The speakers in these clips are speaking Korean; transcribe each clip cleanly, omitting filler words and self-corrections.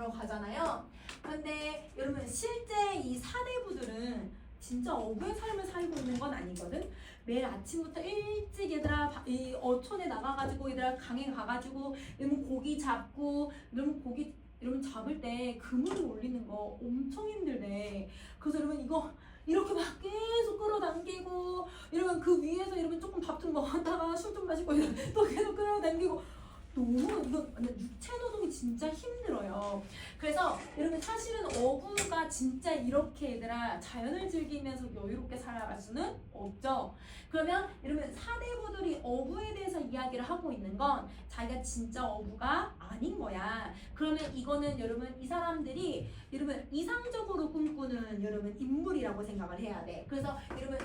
들어가잖아요. 근데 여러분 실제 이 사대부들은 진짜 어부의 삶을 살고 있는 건 아니거든. 매일 아침부터 일찍 얘들아 이 어촌에 나가가지고 얘들아 강에 가가지고 이러면 고기 잡고 이러면 잡을 때 그물을 올리는 거 엄청 힘들대. 그래서 여러분 이거 이렇게 막 계속 끌어당기고 이러면 그 위에서 이러면 조금 밥 좀 먹었다가 술 좀 마시고 이러면 또 계속 끌어당기고 너무 이거 육체 노동이 진짜 힘들어요. 그래서 여러분 사실은 어부가 진짜 이렇게 얘들아 자연을 즐기면서 여유롭게 살아갈 수는 없죠. 그러면 여러분 사대부들이 어부에 대해서 이야기를 하고 있는 건 자기가 진짜 어부가 아닌 거야. 그러면 이거는 여러분 이 사람들이 여러분 이상적으로 꿈꾸는 여러분 인물이라고 생각을 해야 돼. 그래서 여러분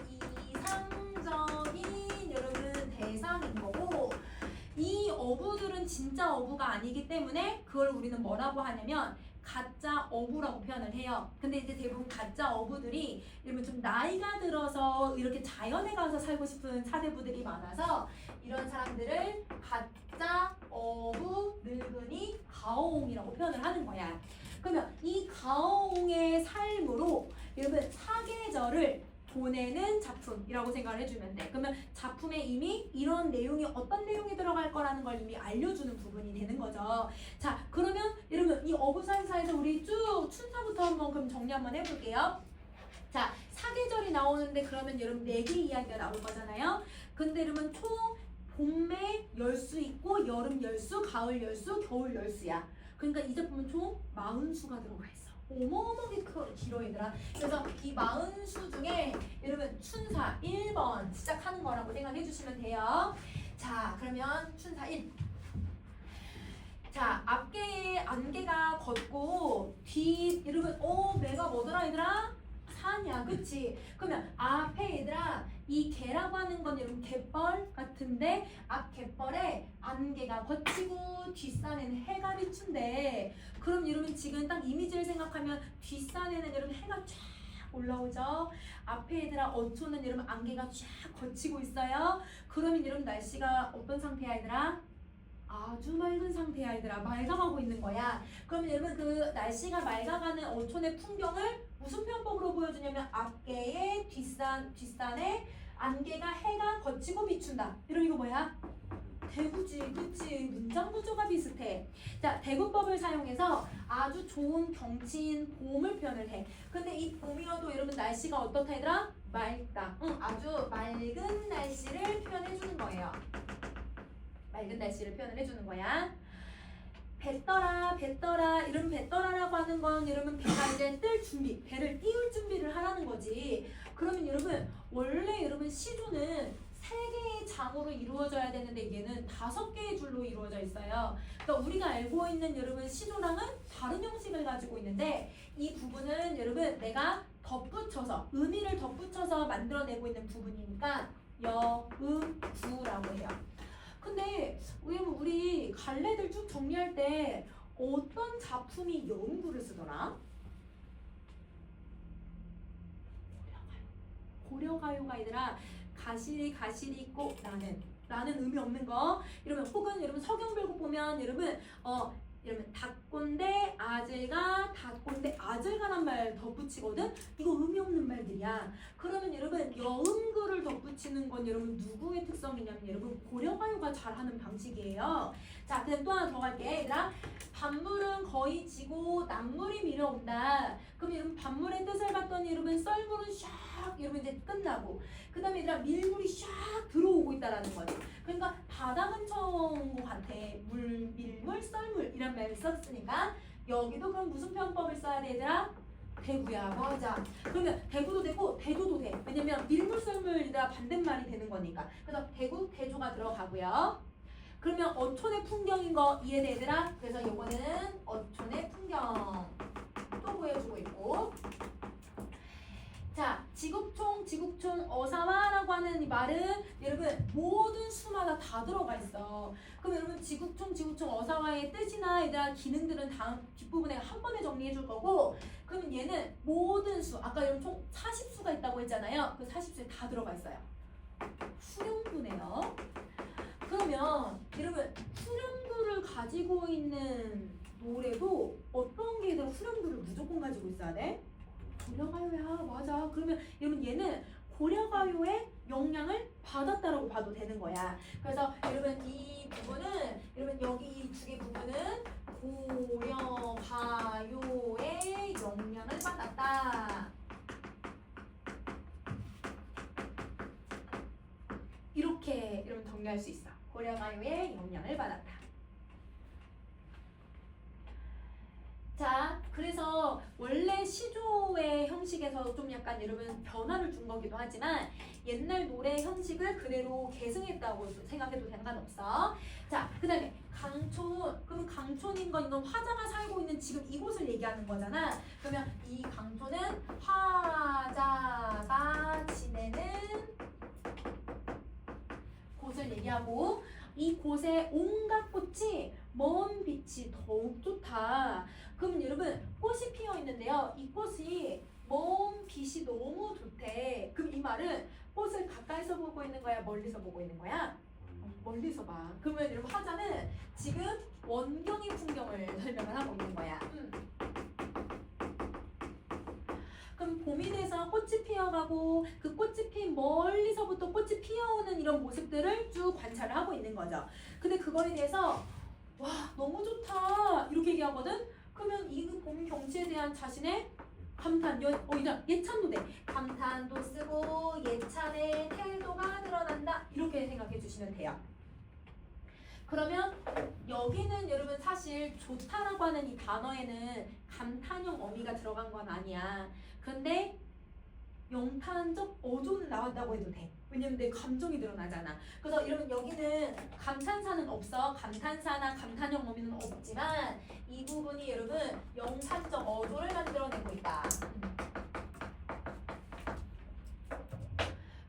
이상적인 여러분 대상인 거고, 이 어부들은 진짜 어부가 아니기 때문에 그걸 우리는 뭐라고 하냐면 가짜 어부라고 표현을 해요. 근데 이제 대부분 가짜 어부들이 이러면 좀 나이가 들어서 이렇게 자연에 가서 살고 싶은 사대부들이 많아서 이런 사람들을 가짜 어부 늙은이 가오옹이라고 표현을 하는 거야. 그러면 이 가오옹의 삶으로 여러분 사계절을 보내는 작품이라고 생각을 해주면 돼. 그러면 작품에 이미 이런 내용이 어떤 내용이 들어갈 거라는 걸 이미 알려주는 부분이 되는 거죠. 자, 그러면 여러분 이 어부살사에서 우리 쭉 춘사부터 한번 그럼 정리 한번 해볼게요. 자, 사계절이 나오는데 그러면 여러분 4개 이야기가 나올 거잖아요. 근데 여러분 총 봄에 열수 있고 여름 열수, 가을 열수, 겨울 열수야. 그러니까 이 작품은 총 40수가 들어가 있어. 어마어마하게 길어 얘들아. 그래서 이 40수 중에 여러분 춘사 1번 시작하는 거라고 생각해 주시면 돼요. 자, 그러면 춘사 1. 자, 앞개에 안개가 걷고 뒤 여러분 매가 뭐더라 얘들아? 산이야, 그치? 그러면 앞에 얘들아 이 개라고 하는 건 여러분 갯벌 같은데 앞 갯벌에 안개가 걷히고 뒷산에는 해가 비춘대. 그럼 여러분 지금 딱 이미지를 생각하면 뒷산에는 여러분 해가 쫙 올라오죠. 앞에 얘들아 어촌은 여러분 안개가 쫙 걷히고 있어요. 그러면 여러분 날씨가 어떤 상태야 얘들아? 아주 맑은 상태야 얘들아. 맑아가고 있는 거야. 그러면 여러분 그 날씨가 맑아가는 어촌의 풍경을 무슨 표현법으로 보여주냐면 앞개의 뒷산에 안개가 해가 걷히고 비춘다. 이런 이거 뭐야? 대구지, 그치? 문장 구조가 비슷해. 자, 대구법을 사용해서 아주 좋은 경치인 봄을 표현을 해. 근데 이 봄이어도 여러분 날씨가 어떻다 얘들아? 맑다. 아주 맑은 날씨를 표현해주는 거예요. 맑은 날씨를 표현을 해주는 거야. 뱃떠라 이런 뱃떠라라고 하는 건 여러분 배가 이제 뜰 준비, 배를 띄울 준비를 하라는 거지. 그러면 여러분 원래 여러분 시조는 3개의 장으로 이루어져야 되는데 얘는 5개의 줄로 이루어져 있어요. 그러니까 우리가 알고 있는 여러분 시조랑은 다른 형식을 가지고 있는데 이 부분은 여러분 내가 덧붙여서 의미를 덧붙여서 만들어내고 있는 부분이니까 여, 음, 구라고 해요. 근데 우리 갈래들 쭉 정리할 때 어떤 작품이 여음구를 쓰더라? 고려가요가 아니라 가시리 있고 라는 의미 없는 거. 이러면 혹은 여러분 서경별곡 보면 여러분 이러면 닭꼰대 아들가란 말 덧붙이거든? 이거 의미 없는 말들이야. 그러면 여러분 여음구를 덧붙이는 건 여러분 누구의 특성이냐면 여러분 고려가요가 잘하는 방식이에요. 자, 그다음 또 하나 더 갈게. 얘들아, 반물은 거의 지고 남물이 밀어온다. 그럼 여러분 반물의 뜻을 봤더니 여러분 썰물은 샥 여러분 이제 끝나고, 그 다음에 얘들아 밀물이 샥 들어오고 있다라는 거지. 그러니까 바다 근처인 것 같아. 밀물, 썰물 이란 말을 썼으니까 여기도 그럼 무슨 표현법을 써야 돼 얘들아? 대구야. 맞아. 그러면 대구도 되고 대조도 돼. 왜냐면 밀물, 썰물이다 반대말이 되는 거니까. 그래서 대구, 대조가 들어가고요. 그러면 어촌의 풍경인 거 이해돼 얘들아? 그래서 요거는 어촌의 풍경 또 보여주고 있고, 자, 지국촌, 어사와라고 하는 이 말은 여러분 모든 수마다 다 들어가 있어. 그럼 여러분 지국촌, 어사와의 뜻이나 얘들아 기능들은 다음 뒷부분에 한 번에 정리해 줄 거고, 그러면 얘는 모든 수, 아까 여러분 총 40수가 있다고 했잖아요. 그 40수에 다 들어가 있어요. 후렴구네요. 그러면 여러분 후렴구를 가지고 있는 노래도 어떤 게 얘들아 후렴구를 무조건 가지고 있어야 돼? 고려가요야. 맞아. 그러면 여러분 얘는 고려가요의 영향을 받았다라고 봐도 되는 거야. 그래서 여러분 이 부분은 여러분 여기 이 두 개 부분은 고려가요의 영향을 받았다. 이렇게 여러분 정리할 수 있어. 고려가요의 영향을 받았다. 자, 그래서 원래 시조의 형식에서 좀 약간 여러분 변화를 준 거기도 하지만 옛날 노래 형식을 그대로 계승했다고 생각해도 상관없어. 자, 그 다음에 강촌. 그럼 강촌인 건 이건 화자가 살고 있는 지금 이곳을 얘기하는 거잖아. 그러면 이 강촌은 화자가 지내는 곳을 얘기하고 이 곳에 온갖 꽃이 먼 빛이 더욱 좋다. 그럼 여러분 꽃이 피어 있는데요. 이 꽃이 먼 빛이 너무 좋대. 그럼 이 말은 꽃을 가까이서 보고 있는 거야? 멀리서 보고 있는 거야? 멀리서 봐. 그러면 여러분 화자는 지금 원경의 풍경을 설명을 하고 있는 거야. 그럼 봄이 돼서 꽃이 피어가고 그 꽃이 핀 멀리서부터 꽃이 피어오는 이런 모습들을 쭉 관찰을 하고 있는 거죠. 근데 그거에 대해서 와 너무 좋다 이렇게 얘기하거든. 그러면 이 봄 경치에 대한 자신의 감탄, 예찬도 돼. 감탄도 쓰고 예찬의 태도가 드러난다 이렇게 생각해 주시면 돼요. 그러면 여기는 여러분 사실 좋다라고 하는 이 단어에는 감탄형 어미가 들어간 건 아니야. 근데 영탄적 어조는 나온다고 해도 돼. 왜냐면 내 감정이 드러나잖아. 그래서 여러분 여기는 감탄사는 없어. 감탄사나 감탄형 어미는 없지만 이 부분이 여러분 영탄적 어조를 만들어내고 있다.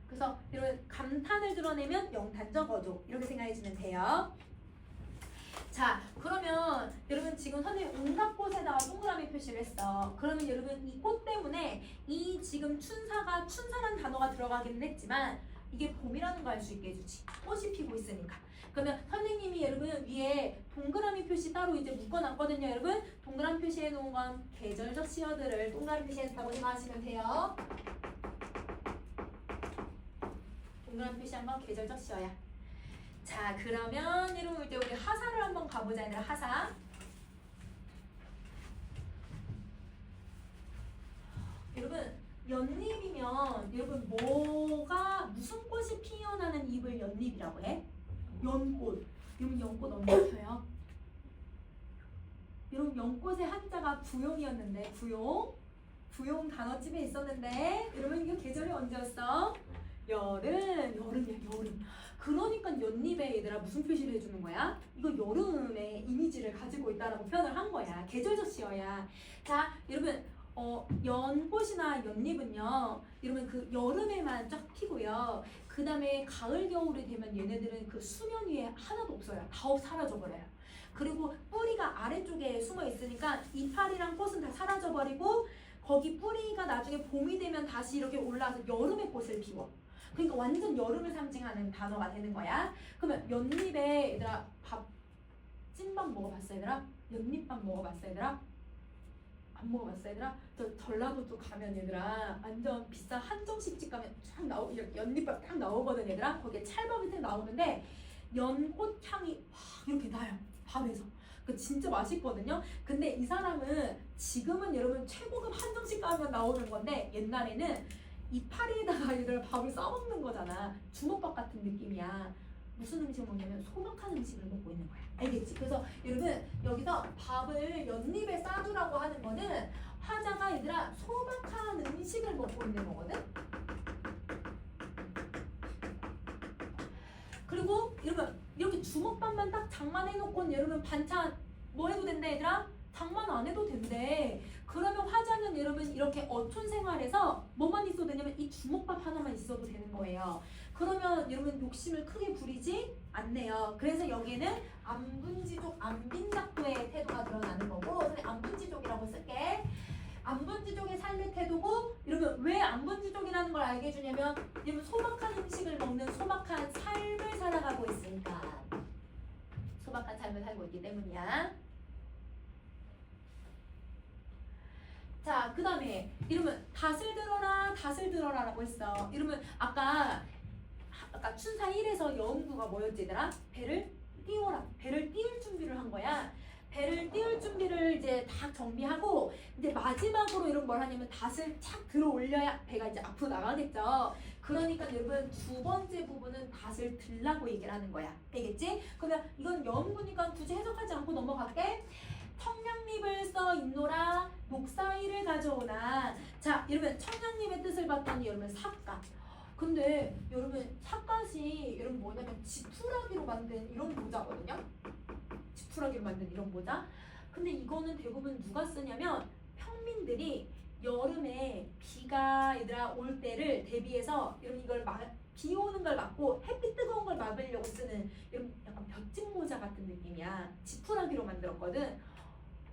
그래서 여러분 감탄을 드러내면 영탄적 어조 이렇게 생각해주면 돼요. 자, 그러면 여러분 지금 선생님 온갖 꽃에다가 동그라미 표시를 했어. 그러면 여러분 이 꽃 때문에 이 지금 춘사라는 단어가 들어가기는 했지만 이게 봄이라는 거 알 수 있게 해주지. 꽃이 피고 있으니까. 그러면 선생님이 여러분 위에 동그라미 표시 따로 이제 묶어놨거든요. 여러분 동그라미 표시해 놓은 건 계절적 시어들을 동그라미 표시했다고 생각하시면 돼요. 동그라미 표시한 건 계절적 시어야. 자, 그러면 여러분 이제 우리 하사를 한번 가보자. 얘들아 하사. 여러분 연잎이면 여러분 무슨 꽃이 피어나는 잎을 연잎이라고 해? 연꽃. 여러분 연꽃 언제 펴요? 여러분 연꽃의 한자가 부용이었는데 부용 단어집에 있었는데 여러분 이거 계절이 언제였어? 여름이야 여름. 그러니까 연잎에 얘들아 무슨 표시를 해주는 거야? 이거 여름의 이미지를 가지고 있다라고 표현을 한 거야. 계절적 시어야. 자, 여러분 연꽃이나 연잎은요, 여러분 그 여름에만 쫙 피고요. 그 다음에 가을 겨울이 되면 얘네들은 그 수면 위에 하나도 없어요. 다 사라져 버려요. 그리고 뿌리가 아래쪽에 숨어 있으니까 이파리랑 꽃은 다 사라져 버리고 거기 뿌리가 나중에 봄이 되면 다시 이렇게 올라와서 여름의 꽃을 피워. 그러니까 완전 여름을 상징하는 단어가 되는 거야. 그러면 연잎에 얘들아 찐밥 먹어봤어 얘들아? 연잎밥 먹어봤어 얘들아? 안 먹어봤어 얘들아? 저 전라도 쪽 가면 얘들아 완전 비싼 한정식집 가면 쫙 연잎밥 딱 나오거든 얘들아. 거기에 찰밥이 딱 나오는데 연꽃 향이 확 이렇게 나요 밥에서. 그 진짜 맛있거든요. 근데 이 사람은 지금은 여러분 최고급 한정식 가면 나오는 건데 옛날에는 이파리에다가 얘들 밥을 싸먹는 거잖아. 주먹밥 같은 느낌이야. 무슨 음식을 먹냐면 소박한 음식을 먹고 있는 거야. 알겠지? 그래서 여러분 여기서 밥을 연잎에 싸주라고 하는 거는 화자가 얘들아 소박한 음식을 먹고 있는 거거든. 그리고 여러분 이렇게 주먹밥만 딱 장만해놓고 여러분 반찬 뭐 해도 된대 얘들아? 장만 안 해도 된대. 그러면 화자는 여러분 이렇게 어촌 생활에서 뭐만 있어도 되냐면 이 주먹밥 하나만 있어도 되는 거예요. 그러면 여러분 욕심을 크게 부리지 않네요. 그래서 여기에는 안분지족, 안빈작도의 태도가 드러나는 거고, 그래서 안분지족이라고 쓸게. 안분지족의 삶의 태도고, 여러분 왜 안분지족이라는 걸 알게 해주냐면 여러분 소박한 음식을 먹는 소박한 삶을 살아가고 있으니까. 소박한 삶을 살고 있기 때문이야. 그 다음에 이러면 닷을 들어라라고 했어. 이러면 아까 춘사 1에서 여음구가 뭐였지 얘들아? 배를 띄워라. 배를 띄울 준비를 한 거야. 배를 띄울 준비를 이제 다 정비하고 이제 마지막으로 이런 뭘 하냐면 닷을 착 들어 올려야 배가 이제 앞으로 나가겠죠. 그러니까 여러분 두 번째 부분은 닷을 들라고 얘기를 하는 거야. 알겠지? 그러면 이건 여음구니까 굳이 해석하지 않고 넘어갈게. 청량립을 써 있노라 녹사이를 가져오나. 자, 여러분 청량립의 뜻을 봤더니 여러분 삿갓. 근데 여러분 삿갓이 여러분 뭐냐면 지푸라기로 만든 이런 모자거든요. 지푸라기로 만든 이런 모자. 근데 이거는 대부분 누가 쓰냐면 평민들이 여름에 비가 얘들아 올 때를 대비해서 이런 이걸 비 오는 걸 막고 햇빛 뜨거운 걸 막으려고 쓰는 이런 약간 볏짚 모자 같은 느낌이야. 지푸라기로 만들었거든.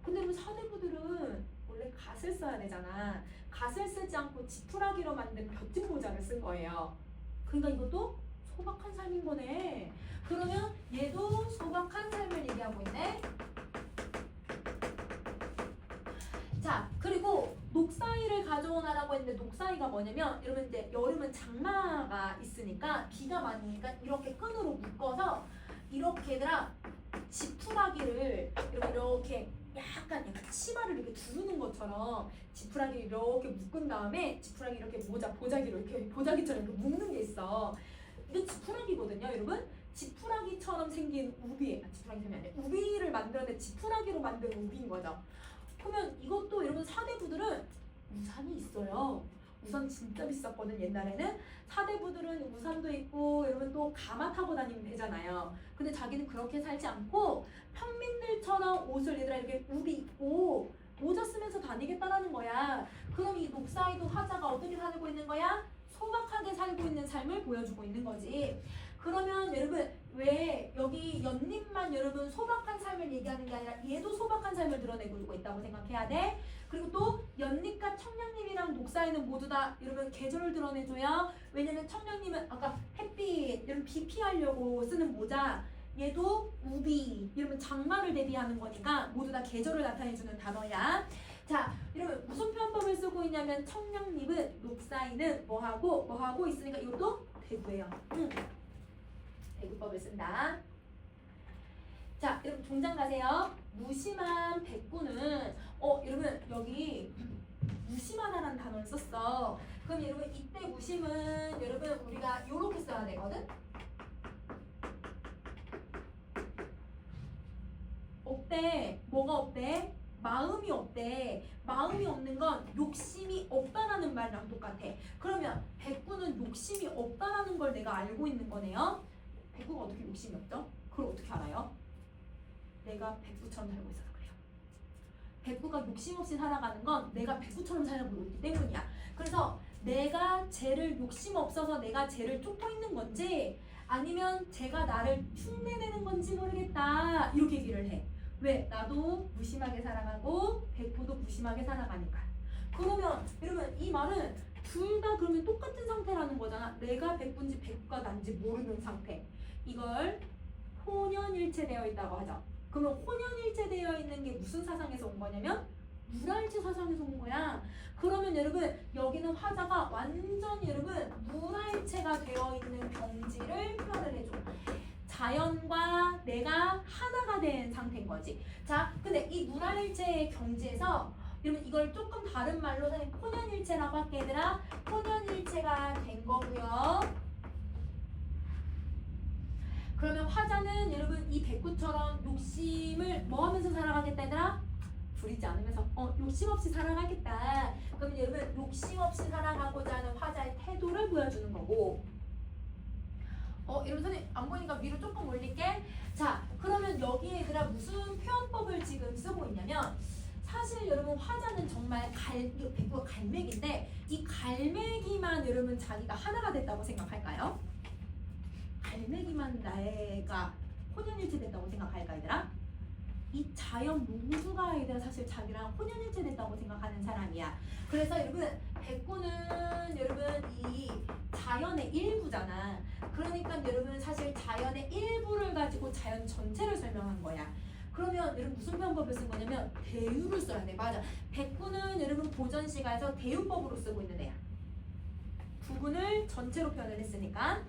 근데 우리 사대부들은 원래 갓을 써야 되잖아. 갓을 쓰지 않고 지푸라기로 만든 볏짚 모자를 쓴 거예요. 그러니까 이것도 소박한 삶인 거네. 그러면 얘도 소박한 삶을 얘기하고 있네. 자, 그리고 녹사이를 가져오나라고 했는데 녹사이가 뭐냐면 여러분 이제 여름은 장마가 있으니까 비가 많으니까 이렇게 끈으로 묶어서 이렇게 얘들아 지푸라기를 이렇게 약간 치마를 이렇게 두르는 것처럼 지푸라기를 이렇게 묶은 다음에 지푸라기 이렇게 보자기로 이렇게 보자기처럼 이렇게 묶는 게 있어. 이게 지푸라기거든요, 여러분. 지푸라기처럼 생긴 우비, 지푸라기는 아니라 우비를 만들었는데 지푸라기로 만든 우비인 거죠. 그러면 이것도 여러분 사대부들은 우산이 있어요. 우산 진짜 비쌌거든 옛날에는. 사대부들은 우산도 있고 여러분 또 가마 타고 다니면 되잖아요. 근데 자기는 그렇게 살지 않고 평민들처럼 옷을 얘들아 이렇게 우비 입고 모자 쓰면서 다니겠다라는 거야. 그럼 이 녹사이도 화자가 어떻게 살고 있는 거야? 소박하게 살고 있는 삶을 보여주고 있는 거지. 그러면 여러분 왜 여기 연잎만 여러분 소박한 삶을 얘기하는 게 아니라 얘도 소박한 삶을 드러내고 있다고 생각해야 돼. 그리고 또 연잎과 청량잎이랑 녹사이는 모두 다 여러분 계절을 드러내줘요. 왜냐면 청량잎은 아까 햇빛 여러분 비 피하려고 쓰는 모자, 얘도 우비 여러분 장마를 대비하는 거니까 모두 다 계절을 나타내주는 단어야. 자, 여러분 무슨 표현법을 쓰고 있냐면 청량잎은 녹사이는 뭐하고 있으니까 이것도 대구예요. 대구법을 쓴다. 자, 여러분 종장 가세요. 무심한 백구는 여러분 여기 무심하다라는 단어를 썼어. 그럼 여러분 이때 무심은 여러분 우리가 이렇게 써야 되거든. 없대. 뭐가 없대? 마음이 없대. 마음이 없는 건 욕심이 없다라는 말이랑 똑같아. 그러면 백구는 욕심이 없다라는 걸 내가 알고 있는 거네요. 백구가 어떻게 욕심이 없죠? 그걸 어떻게 알아요? 내가 백구처럼 살고 있어서 그래요. 백구가 욕심 없이 살아가는 건 내가 백구처럼 살고 있기 때문이야. 그래서 내가 쟤를 욕심 없어서 내가 쟤를 쫓고 있는 건지 아니면 쟤가 나를 흉내내는 건지 모르겠다 이렇게 얘기를 해. 왜? 나도 무심하게 살아가고 백구도 무심하게 살아가니까. 그러면 여러분 이 말은 둘 다 그러면 똑같은 상태라는 거잖아. 내가 백구인지 백구가 난지 모르는 상태. 이걸 혼연일체되어 있다고 하죠. 그러면 혼연일체되어 있는 게 무슨 사상에서 온 거냐면 물알체 사상에서 온 거야. 그러면 여러분 여기는 화자가 완전히 여러분 물알체가 되어 있는 경지를 표현을 해줘. 자연과 내가 하나가 된 상태인 거지. 자, 근데 이 물알체의 경지에서 여러분 이걸 조금 다른 말로 혼연일체라고 할게 얘들아. 혼연일체가 된 거고요. 그러면 화자는 여러분 이 백구처럼 욕심을 뭐 하면서 살아가겠다 얘들아? 부리지 않으면서 욕심 없이 살아가겠다. 그러면 여러분 욕심 없이 살아가고자 하는 화자의 태도를 보여주는 거고. 여러분 선생님 안 보니까 위로 조금 올릴게. 자, 그러면 여기에 얘들아 무슨 표현법을 지금 쓰고 있냐면 사실 여러분 화자는 정말 백구가 갈매기인데 이 갈매기만 여러분 자기가 하나가 됐다고 생각할까요? 갈매기만 내가 혼연일체 됐다고 생각할까 얘들아? 이 자연 모두가 얘들아 사실 자기랑 혼연일체 됐다고 생각하는 사람이야. 그래서 여러분 백구는 여러분 이 자연의 일부잖아. 그러니까 여러분 사실 자연의 일부를 가지고 자연 전체를 설명한 거야. 그러면 여러분 무슨 표현법을 쓴 거냐면 대유를 써야 돼. 맞아. 백구는 여러분 고전시가에서 대유법으로 쓰고 있는 애야. 부분을 전체로 표현을 했으니까.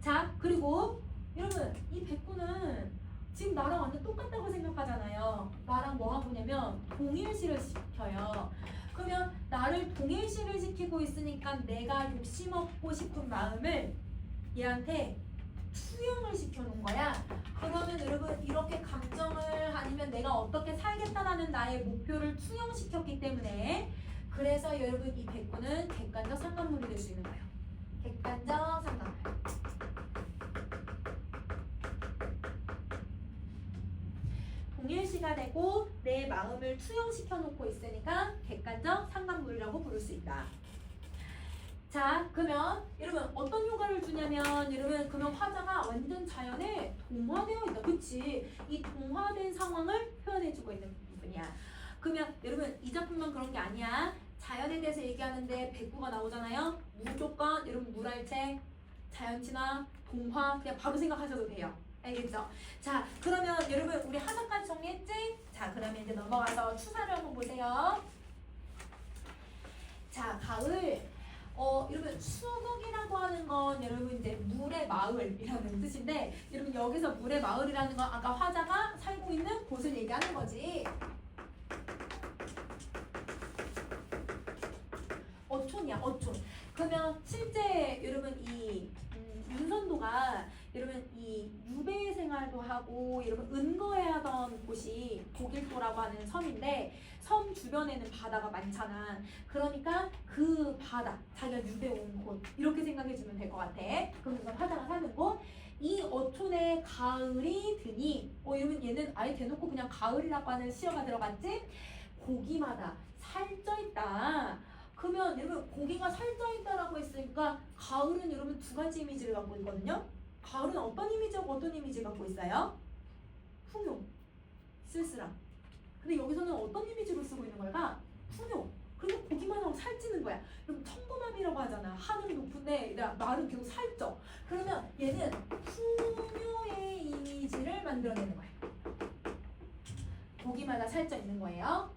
자, 그리고 여러분 이 백구는 지금 나랑 완전 똑같다고 생각하잖아요. 나랑 뭐 하고 있냐면 동일시를 시켜요. 그러면 나를 동일시를 시키고 있으니까 내가 욕심먹고 싶은 마음을 얘한테 투영을 시켜놓은 거야. 그러면 여러분 이렇게 감정을 아니면 내가 어떻게 살겠다라는 나의 목표를 투영시켰기 때문에 그래서 여러분 이 백구는 객관적 상관문이 될 수 있는 거예요. 객관적 상관문. 동일시가 되고 내 마음을 투영시켜 놓고 있으니까 객관적 상관물이라고 부를 수 있다. 자, 그러면 여러분 어떤 효과를 주냐면 여러분 그러면 화자가 완전 자연에 동화되어 있다. 그치? 이 동화된 상황을 표현해주고 있는 부분이야. 그러면 여러분 이 작품만 그런 게 아니야. 자연에 대해서 얘기하는데 백구가 나오잖아요. 무조건 여러분 물알체, 자연친화, 동화 그냥 바로 생각하셔도 돼요. 알겠죠? 자, 그러면 여러분 우리 하나까지 정리했지? 자, 그러면 이제 넘어가서 추사를 한번 보세요. 자, 가을. 여러분 수국이라고 하는 건 여러분 이제 물의 마을이라는 뜻인데 여러분 여기서 물의 마을이라는 건 아까 화자가 살고 있는 곳을 얘기하는 거지. 어촌이야, 어촌. 그러면 실제 여러분 이 윤선도가 여러분 이 유배 생활도 하고 여러분 은거해하던 곳이 고길도라고 하는 섬인데 섬 주변에는 바다가 많잖아. 그러니까 그 바다, 자기가 유배 온 곳 이렇게 생각해주면 될 것 같아. 그러면서 화자가 사는 곳. 이 어촌에 가을이 드니 이러면 얘는 아예 대놓고 그냥 가을이라고 하는 시어가 들어갔지. 고기마다 살쪄있다. 그러면 여러분 고기가 살쪄있다라고 했으니까 가을은 여러분 두 가지 이미지를 갖고 있거든요. 가을은 어떤 이미지하고 어떤 이미지를 갖고 있어요? 풍요, 쓸쓸함. 근데 여기서는 어떤 이미지로 쓰고 있는 걸까? 풍요. 그리고 고기만 하고 살찌는 거야. 그럼 청고마비라고 하잖아. 하늘이 높은데 나는 계속 살쪄. 그러면 얘는 풍요의 이미지를 만들어내는 거야. 고기마다 살쪄 있는 거예요.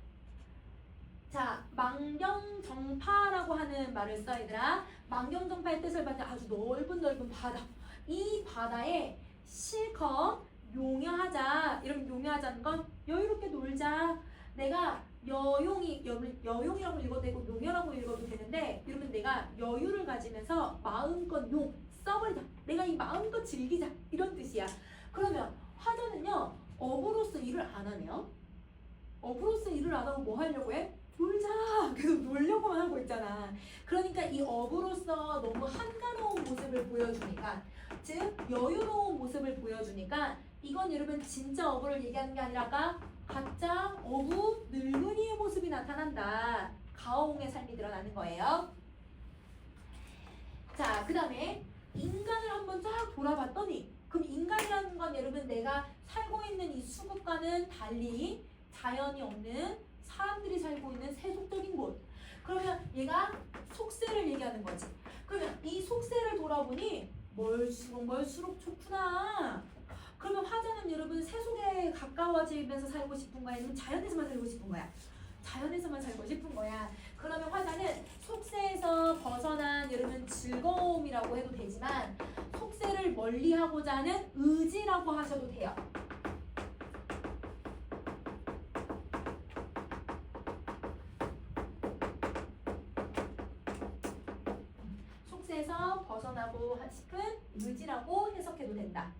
자, 만경정파라고 하는 말을 써 얘들아. 만경정파의 뜻을 봤을 때 아주 넓은 바다. 이 바다에 실컷 용여하자. 이런 용여하자는 건 여유롭게 놀자. 내가 여용이라고 읽어도 되고 용여라고 읽어도 되는데 이러면 내가 여유를 가지면서 마음껏 써버리자. 내가 이 마음껏 즐기자. 이런 뜻이야. 그러면 화자는요. 업으로서 일을 안 하네요. 업으로서 일을 안 하고 뭐 하려고 해? 놀자. 계속 놀려고만 하고 있잖아. 그러니까 이 업으로서 너무 한가로운 모습을 보여주니까 즉 여유로운 모습을 보여주니까 이건 여러분 진짜 어부를 얘기하는 게 아니라 가짜 어부 늙은이의 모습이 나타난다. 가어홍의 삶이 드러나는 거예요. 자, 그 다음에 인간을 한번 쫙 돌아봤더니 그럼 인간이라는 건 여러분 내가 살고 있는 이 수국과는 달리 자연이 없는 사람들이 살고 있는 세속적인 곳. 그러면 얘가 속세를 얘기하는 거지. 그러면 이 속세를 돌아보니 멀수록 좋구나. 그러면 화자는 여러분 세속에 가까워지면서 살고 싶은 거야? 아니면 자연에서만 살고 싶은 거야? 자연에서만 살고 싶은 거야. 그러면 화자는 속세에서 벗어난 여러분 즐거움이라고 해도 되지만 속세를 멀리하고자 하는 의지라고 하셔도 돼요. 속세에서 벗어나고 싶은 의지라고 해석해도 된다.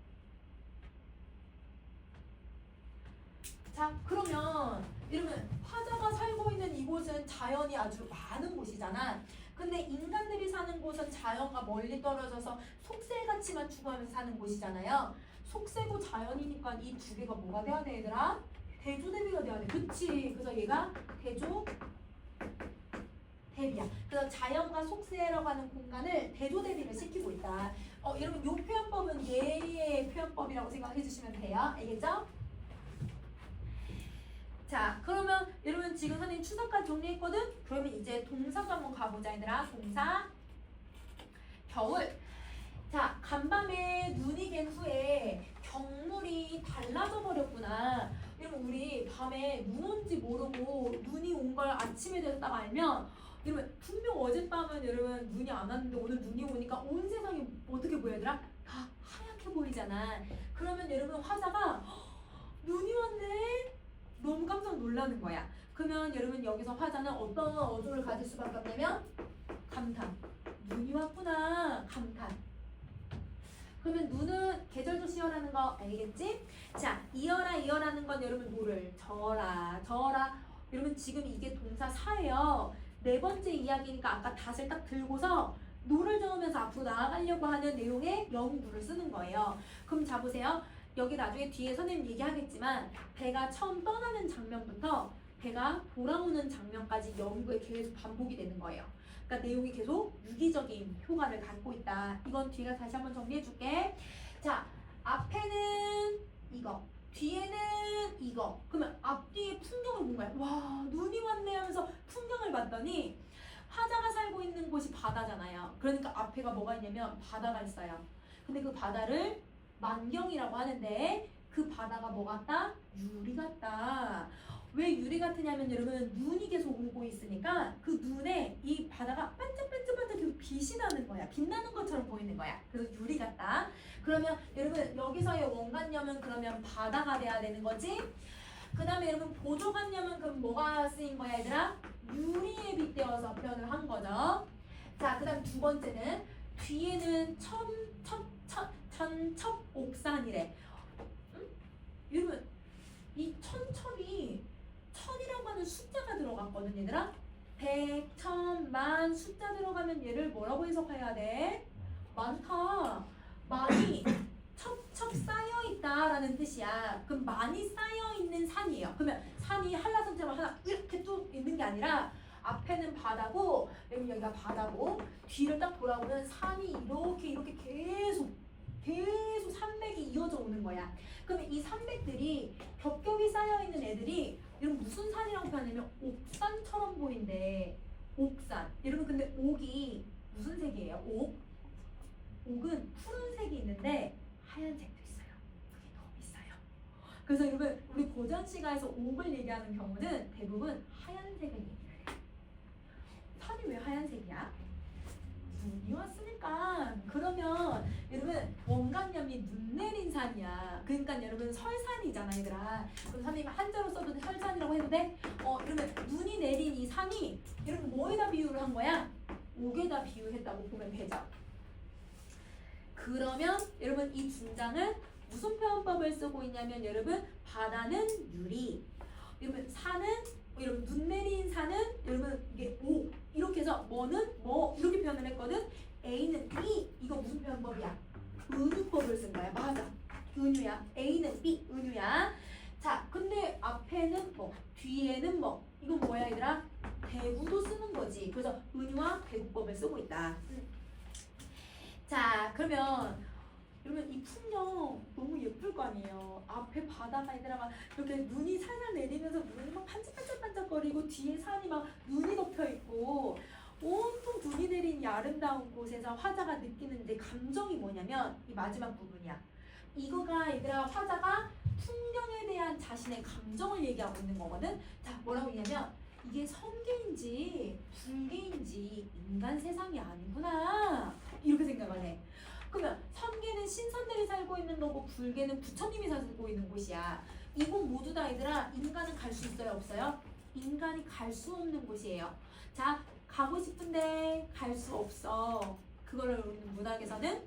자, 그러면 여러분 화자가 살고 있는 이곳은 자연이 아주 많은 곳이잖아. 근데 인간들이 사는 곳은 자연과 멀리 떨어져서 속세가치만 추구하면서 사는 곳이잖아요. 속세고 자연이니까 이 두 개가 뭐가 돼야 돼 얘들아? 대조대비가 돼야 돼. 그치? 그래서 얘가 대조 대비야. 그래서 자연과 속세라고 하는 공간을 대조대비를 시키고 있다. 여러분 이 표현법은 예의 표현법이라고 생각해 주시면 돼요. 알겠죠? 자, 그러면 여러분 지금 선생님 추석까지 정리했거든? 그러면 이제 동사도 한번 가보자 얘들아. 동사 겨울. 자, 간밤에 눈이 갠 후에 경물이 달라져 버렸구나. 이러면 우리 밤에 눈 온지 모르고 눈이 온 걸 아침에 돼서 딱 알면 이러면 분명 어젯밤은 여러분 눈이 안 왔는데 오늘 눈이 오니까 온 세상이 어떻게 보여 얘들아? 다 하얗게 보이잖아. 그러면 여러분 화자가 눈이 왔네? 너무 깜짝 놀라는 거야. 그러면 여러분 여기서 화자는 어떤 어조를 가질 수밖에 없냐면 감탄. 눈이 왔구나. 감탄. 그러면 눈은 계절도 시어라는 거 알겠지? 자, 이어라는 건 여러분 뭐를? 저라. 여러분 지금 이게 동사 사예요. 네 번째 이야기니까 아까 닷을 딱 들고서 노를 저으면서 앞으로 나아가려고 하는 내용의 영구를 쓰는 거예요. 그럼 자 보세요. 여기 나중에 뒤에 선생님 얘기하겠지만 배가 처음 떠나는 장면부터 배가 돌아오는 장면까지 영구에 계속 반복이 되는 거예요. 그러니까 내용이 계속 유기적인 효과를 갖고 있다. 이건 뒤가 다시 한번 정리해 줄게. 자, 앞에는 이거, 뒤에는 이거. 그러면 앞뒤의 풍경을 본 거야. 와, 눈이 왔네 하면서 풍경을 봤더니 화자가 살고 있는 곳이 바다잖아요. 그러니까 앞에가 뭐가 있냐면 바다가 있어요. 근데 그 바다를 만경이라고 하는데 그 바다가 뭐 같다? 유리 같다. 왜 유리 같으냐면 여러분 눈이 계속 오고 있으니까 그 눈에 이 바다가 반짝반짝반짝 계속 빛이 나는 거야. 빛나는 것처럼 보이는 거야. 그래서 유리 같다. 그러면 여러분 여기서의 원관념은 그러면 바다가 돼야 되는 거지. 그 다음에 여러분 보조관념은 그럼 뭐가 쓰인 거야 얘들아? 유리에 빗대어서 표현을 한 거죠. 자, 그 다음 두 번째는 뒤에는 천첩옥산이래. 응? 여러분 이 천첩이 천이라고 하는 숫자가 들어갔거든 얘들아. 100, 1000, 만 숫자 들어가면 얘를 뭐라고 해석해야 돼? 많다. 많이 첩첩 쌓여있다라는 뜻이야. 그럼 많이 쌓여있는 산이에요. 그러면 산이 한라산처럼 하나 이렇게 쭉 있는 게 아니라 앞에는 바다고 여기가 바다고 뒤를 딱 돌아보면 산이 이렇게 계속 산맥이 이어져 오는 거야. 그러면 이 산맥들이 겹겹이 쌓여있는 애들이 여러분 무슨 산이라고 표현하냐면 옥산처럼 보인대. 옥산. 여러분 근데 옥이 무슨 색이에요? 옥은 푸른색이 있는데 하얀색도 있어요. 그게 더 비싸요. 그래서 여러분 우리 고전 시가에서 옥을 얘기하는 경우는 대부분 하얀색을 얘기해요. 산이 왜 하얀색이야? 눈이 왔으니까. 그러면 여러분 원관념이 눈 내린 산이야. 그러니까 여러분 설산이잖아 얘들아. 그럼 선생님이 한자로 써도 설산이라고 해도 돼? 그러면 눈이 내린 이 산이 여러분 뭐에다 비유를 한 거야? 옥에다 비유했다고 보면 되죠. 그러면 여러분 이 문장은 무슨 표현법을 쓰고 있냐면 여러분 바다는 유리, 여러분 산은 여러분 눈 내린 산은 여러분 이게 오 이렇게 해서 뭐는 뭐 이렇게 표현을 했거든. A는 B. 이거 무슨 표현법이야? 은유법을 쓴 거야. 맞아. 은유야. A는 B. 은유야. 자, 근데 앞에는 뭐 뒤에는 뭐 이건 뭐야 얘들아? 대구도 쓰는 거지. 그래서 은유와 대구법을 쓰고 있다. 자, 그러면 여러분 이 풍경 너무 예쁠 거 아니에요. 앞에 바다가 얘들아 이렇게 눈이 살살 내리면서 눈이 막 반짝반짝반짝거리고 뒤에 산이 막 눈이 덮여 있고 온통 눈이 내린 이 아름다운 곳에서 화자가 느끼는데 감정이 뭐냐면 이 마지막 부분이야. 이거가 얘들아 화자가 풍경에 대한 자신의 감정을 얘기하고 있는 거거든. 자, 뭐라고 얘기하면 이게 성계인지 불계인지 인간 세상이 아니구나 이렇게 생각을 해. 그러면 성계는 신선들이 살고 있는 거고 불계는 부처님이 살고 있는 곳이야. 이곳 모두 다 얘들아 인간은 갈 수 있어요 없어요? 인간이 갈 수 없는 곳이에요. 자, 가고 싶은데 갈 수 없어. 그거를 우리는 문학에서는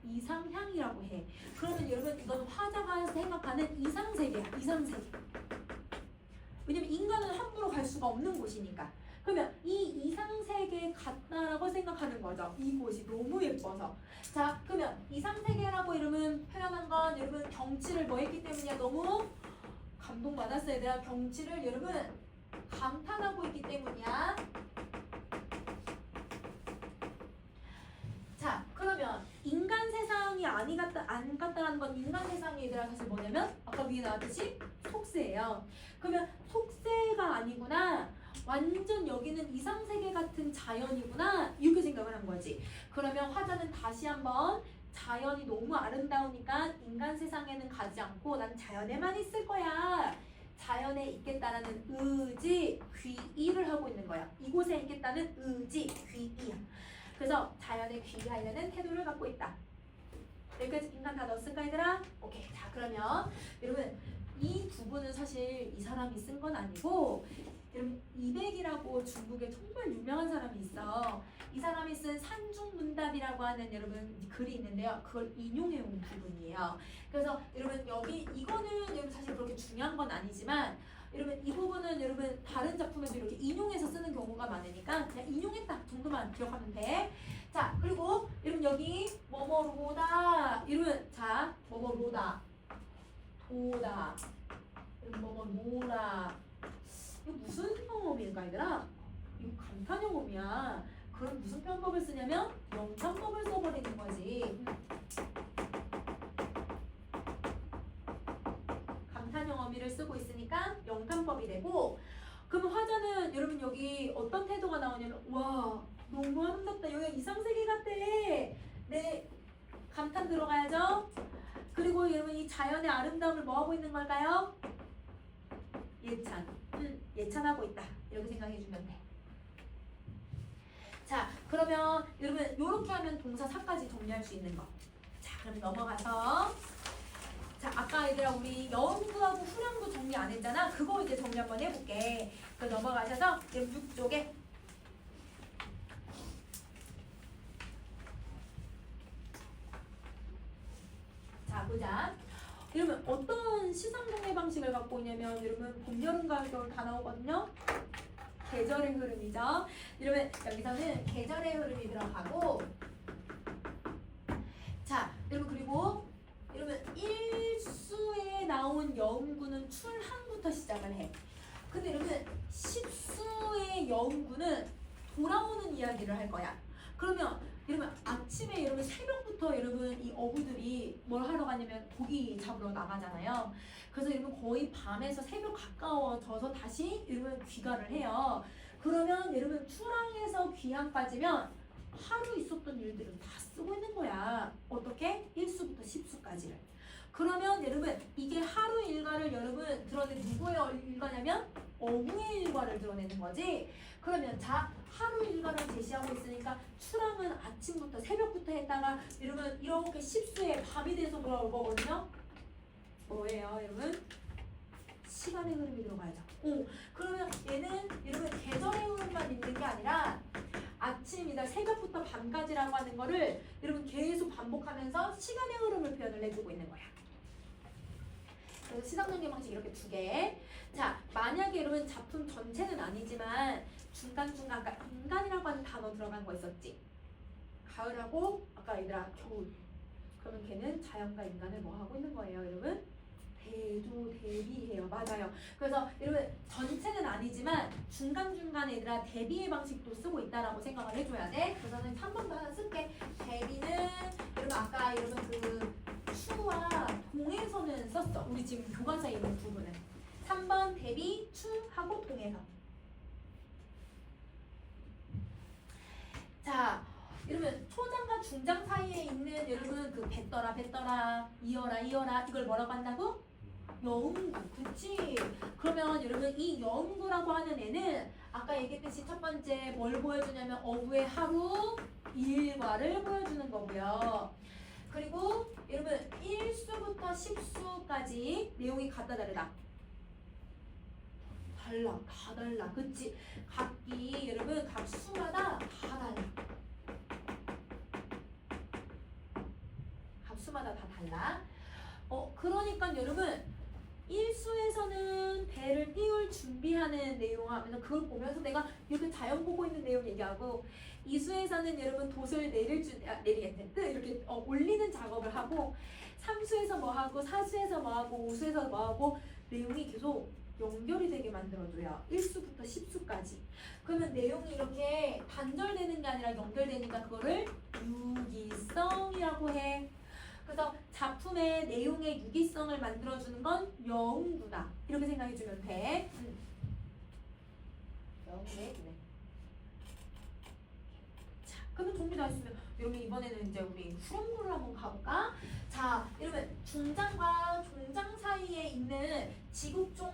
이상향이라고 해. 그러면 여러분 이건 화자가 생각하는 이상세계야. 이상세계. 왜냐면 인간은 함부로 갈 수가 없는 곳이니까. 그러면 이 이상세계에 갔다라고 생각하는 거죠. 이곳이 너무 예뻐서. 자, 그러면 이상세계라고 이러면 표현한 건 여러분 경치를 뭐 했기 때문이야. 너무 감동받았어요. 내가 경치를 여러분 감탄하고 있기 때문이야. 자, 그러면 인간 세상이 안 같다라는 건 인간 세상이 얘들아 사실 뭐냐면 아까 위에 나왔듯이 속세예요. 그러면 속세가 아니구나. 완전 여기는 이상세계 같은 자연이구나 이렇게 생각을 한 거지. 그러면 화자는 다시 한번 자연이 너무 아름다우니까 인간 세상에는 가지 않고 난 자연에만 있을 거야 자연에 있겠다라는 의지, 귀의를 하고 있는 거야. 이곳에 있겠다는 의지, 귀의. 그래서 자연에 귀의하려는 태도를 갖고 있다. 여기까지 인간 다 넣었을까 얘들아? 오케이. 자 그러면 여러분 이 부분은 사실 이 사람이 쓴 건 아니고 여러분 이백이라고 중국에 정말 유명한 사람이 있어. 이 사람이 쓴 산중문답이라고 하는 여러분 글이 있는데요. 그걸 인용해 온 부분이에요. 그래서 여러분 여기 이거는 여러분 사실 그렇게 중요한 건 아니지만 여러분 이 부분은 여러분 다른 작품에도 이렇게 인용해서 쓰는 경우가 많으니까 그냥 인용했다 정도만 기억하면 돼. 자 그리고 여러분 여기 뭐뭐로다 이러면 자 뭐뭐로다 도다 뭐뭐로라 이거 무슨 영어입니까 얘들아? 이거 감탄 영어이야. 그럼 무슨 편법을 쓰냐면 영탄법을 써버리는 거지. 감탄 영어미를 쓰고 있으니까 영탄법이 되고 그럼 화자는 여러분 여기 어떤 태도가 나오냐면 와 너무 아름답다. 여기 이상세계 같아. 네 감탄 들어가야죠. 그리고 여러분 이 자연의 아름다움을 뭐하고 있는 걸까요? 예찬. 예찬하고 있다. 이렇게 생각해 주면 돼. 자 그러면 여러분 이렇게 하면 동사 4까지 정리할 수 있는 거. 자 그럼 넘어가서 자 아까 얘들아 우리 여음구하고 후렴구 정리 안 했잖아. 그거 이제 정리 한번 해볼게. 그럼 넘어가셔서 6쪽에 자 보자. 여러분 어떤 시상 정리 방식을 갖고 있냐면 여러분 봄, 여름, 가을, 겨울 다 나오거든요. 계절의 흐름이죠. 여러분 여기서는 계절의 흐름이 들어가고 자 여러분 그리고 여러분 1수에 나온 여음구는 출항부터 시작을 해. 근데 여러분 10수의 여음구는 돌아오는 이야기를 할 거야. 그러면 여러분 아침에 여러분 새벽부터 여러분 이 어부들이 뭘 하러 가냐면 고기 잡으러 나가잖아요. 그래서 여러분 거의 밤에서 새벽 가까워져서 다시 여러분 귀가를 해요. 그러면 여러분 출항에서 귀항까지면 하루 있었던 일들은 다 쓰고 있는 거야. 어떻게? 1수부터 10수까지를. 그러면 여러분 이게 하루 일과를 여러분 드러내는 누구의 일과냐면 어부의 일과를 드러내는 거지. 그러면 자 하루 일과를 제시하고 있으니까 출항은 아침부터 새벽부터 했다가 여러분 이렇게 10수에 밤이 돼서 돌아올 거거든요. 뭐예요 여러분? 시간의 흐름이 들어가야죠. 그러면 얘는 여러분 계절의 흐름만 있는 게 아니라 아침이다 새벽부터 밤까지라고 하는 거를 여러분 계속 반복하면서 시간의 흐름을 표현을 해주고 있는 거야. 그래서 시상전개 방식 이렇게 2개. 자 만약에 여러분 작품 전체는 아니지만 중간중간 아까 인간이라고 하는 단어 들어간 거 있었지. 가을하고 아까 얘들아 겨울. 그러면 걔는 자연과 인간을 뭐 하고 있는 거예요 여러분? 대비해요. 맞아요. 그래서 여러분 전체는 아니지만 중간중간에 얘들아 대비의 방식도 쓰고 있다라고 생각을 해줘야 돼. 그래서 저는 3번도 하나 쓸게. 대비는 여러분 아까 여러분 그 추와 동에서는 썼어. 우리 지금 교과서에 있는 부분은 3번 대비, 추하고 동에서. 자 여러분 초장과 중장 사이에 있는 여러분 그 뱉더라 이어라 이걸 뭐라고 한다고? 여음구. 그치? 그러면 여러분 이 여음구라고 하는 애는 아까 얘기했듯이 첫 번째 뭘 보여주냐면 어부의 하루 일과를 보여주는 거고요. 그리고 여러분 1수부터 10수까지 내용이 각다 다르다. 다 달라. 그치? 각기 여러분 각 수마다 다 달라. 각 수마다 다 달라. 그러니까 여러분 1수에서는 배를 띄울 준비하는 내용 하면서 그걸 보면서 내가 이렇게 자연 보고 있는 내용 얘기하고 2수에서는 여러분 돛을 내리겠다 이렇게 올리는 작업을 하고 3수에서 뭐 하고 4수에서 뭐 하고 5수에서 뭐 하고 내용이 계속 연결이 되게 만들어줘요. 1수부터 10수까지. 그러면 내용이 이렇게 단절되는 게 아니라 연결되니까 그거를 유기성이라고 해. 그래서 작품의 내용의 유기성을 만들어주는 건 여음구다. 이렇게 생각해주면 돼. 여음구의 구네. 자, 그러면 정리 다 했으면 여러분 이번에는 이제 우리 후렴구를 한번 가볼까? 자, 여러분 중장과 종장 사이에 있는 지국종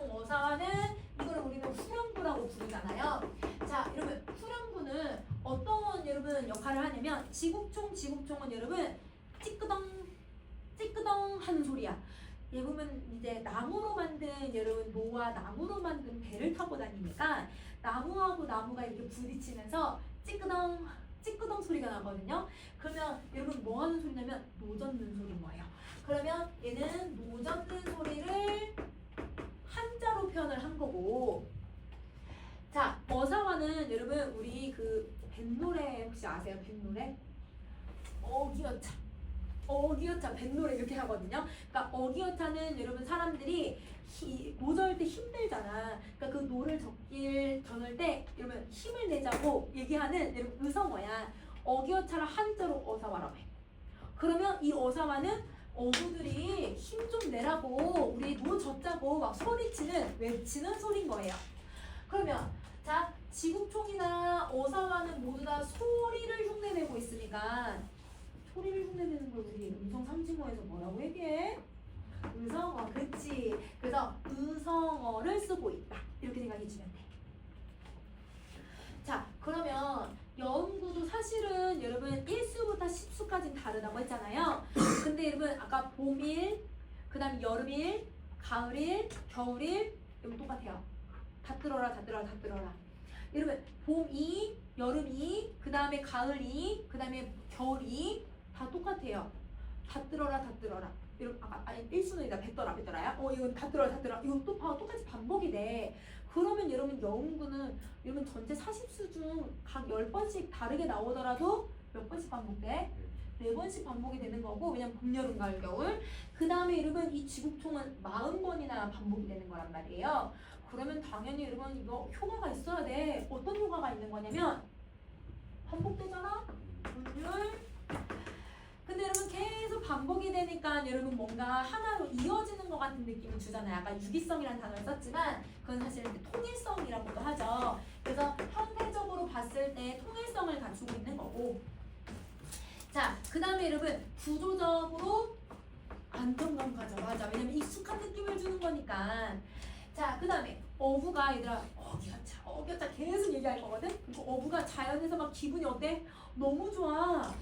어사와는 이걸 우리는 후렴구라고 부르잖아요. 자, 여러분 후렴구는 어떤 여러분 역할을 하냐면 지국종은 여러분 찌끄덩 하는 소리야. 얘 보면 이제 나무로 만든 여러분 노와 나무로 만든 배를 타고 다니니까 나무하고 나무가 이렇게 부딪히면서 찌끄덩 소리가 나거든요. 그러면 여러분 뭐 하는 소리냐면 노젓는 소리인 거예요. 그러면 얘는 노젓는 소리를 한자로 표현을 한 거고, 자 어사와는 여러분 우리 그 뱃노래 혹시 아세요? 뱃노래? 어기여차 뱃노래 이렇게 하거든요. 그러니까 어기여차는 여러분 사람들이 고저할 때 힘들잖아. 그러니까 그 노를 전할 때 여러분 힘을 내자고 얘기하는 여러분 의성어야. 어기여차를 한자로 어사와라고 해. 그러면 이 어사와는 어부들이 힘 좀 내라고 우리 노 젓자고 막 소리치는 외치는 소리인 거예요. 그러면 자 지국총이나 어사와는 모두 다 소리를 흉내내고 있으니까 소리를 흉내내는 걸 우리 음성 삼진어에서 뭐라고 얘기해? 의성어, 그치? 그래서 의성어를 쓰고 있다. 이렇게 생각해 주면 돼. 자, 그러면 여음구도 사실은 여러분 1수부터 10수까지는 다르다고 했잖아요. 근데 여러분 아까 봄일, 그 다음 여름일, 가을일, 겨울일 여러분 똑같아요. 다 들어라. 여러분 봄이, 여름이, 그 다음에 가을이, 그 다음에 겨울이 다 똑같아요. 다 들어라. 여러분 아니 1수는 이제 뱉더라야. 이건 다 들어라. 이건 또 똑같이 반복이 돼. 그러면 여러분 여음구는 여러분 전체 40수 중 각 10번씩 다르게 나오더라도 몇 번씩 반복돼? 4번씩 반복이 되는 거고, 왜냐면 봄, 여름, 가을, 겨울. 그 다음에 여러분 이 지국총은 40번이나 반복이 되는 거란 말이에요. 그러면 당연히 여러분 이거 효과가 있어야 돼. 어떤 효과가 있는 거냐면 반복되잖아? 분율. 근데 여러분 계속 반복이 되니까 여러분 뭔가 하나로 이어지는 것 같은 느낌을 주잖아요. 아까 유기성이라는 단어를 썼지만 그건 사실 통일성이라고도 하죠. 그래서 형태적으로 봤을 때 통일성을 갖추고 있는 거고, 자, 그 다음에 여러분 구조적으로 안정감 가져가자. 왜냐면 익숙한 느낌을 주는 거니까. 자, 그 다음에 어부가 얘들아 어기여차 계속 얘기할 거거든. 그리고 어부가 자연에서 막 기분이 어때? 너무 좋아.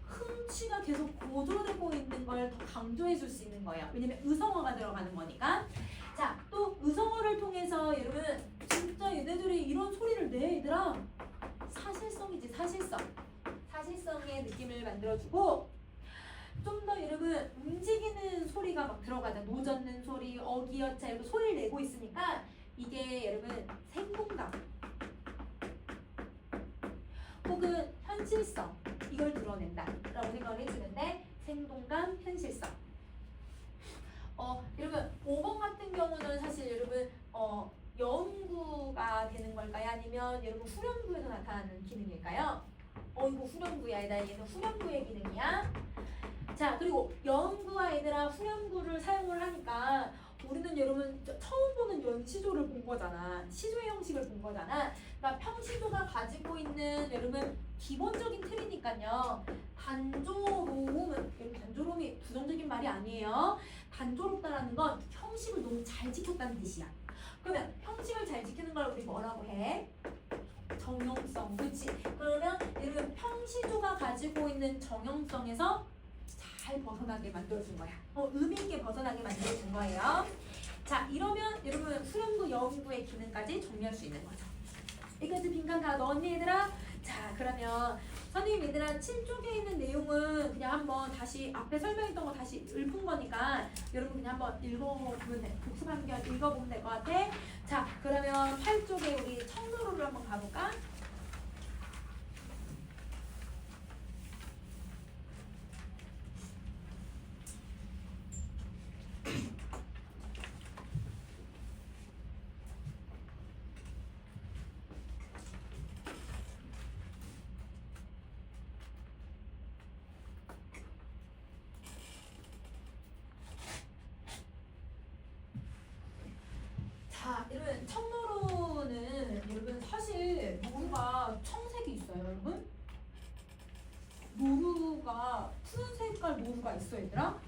흥취가 계속 고조되고 있는 걸 더 강조해 줄 수 있는 거예요. 왜냐면 의성어가 들어가는 거니까. 자, 또 의성어를 통해서 여러분 진짜 얘네들이 이런 소리를 내 얘들아. 사실성이지, 사실성의 느낌을 만들어주고, 좀 더 여러분 움직이는 소리가 막 들어가자. 노젓는 소리, 어기여차 이렇게 소리를 내고 있으니까 이게 여러분 생동감 혹은 현실성 이걸 드러낸다 라고 생각을 해주는데, 생동감, 현실성. 여러분 5번 같은 경우는 사실 여러분 여음구가 되는 걸까요? 아니면 여러분 후렴구에서 나타나는 기능일까요? 이거 후렴구야. 얘는 후렴구의 기능이야. 자, 그리고 여음구와 얘들아 후렴구를 사용을 하니까 우리는 여러분 처음 보는 연시조를 본 거잖아. 시조의 형식을 본 거잖아. 그러니까 평시조가 가지고 있는 여러분 기본적인 틀이니까요. 단조로움이 부정적인 말이 아니에요. 단조롭다라는 건 형식을 너무 잘 지켰다는 뜻이야. 그러면 형식을 잘 지키는 걸 우리 뭐라고 해? 정형성, 그치? 그러면 여러분 평시조가 가지고 있는 정형성에서 잘 벗어나게 만들어준 거야. 의미있게 벗어나게 만들어준 거예요. 자, 이러면 여러분 후렴구, 여음구의 기능까지 정리할 수 있는 거죠. 여기까지 빈칸 다 넣었니 얘들아? 자, 그러면 선생님 얘들아 7쪽에 있는 내용은 그냥 한번 다시 앞에 설명했던 거 다시 읊은 거니까 여러분 그냥 한번 읽어보면 돼. 복습한 겸 읽어보면 될 것 같아. 자, 그러면 8쪽에 우리 청로를 한번 가볼까? 자, 여러분 청로로는 여러분 사실 뭐가 사용할 노루가 있어 얘들아?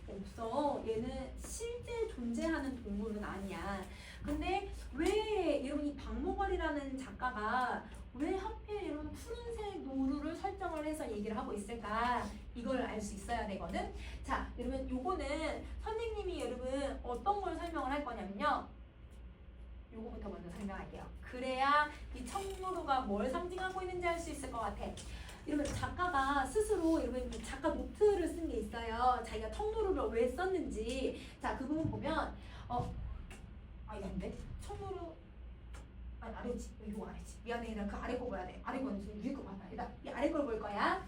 없어. 얘는 실제 존재하는 동물은 아니야. 근데 왜 여러분 이 박목월이라는 작가가 왜 하필 이런 푸른색 노루를 설정을 해서 얘기를 하고 있을까? 이걸 알 수 있어야 되거든. 자, 여러분 요거는 선생님이 여러분 어떤 걸 설명을 할 거냐면요. 요거부터 먼저 설명할게요. 그래야 이 청노루가 뭘 상징하고 있는지 알 수 있을 것 같아. 여러분 작가가 스스로 여러분 작가 노트를 쓴 게 있어요. 자기가 청노루를 왜 썼는지. 자, 그 부분 보면 이거 안 돼. 청노루 아래지. 이거 아래지. 미안해. 나 그 아래 거 봐야 돼. 아래 거는 지금 위에 거 봐봐. 일단 이 아래 걸 볼 거야.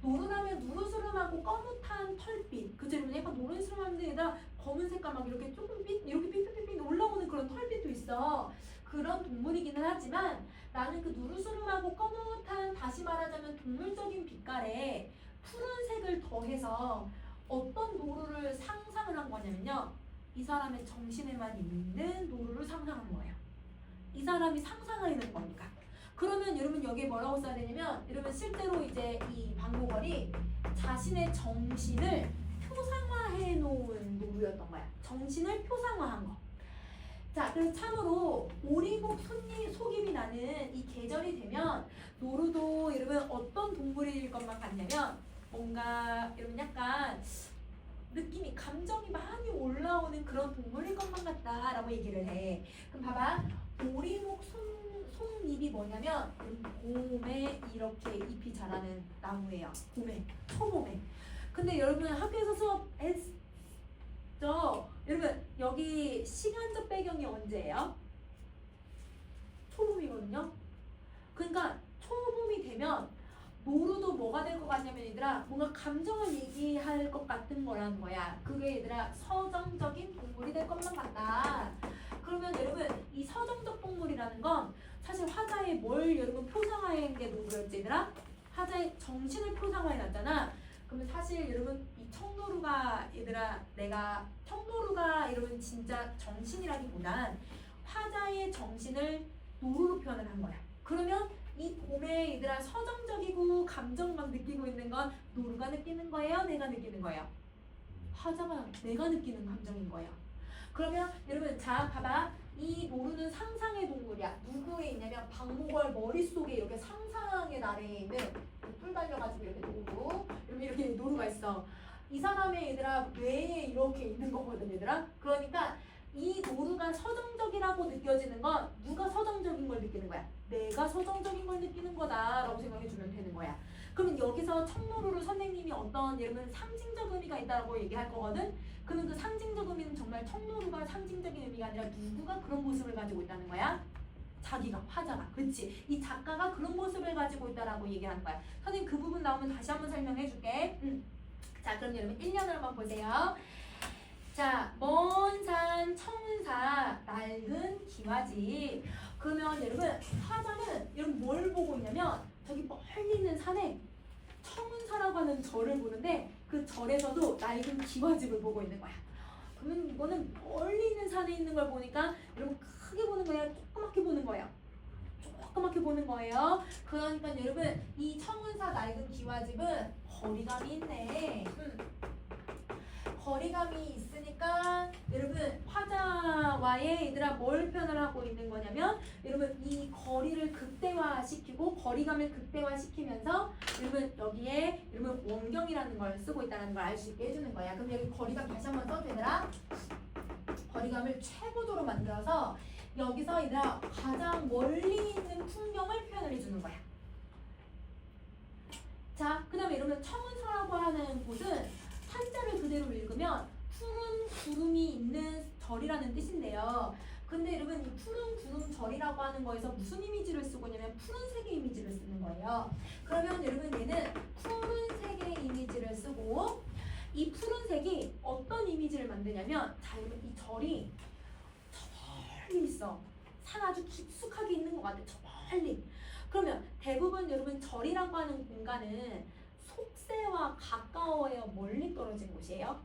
노루라면 누르스름하고 검은탄 털빛. 그죠? 여러분 약간 노른스름한데 나 검은 색깔 막 이렇게 조금 이렇게 삐삐삐삐 올라오는 그런 털빛도 있어. 그런 동물이기는 하지만 나는 그 누르스름하고 검은탄, 다시 말하자면 동물적인 빛깔에 푸른색을 더해서 어떤 노루를 상상을 한 거냐면요. 이 사람의 정신에만 있는 노루를 상상한 거예요. 이 사람이 상상하는 거니까. 그러면 여러분 여기에 뭐라고 써야 되냐면 여러분 실제로 이제 이 박목월이 자신의 정신을 표상화해 놓은 노루였던 거야. 정신을 표상화한 거. 자, 그래서 참으로 오리목 속입이 나는 이 계절이 되면 노루도 여러분 어떤 동물일 것만 같냐면 뭔가 여러분 약간 느낌이 감정이 많이 올라오는 그런 동물일 것만 같다라고 얘기를 해. 그럼 봐봐. 오리목 속잎이 뭐냐면 봄에 이렇게 잎이 자라는 나무예요. 봄에, 초봄에. 근데 여러분 학교에서 수업했죠? 여러분 여기 시간적 배경이 언제예요? 초봄이거든요. 그러니까 초봄이 되면 노루도 뭐가 될 것 같냐면 얘들아 뭔가 감정을 얘기할 것 같은 거라는 거야. 그게 얘들아 서정적인 동물이 될 것만 같다. 그러면 여러분 이 서정적 동물이라는 건 사실 화자의 뭘 여러분 표상화한 게 노루였지 얘들아? 화자의 정신을 표상화해 놨잖아. 그러면 사실 여러분 이 청노루가 얘들아 청노루가 여러분 진짜 정신이라기보단 화자의 정신을 노루로 표현을 한 거야. 그러면 이 봄에 얘들아 서정적이고 감정 막 느끼고 있는 건 노루가 느끼는 거예요? 내가 느끼는 거예요? 화자가 내가 느끼는 감정인 거예요. 그러면 여러분 자 봐봐. 이 노루는 상상의 동물이야. 누구에 있냐면 박목월 머릿속에 이렇게 상상의 나래에 있는 뿔 달려가지고 이렇게 노루 이렇게 노루가 있어. 이 사람의 얘들아 뇌에 이렇게 있는 거거든 얘들아. 그러니까 이 노루가 서정적이라고 느껴지는 건 누가 서정적인 걸 느끼는 거야? 내가 서정적인 걸 느끼는 거다라고 생각해주면 되는 거야. 그러면 여기서 청노루를 선생님이 어떤 여러분 상징적 의미가 있다고 얘기할 거거든. 그러면 그 상징적 의미는 정말 청노루가 상징적인 의미가 아니라 누구가 그런 모습을 가지고 있다는 거야? 자기가, 화자가. 그치? 이 작가가 그런 모습을 가지고 있다라고 얘기하는 거야. 선생님 그 부분 나오면 다시 한번 설명해 줄게. 자, 그럼 여러분 1년을 한번 보세요. 자, 먼 산 청운사 낡은 기와집. 그러면 여러분 화자는 여러분 뭘 보고 있냐면 저기 멀리 있는 산에 청운사라고 하는 절을 보는데 그 절에서도 낡은 기와집을 보고 있는 거야. 그러면 이거는 멀리 있는 산에 있는 걸 보니까 여러분 크게 보는 거야? 조그맣게 보는 거예요? 조그맣게 보는 거예요. 그러니까 여러분 이 청운사 낡은 기와집은 거리감이 있네. 거리감이 있으니까 여러분 화자와의 얘들아 뭘 표현을 하고 있는 거냐면 여러분 이 거리를 극대화시키고 거리감을 극대화시키면서 여러분 여기에 여러분 원경이라는 걸 쓰고 있다는 걸 알 수 있게 해주는 거야. 그럼 여기 거리감 다시 한번 써도 되더라. 거리감을 최고도로 만들어서 여기서 얘들아 가장 멀리 있는 풍경을 표현을 해주는 거야. 자, 그 다음에 여러분 청운사라고 하는 곳은 한자를 그대로 읽으면 푸른 구름이 있는 절이라는 뜻인데요. 근데 여러분 이 푸른 구름 절이라고 하는 거에서 무슨 이미지를 쓰고 있냐면 푸른색의 이미지를 쓰는 거예요. 그러면 여러분 얘는 푸른색의 이미지를 쓰고 이 푸른색이 어떤 이미지를 만드냐면 자 여러분 이 절이 저 멀리 있어. 산 아주 깊숙하게 있는 것 같아. 저 멀리. 그러면 대부분 여러분 절이라고 하는 공간은 속세와 가까워야 멀리 떨어진 곳이에요.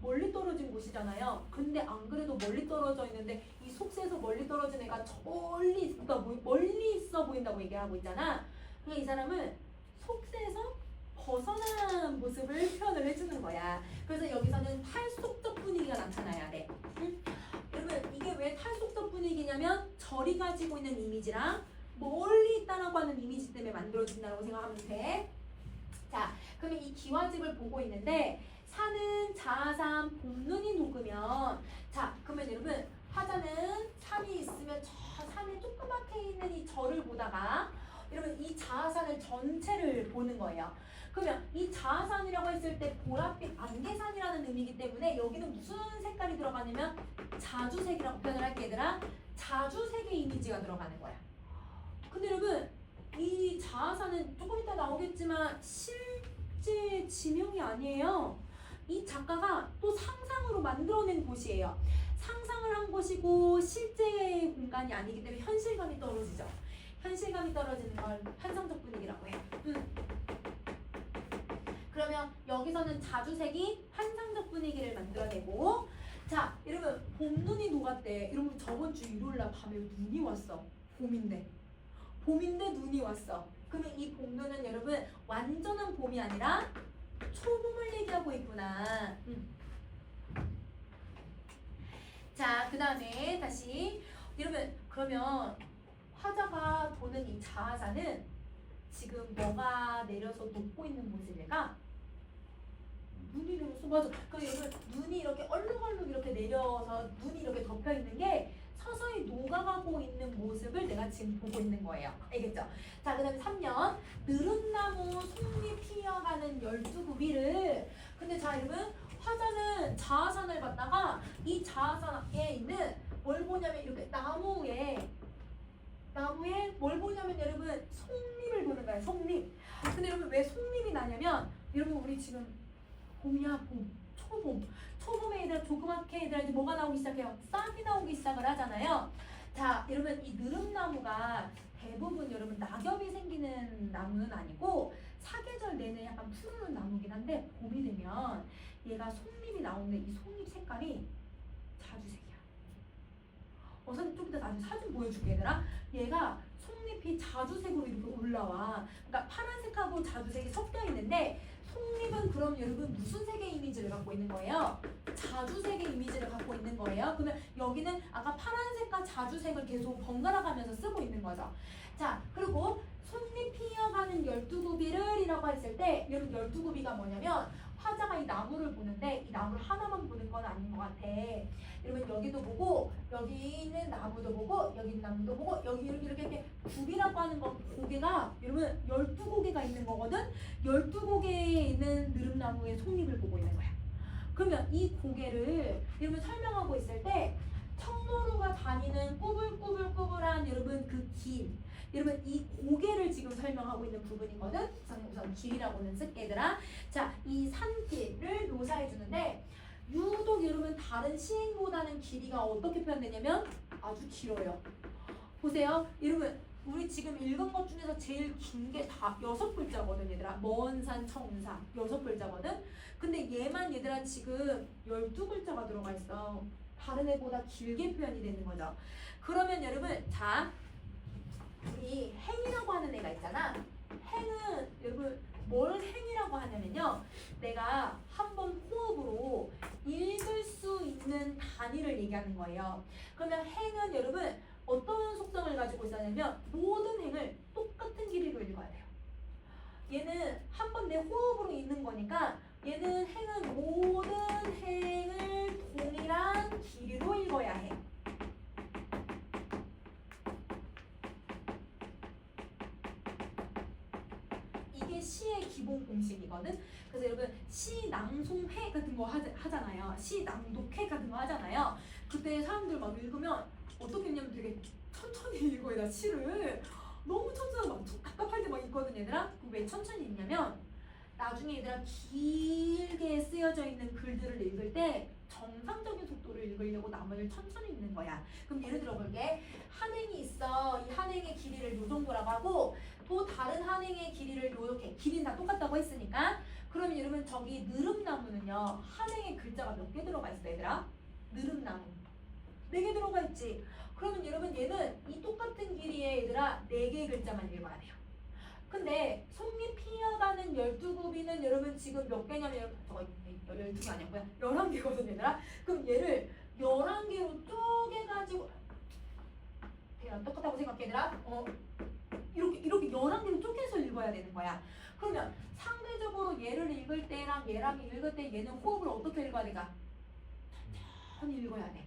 멀리 떨어진 곳이잖아요. 근데 안 그래도 멀리 떨어져 있는데 이 속세에서 멀리 떨어진 애가 저 멀리 있어 보인다고 얘기하고 있잖아. 그러니까 이 사람은 속세에서 벗어난 모습을 표현을 해주는 거야. 그래서 여기서는 탈속적 분위기가 나타나야 돼. 응? 여러분 이게 왜 탈속적 분위기냐면 절이 가지고 있는 이미지랑 멀리 있다라고 하는 이미지 때문에 만들어진다고 생각하면 돼. 자, 그러면 이 기와집을 보고 있는데 산은 자산 봄눈이 녹으면 자, 그러면 여러분 화자는 산이 있으면 저 산에 조그맣게 있는 이 절을 보다가 여러분 이 자산을 전체를 보는 거예요. 그러면 이 자산이라고 했을 때 보랏빛 안개산이라는 의미이기 때문에 여기는 무슨 색깔이 들어가냐면 자주색이라고 표현을 할게 얘들아. 자주색의 이미지가 들어가는 거야. 근데 여러분 이 자아사는 조금 이따 나오겠지만 실제 지명이 아니에요. 이 작가가 또 상상으로 만들어낸 곳이에요. 상상을 한 곳이고 실제 공간이 아니기 때문에 현실감이 떨어지죠. 현실감이 떨어지는 걸 환상적 분위기라고 해요. 그러면 여기서는 자주색이 환상적 분위기를 만들어내고 자 여러분 봄눈이 녹았대. 여러분 저번 주 일요일날 밤에 눈이 왔어. 봄인데 눈이 왔어. 그러면 이 봄눈은 여러분 완전한 봄이 아니라 초봄을 얘기하고 있구나. 자, 그 다음에 다시 여러분 그러면 화자가 보는 이 자아사는 지금 뭐가 내려서 녹고 있는 모습일까? 눈이 내려서 맞아. 그 여러분 눈이 이렇게 얼룩얼룩 이렇게 내려서 눈이 이렇게 덮여 있는 게 서서히 녹아가고 있는 모습을 내가 지금 보고 있는 거예요. 알겠죠? 자, 그 다음에 3년 느릅나무 송잎 피어가는 12구비를 근데 자 여러분 화자는 자아산을 봤다가 이 자아산에 있는 뭘 보냐면 이렇게 나무에 뭘 보냐면 여러분 송잎을 보는 거예요. 송잎. 근데 여러분 왜 송잎이 나냐면 여러분 우리 지금 봄이야 봄. 초봄에 얘들아 조그맣게 얘들아 이제 뭐가 나오기 시작해요? 싹이 나오기 시작을 하잖아요. 자 여러분 이 느릅나무가 대부분 여러분 낙엽이 생기는 나무는 아니고 사계절 내내 약간 푸르른 나무긴 한데 봄이 되면 얘가 송잎이 나오는데 이 송잎 색깔이 자주색이야. 선생님 좀 이따 나중에 사진 보여줄게 얘들아. 얘가 송잎이 자주색으로 이렇게 올라와. 그러니까 파란색하고 자주색이 섞여 있는데 송잎은 그럼 여러분 무슨 색의 이미지를 갖고 있는 거예요? 자주색의 이미지를 갖고 있는 거예요. 그러면 여기는 아까 파란색과 자주색을 계속 번갈아 가면서 쓰고 있는 거죠. 자, 그리고 송잎 피어가는 12구비를 이라고 했을 때 여러분 12구비가 뭐냐면 화자가 이 나무를 보는데 이 나무를 하나만 보는 건 아닌 것 같아. 여러분 여기도 보고 여기 있는 나무도 보고 여기 있는 나무도 보고 여기 이렇게 구비라고 하는 건 고개가 여러분 12고개가 있는 거거든. 12고개에 있는 느릅나무의 송잎을 보고 있는 거야. 그러면 이 고개를 여러분 설명하고 있을 때 청로루가 다니는 꾸불꾸불꾸불한 여러분 그 길 여러분 이 고개를 지금 설명하고 있는 부분이거든. 우선 길이라고는 쓸게 얘들아. 자, 이 산길을 묘사해 주는데 유독 여러분 다른 시인보다는 길이가 어떻게 표현되냐면 아주 길어요. 보세요. 여러분 우리 지금 읽은 것 중에서 제일 긴 게 다 6글자거든 얘들아. 먼 산 청사 6글자거든. 근데 얘만 얘들아 지금 12글자가 들어가 있어. 다른 애보다 길게 표현이 되는 거죠. 그러면 여러분 자 우리 행이라고 하는 애가 있잖아. 행은 여러분 뭘 행이라고 하냐면요. 내가 한번 호흡으로 읽을 수 있는 단위를 얘기하는 거예요. 그러면 행은 여러분 어떤 속성을 가지고 있냐면 모든 행을 똑같은 길이로 읽어야 돼요. 얘는 한번 내 호흡으로 읽는 거니까 얘는 행은 모든 행을 동일한 길이로 읽어야 해. 이게 시의 기본 공식이거든. 그래서 여러분 시 낭송회 같은 거 하잖아요. 시 낭독회 같은 거 하잖아요. 그때 사람들 막 읽으면 어떻게 했냐면 되게 천천히 읽어야 돼. 시를 너무 천천히 막 답답할 때 막 있거든 얘들아. 왜 천천히 읽냐면 나중에 얘들아 길게 쓰여져 있는 글들을 읽을 때 정상적인 속도로 읽으려고 나머지를 천천히 읽는 거야. 그럼 예를 들어 볼게. 한행이 있어. 이 한행의 길이를 요 정도라고 하고 또 다른 한행의 길이를 요렇게 길이는 다 똑같다고 했으니까 그러면 여러분 저기 느릅나무는요 한행의 글자가 몇 개 들어가 있어 얘들아? 느릅나무 4개 들어가 있지. 그러면 여러분 얘는 이 똑같은 길이의 얘들아 4개의 글자만 읽어야 돼요. 근데 송잎 피어가는 12굽이는 여러분 지금 몇 개냐면 저거 12가 아니고요. 11개거든요, 얘들아. 그럼 얘를 11개로 쪼개가지고 걔랑 똑같다고 생각해, 얘들아. 이렇게 11개로 쪼개서 읽어야 되는 거야. 그러면 상대적으로 얘를 읽을 때랑 얘랑 읽을 때 얘는 호흡을 어떻게 읽어야 되까? 천천히 읽어야 돼.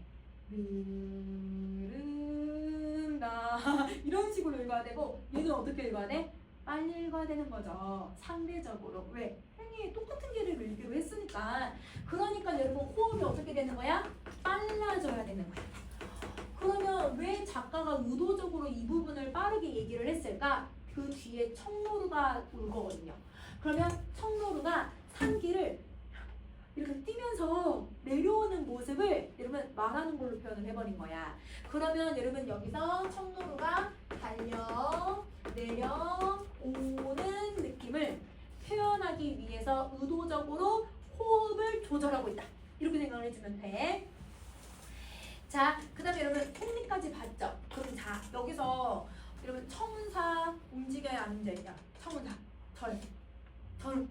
느른다 이런 식으로 읽어야 되고 얘는 어떻게 읽어야 돼? 빨리 읽어야 되는 거죠. 상대적으로. 왜? 행위 똑같은 개를 읽기로 했으니까. 그러니까 여러분 호흡이 어떻게 되는 거야? 빨라져야 되는 거야. 그러면 왜 작가가 의도적으로 이 부분을 빠르게 얘기를 했을까? 그 뒤에 청노루가 올 거거든요. 그러면 청노루가 산길을 이렇게 뛰면서 내려오는 모습을 여러분 말하는 걸로 표현을 해버린 거야. 그러면 여러분 여기서 청노루가 달려 내려오는 느낌을 표현하기 위해서 의도적으로 호흡을 조절하고 있다. 이렇게 생각을 해주면 돼. 자, 그 다음에 여러분 톱니까지 봤죠? 그럼 자, 여기서 여러분 청운사 움직여야 안 움직여야? 청운사 절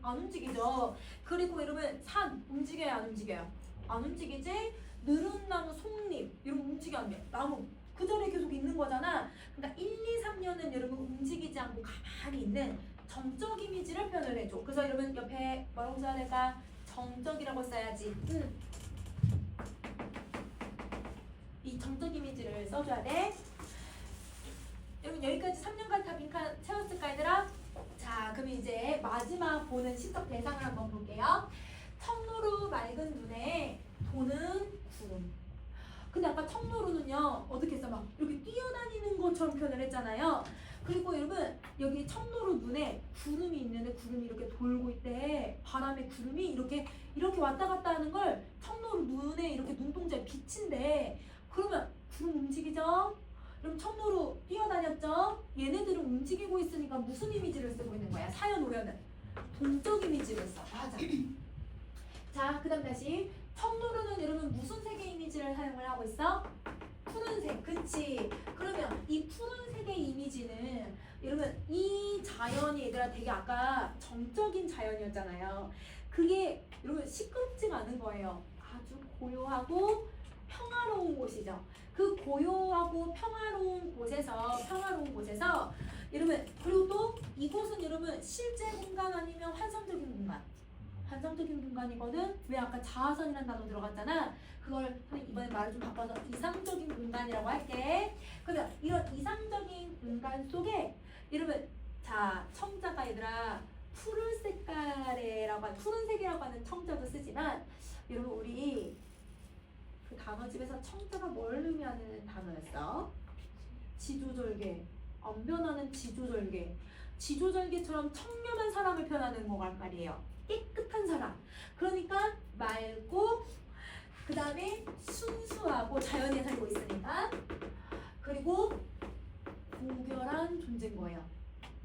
안 움직이죠. 그리고 여러분 산 움직여야 안 움직여요? 안 움직이지? 느른나무 속잎 이런 움직여 안 돼. 나무 그 자리에 계속 있는 거잖아. 그러니까 1, 2, 3년은 여러분 움직이지 않고 가만히 있는 정적 이미지를 표현을 해줘. 그래서 여러분 옆에 뭐라고 써야 될까? 정적이라고 써야지. 이 정적 이미지를 써줘야 돼. 여러분 여기까지 3년간 다 빈칸 채웠을까 얘들아? 자, 그럼 이제 마지막 보는 시적 대상을 한번 볼게요. 청노루 맑은 눈에 도는 구름. 근데 아까 청노루는요 어떻게 했어? 막 이렇게 뛰어다니는 것처럼 표현을 했잖아요. 그리고 여러분 여기 청노루 눈에 구름이 있는데 구름이 이렇게 돌고 있대. 바람에 구름이 이렇게 왔다 갔다 하는 걸 청노루 눈에 이렇게 눈동자에 비친대. 그러면 구름 움직이죠? 그럼 청노루 뛰어다녔죠? 얘네들은 움직이고 있으니까 무슨 이미지를 쓰고 있는 거야? 사연 오려는 동적 이미지를 써. 맞아. 자, 그 다음 다시 청노루는 여러분 무슨 색의 이미지를 사용을 하고 있어? 푸른색. 그치? 그러면 이 푸른색의 이미지는 여러분 이 자연이 얘들아 되게 아까 정적인 자연이었잖아요. 그게 여러분 시끄럽지가 않은 거예요. 아주 고요하고 평화로운 곳이죠. 그 고요하고 평화로운 곳에서 여러분 그리고 또 이곳은 여러분 실제 공간 아니면 환상적인 공간. 환상적인 공간이거든. 왜 아까 자아선이라는 단어 들어갔잖아. 그걸 이번에 말을 좀 바꿔서 이상적인 공간이라고 할게. 그러면 이런 이상적인 공간 속에 여러분 자 청자가 얘들아 푸른 색깔이라고 하는 푸른색이라고 하는 청자도 쓰지만 여러분 우리 그 단어집에서 청자가 뭘 의미하는 단어였어? 지조절개. 안 변하는 지조절개. 지조절개처럼 청렴한 사람을 표현하는 거란 말이에요. 깨끗한 사람. 그러니까 맑고 그 다음에 순수하고 자연에 살고 있으니까 그리고 고결한 존재인 거예요.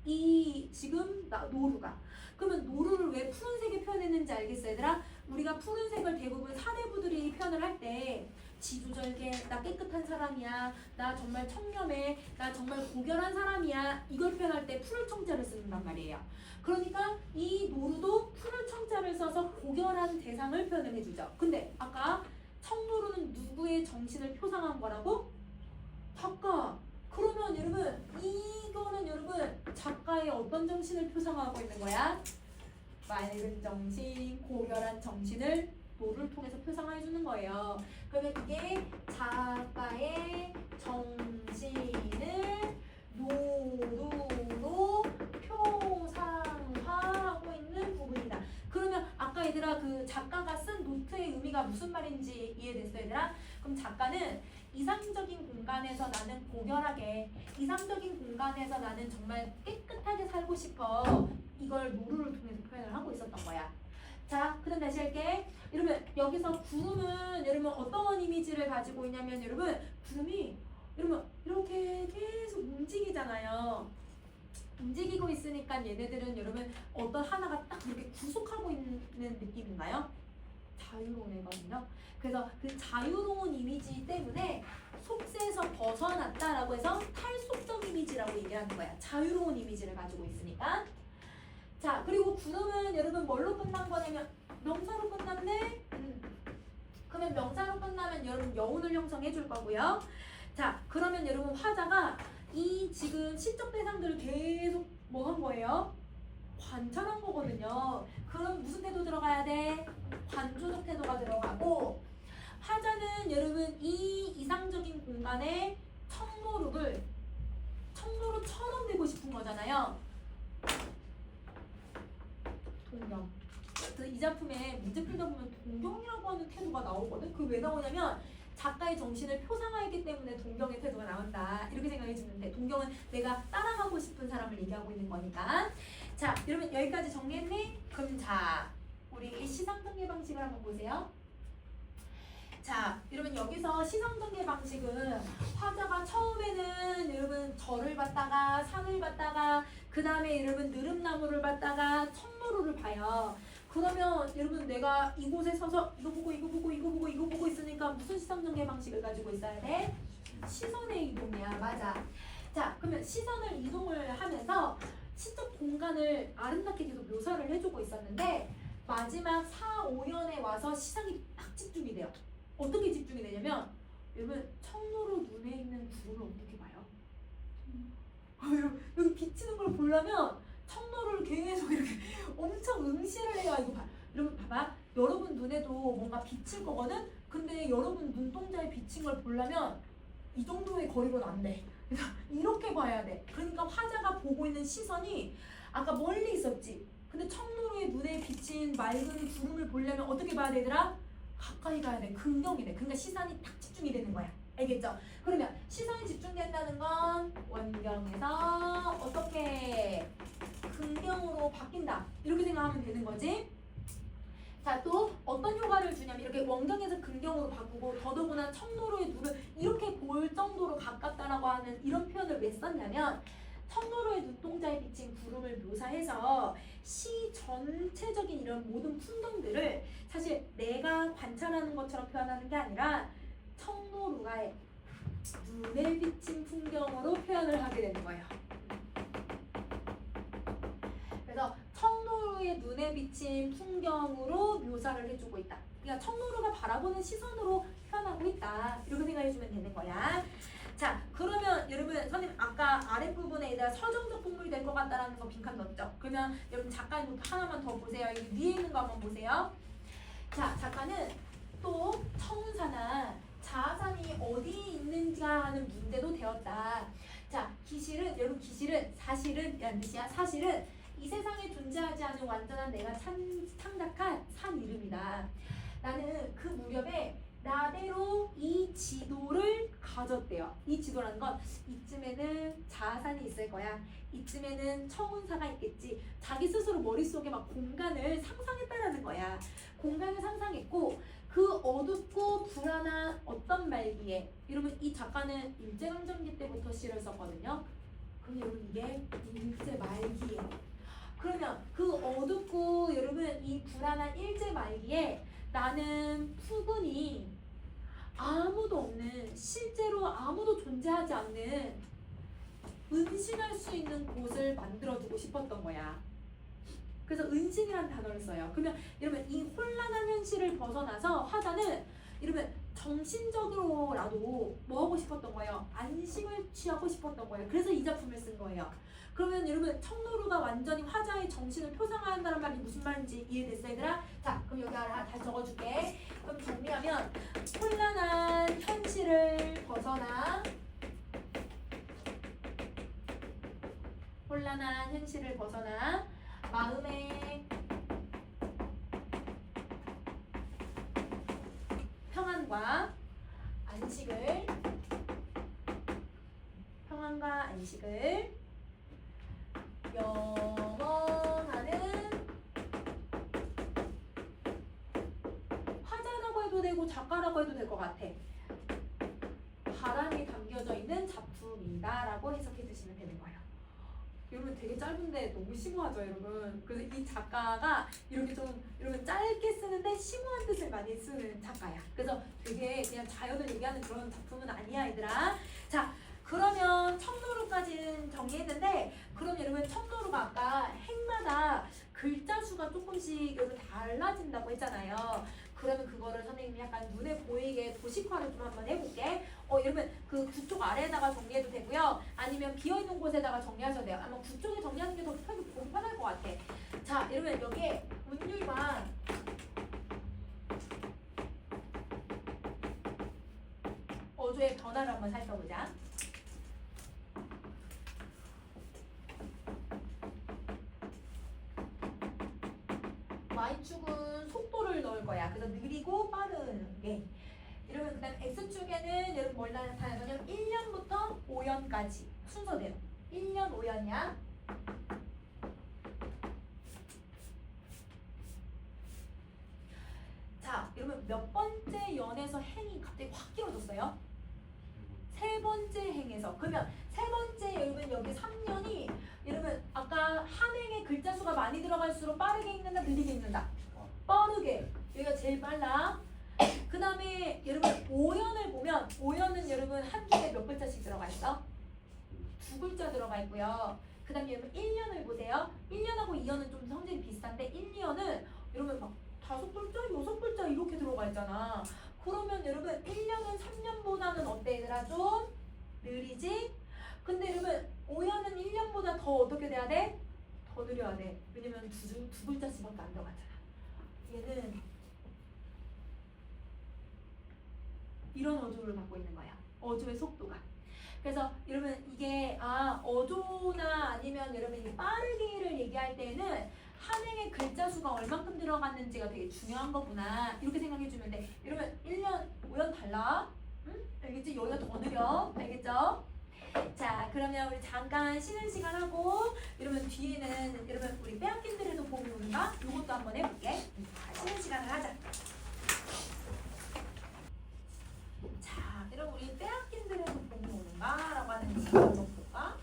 이 지금 노루가. 그러면 노루를 왜 푸른색에 표현했는지 알겠어 얘들아? 우리가 푸른색을 대부분 사대부들이 표현을 할 때 지조절개, 나 깨끗한 사람이야, 나 정말 청렴해, 나 정말 고결한 사람이야 이걸 표현할 때 푸른 청자를 쓴단 말이에요. 그러니까 이 노루도 푸른 청자를 써서 고결한 대상을 표현을 해주죠. 근데 아까 청노루는 누구의 정신을 표상한 거라고? 작가. 그러면 여러분 이거는 여러분 작가의 어떤 정신을 표상하고 있는 거야? 맑은 정신, 고결한 정신을 노를 통해서 표상해 주는 거예요. 그러면 이게 작가의 정신을 노루로 표상화하고 있는 부분이다. 그러면 아까 얘들아 그 작가가 쓴 노트의 의미가 무슨 말인지 이해됐어 얘들아? 그럼 작가는 이상적인 공간에서 나는 고결하게, 이상적인 공간에서 나는 정말 깨끗하게 살고 싶어. 이걸 노루를 통해서 표현을 하고 있었던 거야. 자, 그 다음 다시 할게. 여러분 여기서 구름은 여러분 어떤 이미지를 가지고 있냐면 여러분 구름이 여러분 이렇게 계속 움직이잖아요. 움직이고 있으니까 얘네들은 여러분 어떤 하나가 딱 이렇게 구속하고 있는 느낌인가요? 자유로운 애거든요. 그래서 그 자유로운 이미지 때문에 속세에서 벗어났다라고 해서 탈속적 이미지라고 얘기하는 거야. 자유로운 이미지를 가지고 있으니까. 자, 그리고 구름은 여러분 뭘로 끝난 거냐면 명사로 끝났네? 그러면 명사로 끝나면 여러분 여운을 형성해 줄 거고요. 자, 그러면 여러분 화자가 이 지금 시적 대상들을 계속 뭐 한 거예요? 관찰한 거거든요. 그럼 무슨 태도 들어가야 돼? 관조적 태도가 들어가고, 화자는 여러분 이 이상적인 공간에 청로루처럼 되고 싶은 거잖아요. 동경. 그래서 이 작품에 문제 풀다 보면 동경이라고 하는 태도가 나오거든. 그게 왜 나오냐면 작가의 정신을 표상화했기 때문에 동경의 태도가 나온다. 이렇게 생각해 주는데, 동경은 내가 따라가고 싶은 사람을 얘기하고 있는 거니까. 자, 여러분 여기까지 정리했니? 그럼 자, 우리 시상전개 방식을 한번 보세요. 자, 여러분 여기서 시상전개 방식은 화자가 처음에는 여러분 절을 봤다가 산을 봤다가 그 다음에 여러분 느릅나무를 봤다가 청로루를 봐요. 그러면 여러분 내가 이곳에 서서 이거 보고 이거 보고 이거 보고 이거 보고 있으니까 무슨 시상전개 방식을 가지고 있어야 돼? 시선의 이동이야. 맞아. 자, 그러면 시선을 이동을 하면서 시적 공간을 아름답게 계속 묘사를 해주고 있었는데, 마지막 4, 5연에 와서 시상이 딱 집중이 돼요. 어떻게 집중이 되냐면, 여러분 청로로 눈에 있는 구름을 어떻게 봐요? 여기 비치는 걸 보려면 청로를 계속 이렇게 엄청 응시를 해요. 이거 봐. 여러분 봐봐. 여러분 눈에도 뭔가 비칠 거거든? 근데 여러분 눈동자에 비친 걸 보려면 이 정도의 거리로는 안 돼. 그래서 이렇게 봐야 돼. 그러니까 화자가 보고 있는 시선이 아까 멀리 있었지. 근데 청로에 눈에 비친 맑은 구름을 보려면 어떻게 봐야 되더라? 가까이 가야 돼. 근경이 돼. 그러니까 시선이 딱 집중이 되는 거야. 알겠죠? 그러면 시선이 집중된다는 건 원경에서 어떻게 근경으로 바뀐다. 이렇게 생각하면 되는 거지. 자, 또 어떤 효과를 주냐면 이렇게 원경에서 근경으로 바꾸고, 더더구나 청로로의 눈을 이렇게 볼 정도로 가깝다라고 하는 이런 표현을 왜 썼냐면, 청로로의 눈동자에 비친 구름을 묘사해서 시 전체적인 이런 모든 풍경들을 사실 내가 관찰하는 것처럼 표현하는 게 아니라 청로루가 눈에 비친 풍경으로 표현을 하게 되는 거예요. 그래서 청로루의 눈에 비친 풍경으로 묘사를 해주고 있다. 그러니까 청로루가 바라보는 시선으로 표현하고 있다. 이렇게 생각해주면 되는 거야. 자, 그러면 여러분 선생님 아까 아랫부분에다 서정적 동물이 될 것 같다라는 거 빈칸 넣었죠? 그러면 여러분 작가님 하나만 더 보세요. 여기 위에 있는 거 한번 보세요. 자, 작가는 또 청운사나 자아산이 어디에 있는가 하는 문제도 되었다. 자, 기실은 여러분 기실은 사실은 이란 뜻이야. 사실은 이 세상에 존재하지 않은 완전한 내가 창작한 산 이름이다. 나는 그 무렵에 나대로 이 지도를 가졌대요. 이 지도라는 건 이쯤에는 자아산이 있을 거야. 이쯤에는 청운사가 있겠지. 자기 스스로 머릿속에 막 공간을 상상했다라는 거야. 공간을 상상했고, 그 어둡고 불안한 어떤 말기에, 여러분 이 작가는 일제강점기 때부터 시를 썼거든요. 그럼 여러분 이게 일제 말기에, 그러면 그 어둡고 여러분 이 불안한 일제 말기에 나는 푸근히 아무도 없는, 실제로 아무도 존재하지 않는 은신할 수 있는 곳을 만들어주고 싶었던 거야. 그래서 은신이라는 단어를 써요. 그러면 여러분 이 혼란한 현실을 벗어나서 화자는 여러분 정신적으로라도 뭐 하고 싶었던 거예요? 안식을 취하고 싶었던 거예요. 그래서 이 작품을 쓴 거예요. 그러면 여러분 청로루가 완전히 화자의 정신을 표상화한다는 말이 무슨 말인지 이해됐어 얘들아? 자, 그럼 여기 하나 다 적어줄게. 그럼 정리하면 혼란한 현실을 벗어나, 혼란한 현실을 벗어나 마음의 평안과 안식을 영원하는, 화자라고 해도 되고 작가라고 해도 될 것 같아. 바람이 담겨져 있는 작품이다 라고 해석해 주시면 되는 거예요. 여러분 되게 짧은데 너무 심오하죠 여러분. 그래서 이 작가가 이렇게 좀 여러분 짧게 쓰는데 심오한 뜻을 많이 쓰는 작가야. 그래서 되게 그냥 자연을 얘기하는 그런 작품은 아니야 얘들아. 자, 그러면 청로루까지는 정리했는데, 그럼 여러분 청로루가 아까 행마다 그 글자 수가 조금씩 여러분 달라진다고 했잖아요. 그러면 그거를 선생님이 약간 눈에 보이게 도식화를 좀 한번 해볼게. 여러분 그 구쪽 아래에다가 정리해도 되고요. 아니면 비어있는 곳에다가 정리하셔도 돼요. 아마 구쪽에 정리하는 게 더 보기 편할 것 같아. 자, 여러분 여기에 운율과 어조의 변화를 한번 살펴보자. Y축은 속도를 넣을 거야. 그래서 느리고 빠른 게. 여러분 그다음 X축에는 여러분 뭘 나타내냐면 1년부터 5년까지 순서대로 1년 5년이야. 자, 여러분 몇 번째 연에서 행이 갑자기 확 길어졌어요? 세 번째 행에서. 그러면 세 번째 여러분 여기 3년이 여러분 아까 한 행의 글자 수가 많이 들어갈수록 빠르게 읽는다, 느리게 읽는다? 빠르게. 여기가 제일 빨라. 그 다음에 여러분 5년을 보면 5년은 여러분 한 줄에 몇 글자씩 들어가 있어? 2글자 들어가 있고요. 그 다음에 여러분 1년을 보세요. 1년하고 2년은 좀 성질이 비슷한데 1, 2년은 여러분 막 5글자, 6글자 이렇게 들어가 있잖아. 그러면 여러분 1년은 3년보다는 어때 얘들아? 좀 느리지? 근데 여러분 5년은 1년보다 더 어떻게 돼야 돼? 더 느려야 돼. 왜냐면 두 글자씩밖에 안 들어갔잖아. 얘는 이런 어조를 갖고 있는 거야. 어조의 속도가. 그래서 여러분 이게 어조나 아니면 여러분 이 빠르기를 얘기할 때는 한 행의 글자 수가 얼만큼 들어갔는지가 되게 중요한 거구나. 이렇게 생각해 주면 돼. 여러분 1년, 5년 달라. 응? 알겠지? 여기가 더 느려. 알겠죠? 자, 그러면 우리 잠깐 쉬는 시간 하고 여러분 뒤에는 여러분 우리 빼앗긴들에도 봄이 오는가? 이것도 한번 해볼게. 쉬는 시간을 하자. 자, 여러분 우리 빼앗긴들에도 봄이 오는가? 라고 하는 문제 한번 볼까?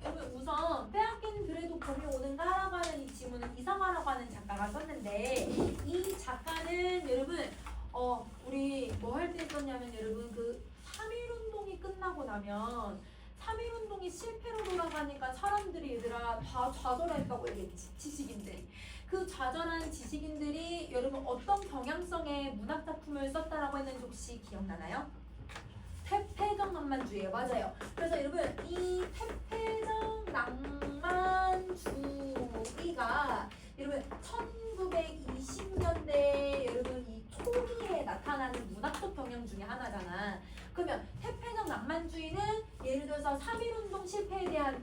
여러분 우선 빼앗긴 그래도 봄이 오는가라고 하는 이 지문은 이상화라고 하는 작가가 썼는데 이 작가는 여러분 우리 뭐 할 때 썼냐면 여러분 그 3.1운동이 끝나고 나면 3.1운동이 실패로 돌아가니까 사람들이 얘들아 다 좌절했다고 얘기했지. 지식인들이. 그 좌절한 지식인들이 여러분 어떤 경향성의 문학작품을 썼다라고 했는지 혹시 기억나나요? 태폐적 낭만주의예요. 맞아요. 그래서 여러분 이 태폐적 낭만주의가 여러분 1920년대 여러분 이 초기에 나타나는 문학적 경향 중에 하나잖아. 그러면 태폐적 낭만주의는 예를 들어서 3.1운동 실패에 대한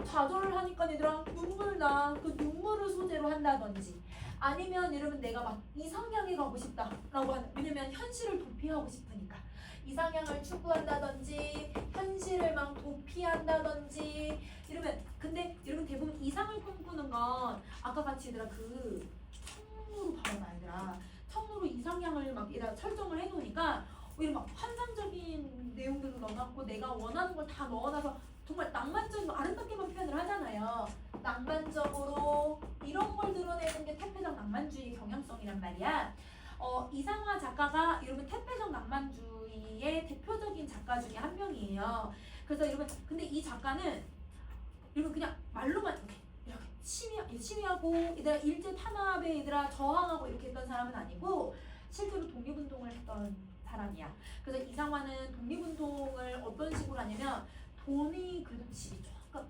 좌절을 하니까 얘들아 눈물 나. 그 눈물을 소재로 한다든지 아니면 여러분 내가 막 이상향에 가고 싶다라고 하는, 왜냐면 현실을 도피하고 싶으니까 이상향을 추구한다든지 현실을 막 도피한다든지 이러면, 근데 여러분 대부분 이상을 꿈꾸는 건 아까 같이 얘들아 그 청로로 가는 얘들아 청로로 이상향을 막 얘들아 설정을 해놓으니까 이런 막 환상적인 내용들도 넣어놨고 내가 원하는 걸 다 넣어놔서 정말 낭만적이고 아름답게만 표현을 하잖아요. 낭만적으로 이런 걸 드러내는 게 태폐적 낭만주의 경향성이란 말이야. 이상화 작가가 여러분 태폐적 낭만주의의 대표적인 작가 중에 한 명이에요. 그래서 여러분 근데 이 작가는 여러분 그냥 말로만 이렇게 시위하고 얘들아 일제 탄압에 얘들아 저항하고 이렇게 했던 사람은 아니고 실제로 독립운동을 했던 사람이야. 그래서 이상화는 독립운동을 어떤 식으로 하냐면 돈이 그래도 집이 조금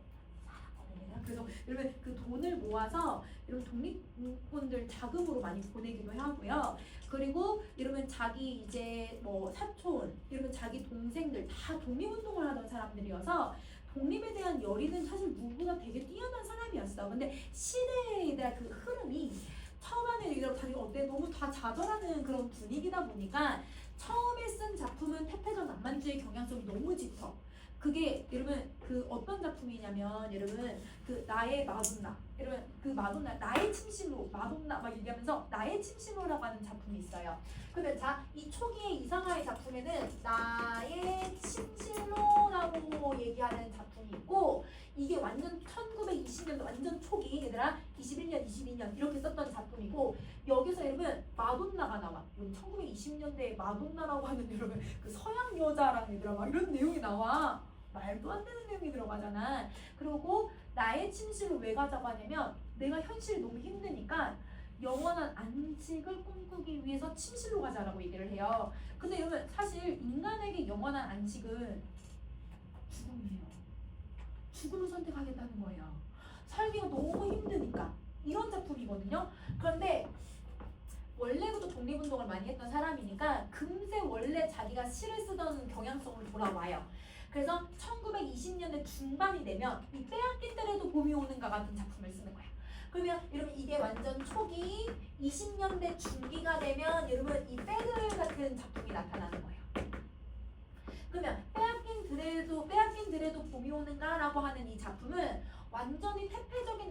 많았거든요. 그래서 여러분 그 돈을 모아서 여러분 독립군들 자금으로 많이 보내기도 하고요. 그리고 여러분 자기 이제 뭐 사촌, 여러분 자기 동생들 다 독립운동을 하던 사람들이어서 독립에 대한 열의는 사실 누구보다 되게 뛰어난 사람이었어. 근데 시대에 대한 그 흐름이 처음에는 이런 다들 어때 너무 다 좌절하는 그런 분위기다 보니까 처음에 쓴 작품은 태폐적 낭만주의 경향성이 너무 짙어. 그게 여러분 그 어떤 작품이냐면 여러분 그 나의 마돈나, 여러분 그 마돈나 나의 침실로 마돈나 막 얘기하면서 나의 침실로라고 하는 작품이 있어요. 그러면 자 이 초기의 이상화의 작품에는 나의 침실로라고 얘기하는 작품이 있고 이게 완전 1920년 20년대 완전 초기 얘들아 21년, 22년 이렇게 썼던 작품이고 여기서 여러분 마돈나가 나와. 1920년대에 마돈나라고 하는 여러분 그 서양 여자랑 얘들아 막 이런 내용이 나와. 말도 안 되는 내용이 들어가잖아. 그리고 나의 침실을 왜 가자고 하냐면 내가 현실이 너무 힘드니까 영원한 안식을 꿈꾸기 위해서 침실로 가자라고 얘기를 해요. 근데 여러분 사실 인간에게 영원한 안식은 죽음이에요. 죽음을 선택하겠다는 거예요. 살기가 너무 힘드니까. 이런 작품이거든요. 그런데 원래부터 독립운동을 많이 했던 사람이니까 금세 원래 자기가 시를 쓰던 경향성으로 돌아와요. 그래서 1920년대 중반이 되면 이 빼앗긴 때에도 봄이 오는가 같은 작품을 쓰는 거야. 그러면 여러분 이게 완전 초기 20년대 중기가 되면 여러분 이 페들 같은 작품이 나타나는 거예요. 그러면 빼앗긴 들에도 봄이 오는가라고 하는 이 작품은 완전히 태폐적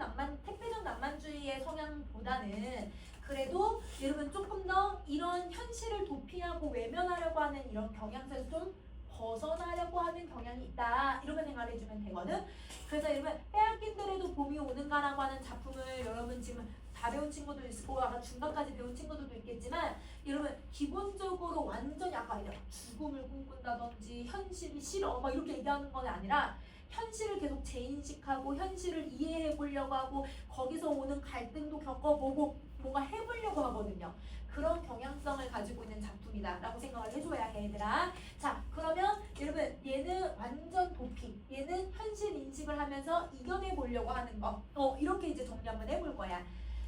낭만주의의 성향보다는 그래도 여러분 조금 더 이런 현실을 도피하고 외면하려고 하는 이런 경향에서 좀 벗어나려고 하는 경향이 있다. 이렇게 생각을 해주면 되거든. 그래서 여러분 빼앗긴 들에도 봄이 오는가라고 하는 작품을 여러분 지금 다 배운 친구도 있을 거고 아마 중간까지 배운 친구들도 있겠지만 여러분 기본적으로 완전히 아까 이제 죽음을 꿈꾼다든지 현실이 싫어 막 이렇게 얘기하는 건 아니라 현실을 계속 재인식하고 현실을 이해해 보려고 하고 거기서 오는 갈등도 겪어보고 뭔가 해보려고 하거든요. 그런 경향성을 가지고 있는 작품이다 라고 생각을 해줘야 해 얘들아. 자 그러면 여러분 얘는 완전 도피, 얘는 현실 인식을 하면서 이겨내 보려고 하는 거 이렇게 이제 정리 한번 해볼 거야.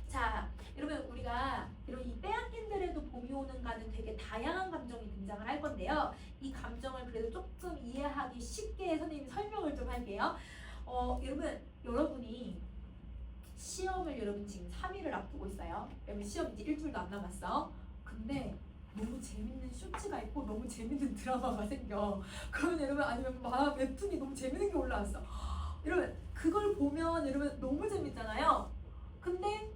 자 여러분 우리가 이런 이 빼앗긴 들에도 봄이 오는가는 되게 다양한 감정이 등장을 할 건데요. 이 감정을 그래도 조금 이해하기 쉽게 선생님이 설명을 좀 할게요. 여러분이 시험을 여러분 지금 3일을 앞두고 있어요. 여러분 시험 이제 일주일도 안 남았어. 근데 너무 재밌는 쇼츠가 있고 너무 재밌는 드라마가 생겨. 그러면 여러분 아니면 웹툰이 너무 재밌는 게 올라왔어. 여러분 그걸 보면 여러분 너무 재밌잖아요. 근데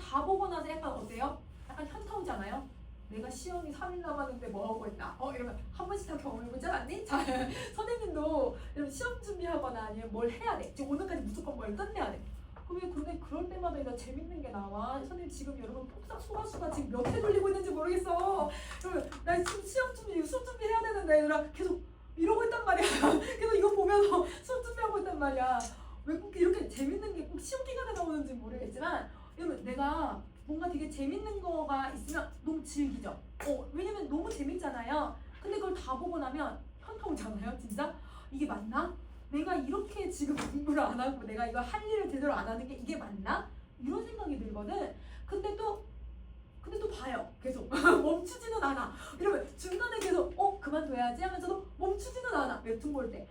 다 보고 나서 약간 어때요? 약간 현타 오잖아요. 내가 시험이 3일 남았는데 뭐하고 있나? 이러면 한 번씩 다 경험해보지 않았니? 자, 선생님도 이런 시험 준비하거나 아니면 뭘 해야 돼. 지금 오늘까지 무조건 뭘 끝내야 돼. 근데 그럴 때마다 내가 재밌는 게 나와. 선생님 지금 여러분 폭삭 소가수가 지금 몇 회 돌리고 있는지 모르겠어. 여러분 나 지금 수업 준비해야 되는데 얘들아 계속 이러고 있단 말이야. 계속 이거 보면서 수업 준비하고 있단 말이야. 왜 꼭 이렇게 재밌는 게 꼭 시험 기간에 나오는지 모르겠지만 여러분 내가 뭔가 되게 재밌는 거가 있으면 너무 즐기죠. 왜냐면 너무 재밌잖아요. 근데 그걸 다 보고 나면 현타 오잖아요. 진짜 이게 맞나? 내가 이렇게 지금 공부를 안 하고 내가 이거 할 일을 제대로 안 하는 게 이게 맞나? 이런 생각이 들거든. 근데 또 봐요. 계속 멈추지는 않아. 이러면 중간에 계속 그만둬야지 하면서도 멈추지는 않아. 웹툰 볼 때.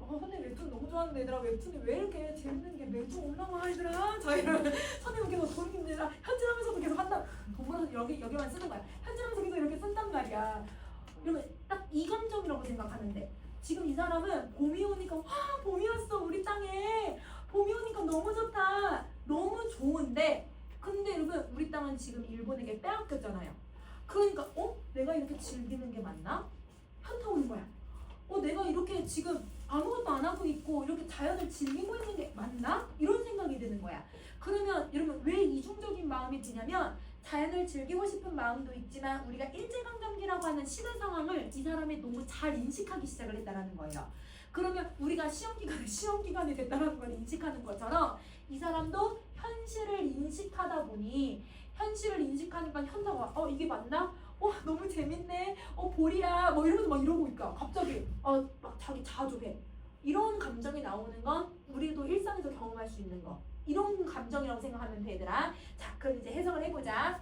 선생님 웹툰 너무 좋아하는데 얘들아 웹툰이 왜 이렇게 재밌는 게 매주 올라와 얘들아. 자 이러면 선생님 계속 돈입니다. 현질하면서도 계속 한다. 동물원 여기만 쓰는 거야. 현질하면서 계속 이렇게 쓴단 말이야. 이러면 딱 이 감정이라고 생각하는데 지금 이 사람은 봄이 오니까 와 봄이 왔어 우리 땅에 봄이 오니까 너무 좋다 너무 좋은데 근데 여러분 우리 땅은 지금 일본에게 빼앗겼잖아요. 그러니까 내가 이렇게 즐기는 게 맞나? 현타 오는 거야. 내가 이렇게 지금 아무것도 안 하고 있고 이렇게 자연을 즐기고 있는 게 맞나? 이런 생각이 드는 거야. 그러면 여러분 왜 이중적인 마음이 드냐면 자연을 즐기고 싶은 마음도 있지만 우리가 일제강점기라고 하는 시대 상황을 이 사람이 너무 잘 인식하기 시작을 했다는 거예요. 그러면 우리가 시험 기간이 됐다는 걸 인식하는 것처럼 이 사람도 현실을 인식하다 보니 현실을 인식하니까 현타가 와. 이게 맞나? 너무 재밌네. 보리야. 뭐 이러면서 막 이러고 있까. 갑자기 막 자기 자족해. 이런 감정이 나오는 건 우리도 일상에서 경험할 수 있는 거. 이런 감정이라고 생각하면 되더라. 자, 그럼 이제 해석을 해보자.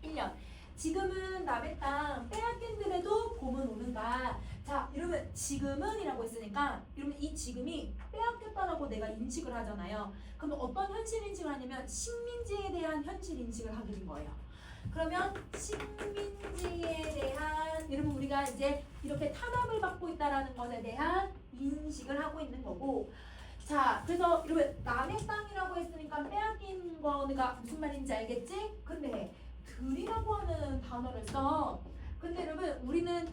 1년. 지금은 남의 땅 빼앗긴 들에도 봄은 오는가. 자, 이러면 지금은 이라고 했으니까 이러면 이 지금이 빼앗겼다라고 내가 인식을 하잖아요. 그러면 어떤 현실 인식을 하냐면 식민지에 대한 현실 인식을 하게 된 거예요. 그러면 식민지에 대한 여러분 우리가 이제 이렇게 탄압을 받고 있다라는 것에 대한 인식을 하고 있는 거고 자 그래서 여러분 남의 땅이라고 했으니까 빼앗긴 거가 무슨 말인지 알겠지? 근데 들이라고 하는 단어를 써. 근데 여러분 우리는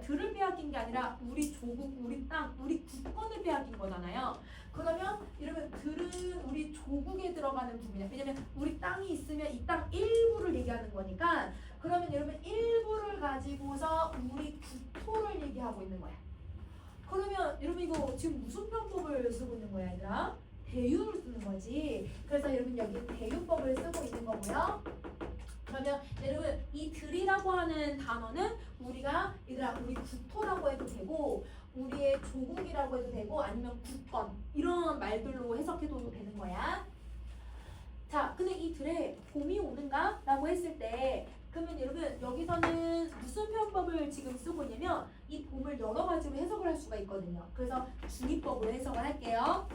들을 빼앗긴 게 아니라 우리 조국, 우리 땅, 우리 국권을 빼앗긴 거잖아요. 그러면 여러분 들은 우리 조국에 들어가는 부분이야. 왜냐면 우리 땅이 있으면 이 땅 일부를 얘기하는 거니까. 그러면 여러분 일부를 가지고서 우리 국토를 얘기하고 있는 거야. 그러면 여러분 이거 지금 무슨 편법을 쓰고 있는 거야, 얘들아? 대유를 쓰는 거지. 그래서 여러분 여기 대유법을 쓰고 있는 거고요. 그러면 여러분 이 들이라고 하는 단어는 우리가 얘들아 우리 국토라고 해도 되고 우리의 조국이라고 해도 되고 아니면 국권 이런 말들로 해석해도 되는 거야. 자, 근데 이 들에 봄이 오는가? 라고 했을 때 그러면 여러분 여기서는 무슨 표현법을 지금 쓰고 있냐면 이 봄을 여러 가지로 해석을 할 수가 있거든요. 그래서 중의법으로 해석을 할게요.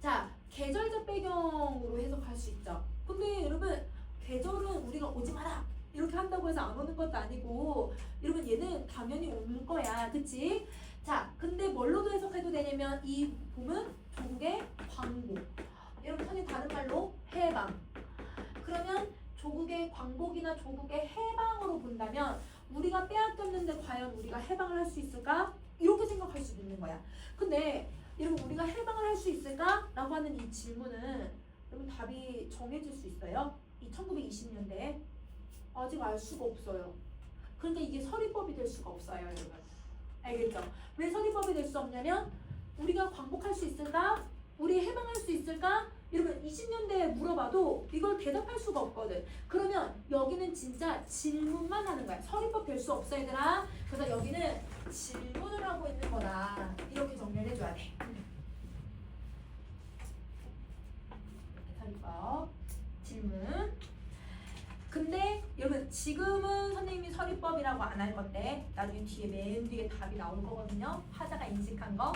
자, 계절적 배경으로 해석할 수 있죠. 근데 여러분 계절은 우리가 오지 마라 이렇게 한다고 해서 안 오는 것도 아니고 여러분 얘는 당연히 올 거야. 그치? 자, 근데 뭘로도 해석해도 되냐면 이 봄은 조국의 광복. 여러분 선생님 다른 말로 해방. 그러면 조국의 광복이나 조국의 해방으로 본다면 우리가 빼앗겼는데 과연 우리가 해방을 할 수 있을까? 이렇게 생각할 수도 있는 거야. 근데 여러분 우리가 해방을 할 수 있을까? 라고 하는 이 질문은 여러분 답이 정해질 수 있어요? 이 1920년대에 아직 알 수가 없어요. 그러니까 이게 서리법이 될 수가 없어요, 여러분. 알겠죠? 왜 서리법이 될 수 없냐면 우리가 광복할 수 있을까? 우리 해방할 수 있을까? 여러분 20년대에 물어봐도 이걸 대답할 수가 없거든. 그러면 여기는 진짜 질문만 하는 거야. 서리법 될 수 없어, 얘들아. 그래서 여기는 질문을 하고 있는 거다. 이렇게 정리를 해줘야 돼. 서리법 질문. 근데 여러분 지금은 선생님이 서리법이라고 안 할 건데 나중에 뒤에 맨 뒤에 답이 나올 거거든요. 하자가 인식한 거.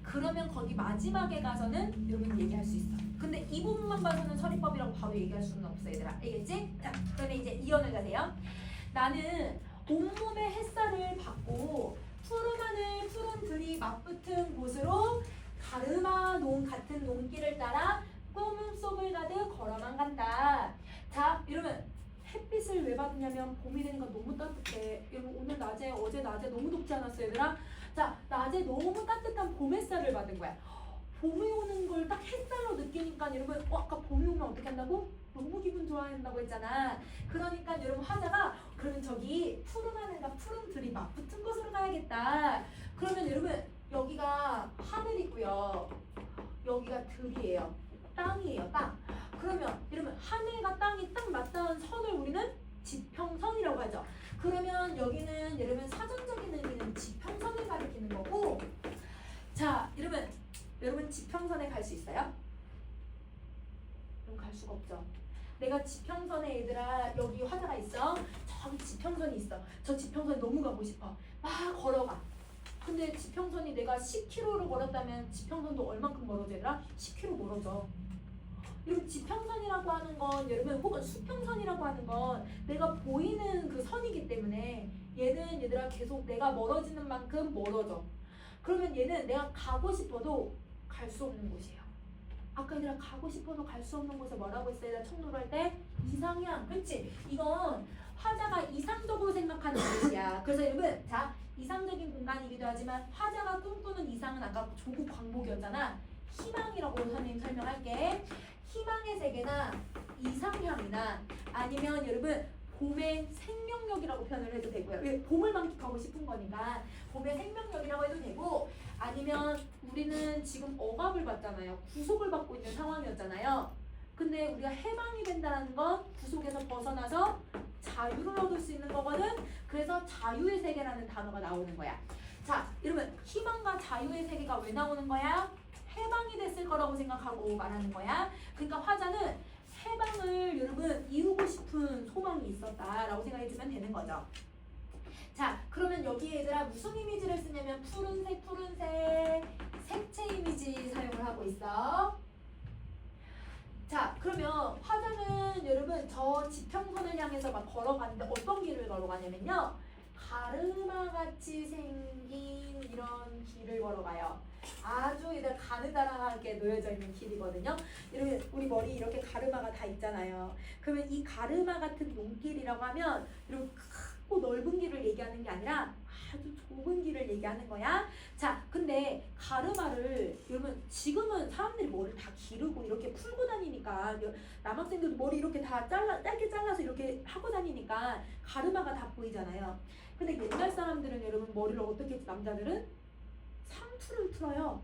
그러면 거기 마지막에 가서는 여러분 얘기할 수 있어. 근데 이 부분만 봐서는 서리법이라고 바로 얘기할 수는 없어, 얘들아. 알겠지? 자, 그러면 이제 이언을 가세요. 나는 온몸에 햇살을 받고 푸른 하늘, 푸른 들이 맞붙은 곳으로 가르마 같은 논길을 따라 꿈속을 가득 걸어만 간다. 자, 여러분 햇빛을 왜 받느냐면 봄이 되니까 너무 따뜻해. 여러분 오늘 낮에 어제 낮에 너무 덥지 않았어, 얘들아? 자, 낮에 너무 따뜻한 봄 햇살을 받은 거야. 봄이 오는 걸 딱 햇살로 느끼니까 여러분 아까 봄이 오면 어떻게 한다고? 너무 기분 좋아한다고 했잖아. 그러니까 여러분 하자가 그러면 저기 푸른 하늘과 푸른 들이 맞붙은 곳으로 가야겠다. 그러면 여러분 여기가 하늘이고요. 여기가 들이에요. 땅이에요, 땅. 그러면 여러분 하늘과 땅이 딱 맞닿은 선을 우리는 지평선이라고 하죠. 그러면 여기는 여러분 사전적인 의미는 지평선을 가리키는 거고. 자, 여러분 지평선에 갈 수 있어요? 그럼 갈 수가 없죠. 내가 지평선에 얘들아 여기 화자가 있어. 저기 지평선이 있어. 저 지평선에 너무 가고 싶어. 막 걸어가. 근데 지평선이 내가 10km를 걸었다면 지평선도 얼만큼 멀어져 얘들아? 10km 멀어져. 여러분 지평선이라고 하는 건 여러분 혹은 수평선이라고 하는 건 내가 보이는 그 선이기 때문에 얘는 얘들아 계속 내가 멀어지는 만큼 멀어져. 그러면 얘는 내가 가고 싶어도 갈 수 없는 곳이에요. 아까 얘들아 가고 싶어도 갈 수 없는 곳에 뭐라고 했어요? 얘들아 청로를 할 때 이상향. 그렇지? 이건 화자가 이상적으로 생각하는 것이야. 그래서 여러분 자 이상적인 공간이기도 하지만 화자가 꿈꾸는 이상은 아까 조국 광복이었잖아. 희망이라고 선생님 설명할게. 희망의 세계나 이상향이나 아니면 여러분 봄의 생명력이라고 표현을 해도 되고요. 왜? 봄을 만끽하고 싶은 거니까 봄의 생명력이라고 해도 되고 아니면 우리는 지금 억압을 받잖아요. 구속을 받고 있는 상황이었잖아요. 근데 우리가 해방이 된다는 건 구속에서 벗어나서 자유를 얻을 수 있는 거거든. 그래서 자유의 세계라는 단어가 나오는 거야. 자, 여러분 희망과 자유의 세계가 왜 나오는 거야? 해방이 됐을 거라고 생각하고 말하는 거야. 그러니까 화자는 해방을 여러분 이루고 싶은 소망이 있었다라고 생각해주면 되는 거죠. 자, 그러면 여기 얘들아 무슨 이미지를 쓰냐면 푸른색, 색채 이미지 사용을 하고 있어. 자, 그러면 화자는 여러분 저 지평선을 향해서 막 걸어가는데 어떤 길을 걸어가냐면요. 가르마같이 생긴 이런 길을 걸어가요. 아주 여기다 가느다랗게 놓여져 있는 길이거든요. 여러분 우리 머리 이렇게 가르마가 다 있잖아요. 그러면 이 가르마 같은 눈길이라고 하면 이런 크고 넓은 길을 얘기하는 게 아니라 아주 좁은 길을 얘기하는 거야. 자, 근데 가르마를 여러분 지금은 사람들이 머리를 다 기르고 이렇게 풀고 다니니까 남학생들도 머리 이렇게 다 짧게 잘라서 이렇게 하고 다니니까 가르마가 다 보이잖아요. 근데 옛날 사람들은 여러분 머리를 어떻게 했지? 남자들은 상투를 틀어요.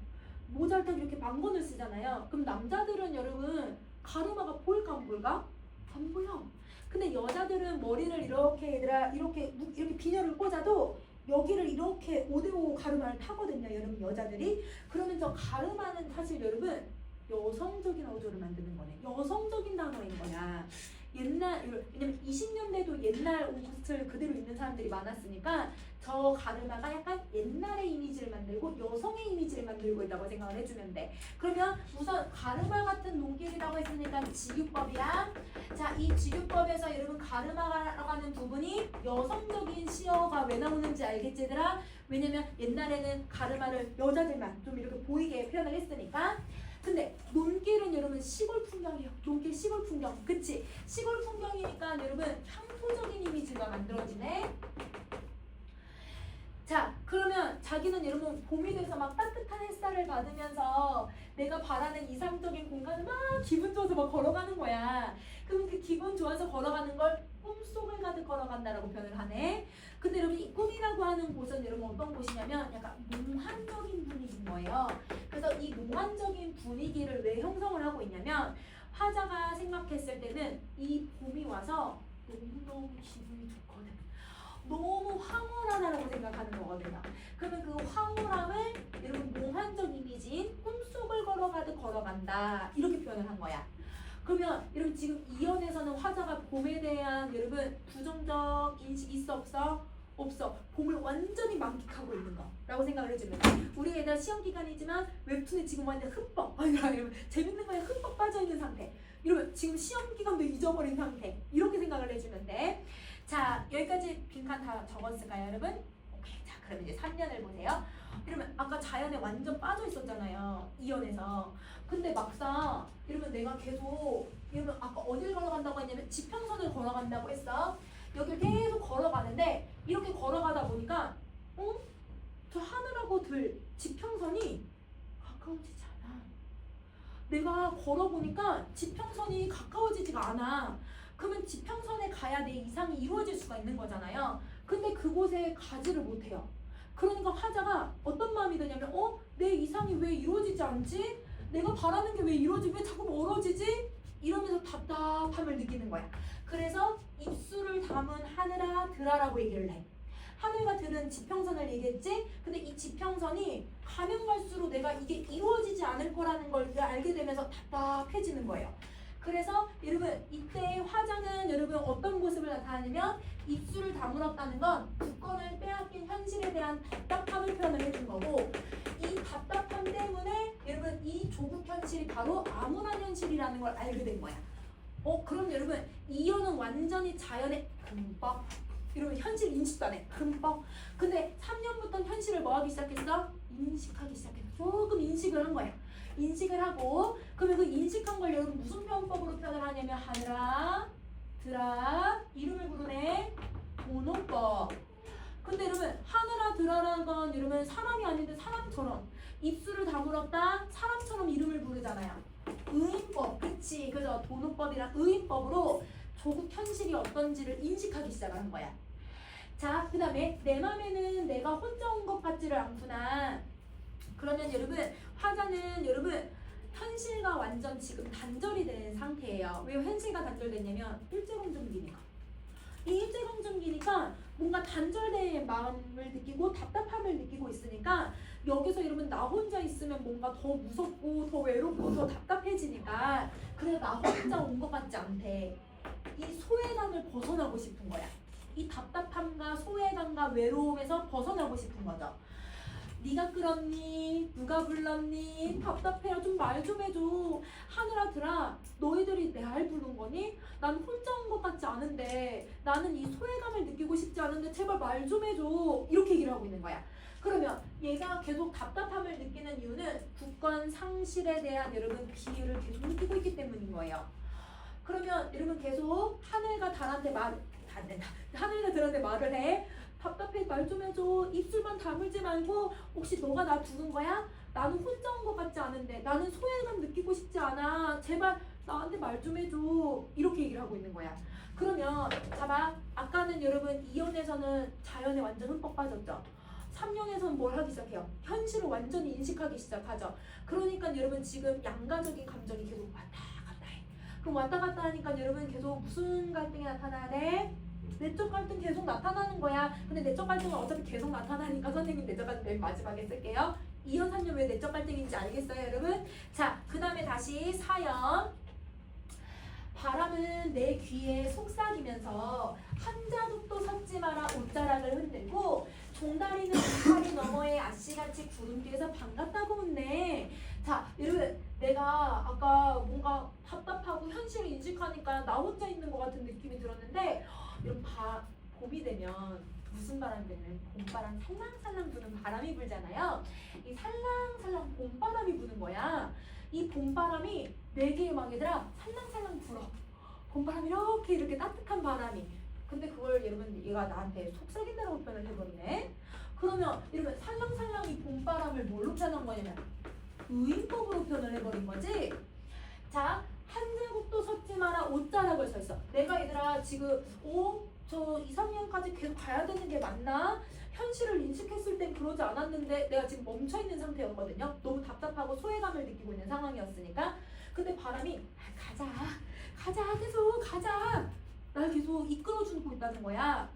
모자를 딱 이렇게 망건을 쓰잖아요. 그럼 남자들은 여러분 가르마가 보일까 안 보일까? 안 보여. 근데 여자들은 머리를 이렇게 얘들아 이렇게 비녀를 꽂아도 여기를 이렇게 5대5 가르마를 타거든요. 여러분 여자들이. 그러면 저 가르마는 사실 여러분 여성적인 어조를 만드는 거네. 여성적인 단어인 거야. 왜냐면 20년대도 옛날 옷을 그대로 입는 사람들이 많았으니까 저 가르마가 약간 옛날의 이미지를 만들고 여성의 이미지를 만들고 있다고 생각을 해주면 돼. 그러면 우선 가르마 같은 눈길이라고 했으니까 직유법이랑 자, 이 직유법에서 여러분 가르마라고 하는 부분이 여성적인 시어가 왜 나오는지 알겠지 얘들아? 왜냐면 옛날에는 가르마를 여자들만 좀 이렇게 보이게 표현을 했으니까. 근데 눈길은 여러분 시골 풍경이에요. 눈길 시골 풍경. 그치? 시골 풍경이니까 여러분 향토적인 이미지가 만들어지네. 자, 그러면 자기는 여러분 봄이 돼서 막 따뜻한 햇살을 받으면서 내가 바라는 이상적인 공간을 막 기분 좋아서 막 걸어가는 거야. 그럼 그 기분 좋아서 걸어가는 걸 꿈속을 가득 걸어간다라고 표현을 하네. 근데 여러분 이 꿈이라고 하는 곳은 여러분 어떤 곳이냐면 약간 몽환적인 분위기인 거예요. 그래서 이 몽환적인 분위기를 왜 형성을 하고 있냐면 화자가 생각했을 때는 이 봄이 와서 너무너무 기분이 좋거든. 너무 황홀하다라고 생각하는 거거든요. 그러면 그 황홀함을 여러분 몽환적 이미지인 꿈속을 걸어가듯 걸어간다 이렇게 표현을 한 거야. 그러면 여러분 지금 이연에서는 화자가 봄에 대한 여러분 부정적 인식 있어 없어? 없어. 봄을 완전히 만끽하고 있는 거라고 생각을 해주면 우리 애들 시험 기간이지만 웹툰에 지금 완전 흠뻑 이러면 재밌는 거에 흠뻑 빠져있는 상태. 이러면 지금 시험 기간도 잊어버린 상태. 이렇게 생각을 해주면 돼. 자, 여기까지 빈칸 다 적었을까요 여러분? 오케이. 자, 그럼 이제 3년을 보세요. 이러면 아까 자연에 완전 빠져 있었잖아요. 이연에서. 근데 막상 이러면 내가 계속 이러면 아까 어딜 걸어간다고 했냐면 지평선을 걸어간다고 했어. 여길 계속 걸어가는데 이렇게 걸어가다 보니까 저 하늘하고 지평선이 가까워지지 않아. 내가 걸어보니까 지평선이 가까워지지가 않아. 그러면 지평선에 가야 내 이상이 이루어질 수가 있는 거잖아요. 근데 그곳에 가지를 못해요. 그러니까 화자가 어떤 마음이 드냐면 내 이상이 왜 이루어지지 않지? 내가 바라는 게 왜 이루어지지? 왜 자꾸 멀어지지? 이러면서 답답함을 느끼는 거야. 그래서 입술을 담은 하늘아 들아라고 얘기를 해. 하늘과 들은 지평선을 얘기했지? 근데 이 지평선이 가면 갈수록 내가 이게 이루어지지 않을 거라는 걸 알게 되면서 답답해지는 거예요. 그래서 여러분 이때 화자는 여러분 어떤 모습을 나타내냐면 입술을 다물었다는 건 주권을 빼앗긴 현실에 대한 답답함을 표현을 해준 거고 이 답답함 때문에 여러분 이 조국 현실이 바로 암울한 현실이라는 걸 알게 된 거야. 그럼 여러분 이연은 완전히 자연의 금방 이러면 현실 인식도 안 해. 금방. 근데 3년부터 현실을 뭐 하기 시작했어? 인식하기 시작했어. 조금 인식을 한 거야. 인식을 하고 그러면 그 인식한 걸 여러분 무슨 표현법으로 표현을 하냐면 하늘아 들아 이름을 부르네 도노법. 근데 여러분 하늘아 들아라는 건 여러분 사람이 아닌데 사람처럼 입술을 다물었다 사람처럼 이름을 부르잖아요. 의인법. 그치. 그죠. 도노법이랑 의인법으로 조국 현실이 어떤지를 인식하기 시작한 거야. 자, 그 다음에 내 맘에는 내가 혼자 온 것 같지를 않구나. 그러면 여러분 화자는 여러분 현실과 완전 지금 단절이 된 상태예요. 왜 현실과 단절됐냐면 일제강점기니까. 이 일제강점기니까 뭔가 단절된 마음을 느끼고 답답함을 느끼고 있으니까 여기서 여러분 나 혼자 있으면 뭔가 더 무섭고 더 외롭고 더 답답해지니까 그래 나 혼자 온 것 같지 않대. 이 소외감을 벗어나고 싶은 거야. 이 답답함과 소외감과 외로움에서 벗어나고 싶은 거죠. 네가 끌었니? 누가 불렀니? 답답해요. 좀 말 좀 해줘. 하늘아들아 너희들이 날 부른 거니? 난 혼자 온 것 같지 않은데 나는 이 소외감을 느끼고 싶지 않은데 제발 말 좀 해줘. 이렇게 얘기를 하고 있는 거야. 그러면 얘가 계속 답답함을 느끼는 이유는 굳건 상실에 대한 여러분 비유를 계속 느끼고 있기 때문인 거예요. 그러면 여러분 계속 하늘과 달한테 하늘과 들한테 말을 해. 답답해, 말 좀 해줘. 입술만 다물지 말고 혹시 너가 나 두는 거야? 나는 혼자 온 것 같지 않은데 나는 소외감 느끼고 싶지 않아. 제발 나한테 말 좀 해줘. 이렇게 얘기를 하고 있는 거야. 그러면 봐봐. 아까는 여러분 이혼에서는 자연에 완전 흠뻑 빠졌죠. 3년에서는 뭘 하기 시작해요? 현실을 완전히 인식하기 시작하죠. 그러니까 여러분 지금 양가적인 감정이 계속 왔다 갔다 해. 그럼 왔다 갔다 하니까 여러분 계속 무슨 갈등이 나타나네? 내적 갈등 계속 나타나는 거야. 근데 내적 갈등은 어차피 계속 나타나니까 선생님 내적 갈등 맨 마지막에 쓸게요. 이혼 3년 왜 내적 갈등인지 알겠어요, 여러분? 자, 그 다음에 다시 사연. 바람은 내 귀에 속삭이면서 한 자국도 섰지 마라 옷자락을 흔들고 종다리는 울타리 너머에 아씨같이 구름 뒤에서 반갑다고 묻네. 자, 여러분 내가 아까 뭔가 답답하고 현실을 인식하니까 나 혼자 있는 것 같은 느낌이 들었는데 여러분 봄이 되면 무슨 바람이 되냐면 봄바람 살랑살랑 부는 바람이 불잖아요. 이 살랑살랑 봄바람이 부는 거야. 이 봄바람이 네 개의 망이들아 살랑살랑 불어. 봄바람이 이렇게 따뜻한 바람이. 근데 그걸 여러분 얘가 나한테 속삭인다라고 표현을 해버리네. 그러면 여러분 살랑살랑 이 봄바람을 뭘로 표현한 거냐면 의인법으로 표현을 해버린 거지. 자, 한 자국도 섰지 마라 옷자락을 서 있어. 내가 얘들아 지금 저 2, 3년까지 계속 가야 되는 게 맞나? 현실을 인식했을 땐 그러지 않았는데 내가 지금 멈춰있는 상태였거든요. 너무 답답하고 소외감을 느끼고 있는 상황이었으니까. 근데 바람이 가자 계속 가자 날 계속 이끌어주고 있다는 거야.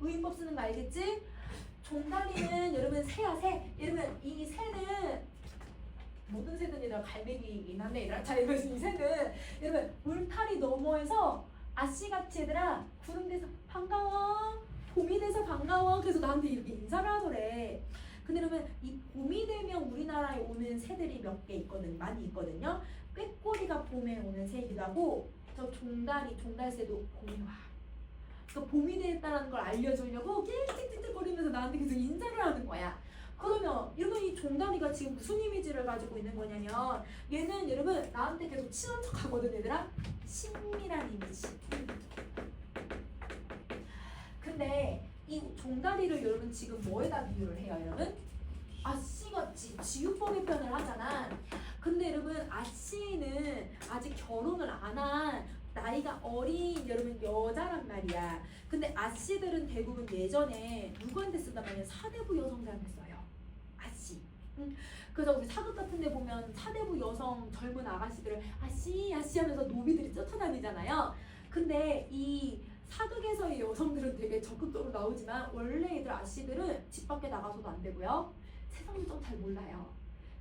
의인법 쓰는 거 알겠지? 종다리는 여러분 새야 새. 여러분 이 새는 모든 새는 얘들아 갈매기이긴 한데 자 여러분 이 새는 여러분 울타리 너머에서 아씨같이 얘들아 구름 돼서 반가워 봄이 돼서 반가워 그래서 나한테 이렇게 인사를 하더래. 근데 여러분 이 봄이 되면 우리나라에 오는 새들이 몇 개 있거든. 많이 있거든요. 꾀꼬리가 봄에 오는 새이기도 하고 저 종달새도 봄이 와. 그러니까 봄이 됐다는 걸 알려주려고 낄낄낄낄거리면서 나한테 계속 인사를 하는 거야. 그러면 여러분 이 종다리가 지금 무슨 이미지를 가지고 있는 거냐면 얘는 여러분 나한테 계속 친한 척 하거든 얘들아. 친밀한 이미지. 근데 이 종다리를 여러분 지금 뭐에다 비유를 해요 여러분? 아씨같이 지우법의 표현을 하잖아. 근데 여러분 아씨는 아직 결혼을 안 한 나이가 어린 여러분 여자란 말이야. 근데 아씨들은 대부분 예전에 누구한테 쓴단 말이야? 사대부 여성들한테 써요. 아씨. 그래서 우리 사극 같은 데 보면 사대부 여성 젊은 아가씨들을 아씨 하면서 노비들이 쫓아다니잖아요. 근데 이 사극에서의 여성들은 되게 적극적으로 나오지만 원래 애들 아씨들은 집 밖에 나가서도 안 되고요. 세상도 좀 잘 몰라요.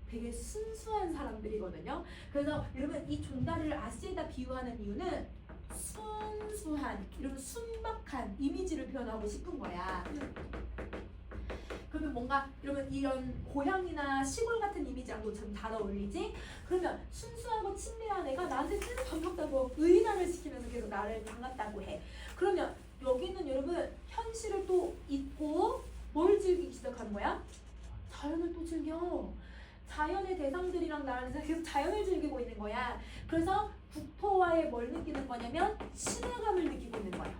되게 순수한 사람들이거든요. 그래서 여러분 이 종다리를 아씨에다 비유하는 이유는 순수한, 이런 순박한 이미지를 표현하고 싶은 거야. 그러면 뭔가 여러분 이런 고향이나 시골 같은 이미지랑도 좀 잘 어울리지? 그러면 순수하고 친밀한 애가 나한테 계속 반갑다고 의인화를 시키면서 계속 나를 반갑다고 해. 그러면 여기는 여러분 현실을 또 잊고 뭘 즐기기 시작하는 거야? 자연을 또 즐겨. 자연의 대상들이랑 나랑 계속 자연을 즐기고 있는 거야. 그래서 국토와의 뭘 느끼는 거냐면 친화감을 느끼고 있는 거야.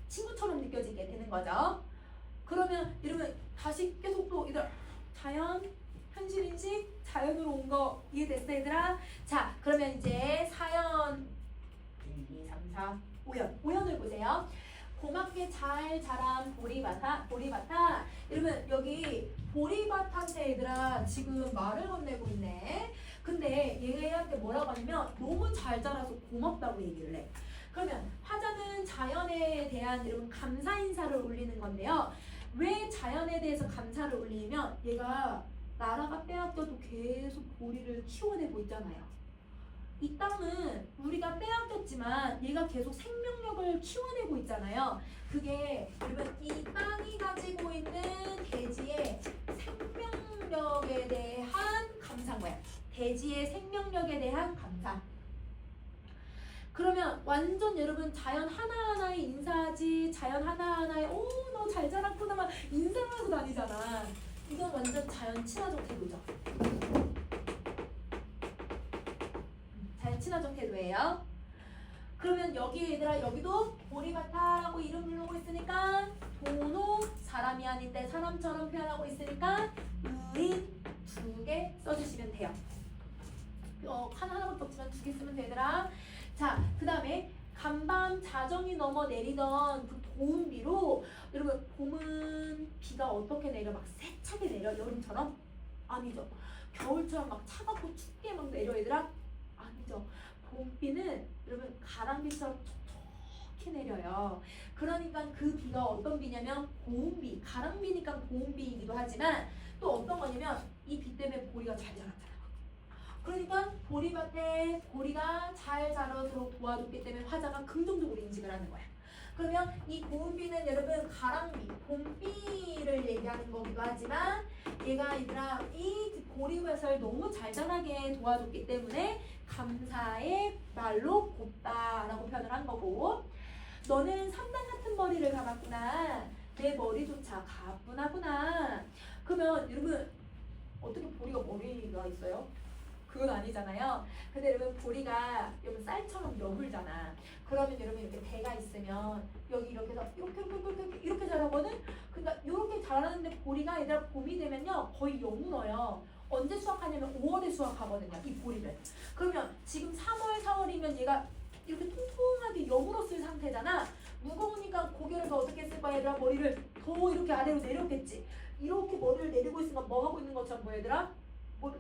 친구처럼 느껴지게 되는 거죠. 그러면 여러분 다시 계속 또 얘들아 자연, 현실인식, 자연으로 온 거 이해됐어 얘들아? 자 그러면 이제 사연 1, 2, 3, 4, 5연을 보세요. 고맙게 잘 자란 보리밭아. 여러분 여기 보리밭한테 얘들아 지금 말을 건네고 있네. 근데 얘한테 뭐라고 하냐면 너무 잘 자라서 고맙다고 얘기를 해. 그러면 화자는 자연에 대한 여러분 감사 인사를 올리는 건데요. 왜 자연에 대해서 감사를 올리냐면 얘가 나라가 빼앗겨도 계속 보리를 키워내고 있잖아요. 이 땅은 우리가 빼앗겼지만 얘가 계속 생명력을 키워내고 있잖아요. 그게 여러분 이 땅이 가지고 있는 대지의 생명력에 대한 감사인 거야. 대지의 생명력에 대한 감사. 그러면 완전 여러분 자연 하나하나에 인사하지, 자연 하나하나에 너 잘 자랐구나만 인사를 하고 다니잖아. 완전 자연 친화적 태도죠. 자연 친화적 태도예요. 그러면 여기 얘들아 여기도 보리바타라고 이름 부르고 있으니까 도노 사람이 아닌데 사람처럼 표현하고 있으니까 의인 2개 써주시면 돼요. 하나밖에 없지만 2개 쓰면 되더라. 자, 그 다음에 간밤 자정이 넘어 내리던 그 도움비로 여러분 봄은 비가 어떻게 내려? 막 세차게 내려? 여름처럼? 아니죠. 겨울처럼 막 차갑고 춥게 막 내려 얘들아? 아니죠. 봄비는 여러분 가랑비처럼 촉촉히 내려요. 그러니까 그 비가 어떤 비냐면 고운비, 가랑비니까 고운비이기도 하지만 또 어떤 거냐면 이 비 때문에 보리가 잘 자랐잖아. 그러니까 보리밭에 보리가 잘 자라도록 도와줬기 때문에 화자가 긍정적으로 인식을 하는 거야. 그러면 이 고운비는 여러분 가랑비, 봄비를 얘기하는 거기도 하지만 얘가 얘들아 이 보리밭을 너무 잘 자라게 도와줬기 때문에 감사의 말로 곱다라고 표현을 한 거고, 너는 3단 같은 머리를 감았구나. 내 머리조차 가뿐하구나. 그러면 여러분 어떻게 보리가 머리가 있어요? 그건 아니잖아요. 근데 여러분 보리가 여러분 쌀처럼 여물잖아. 그러면 여러분 이렇게 대가 있으면 여기 이렇게 해서 이렇게 자라거든. 그러니까 이렇게 자라는데 보리가 얘들아 봄이 되면요 거의 여물어요. 언제 수확하냐면 5월에 수확하거든요. 이 보리를. 그러면 지금 3월, 4월이면 얘가 이렇게 통통하게 여물었을 상태잖아. 무거우니까 고개를 더 어떻게 했을 거야 얘들아? 머리를 더 이렇게 아래로 내렸겠지. 이렇게 머리를 내리고 있으니까 뭐 하고 있는 것처럼 뭐 얘들아? 뭐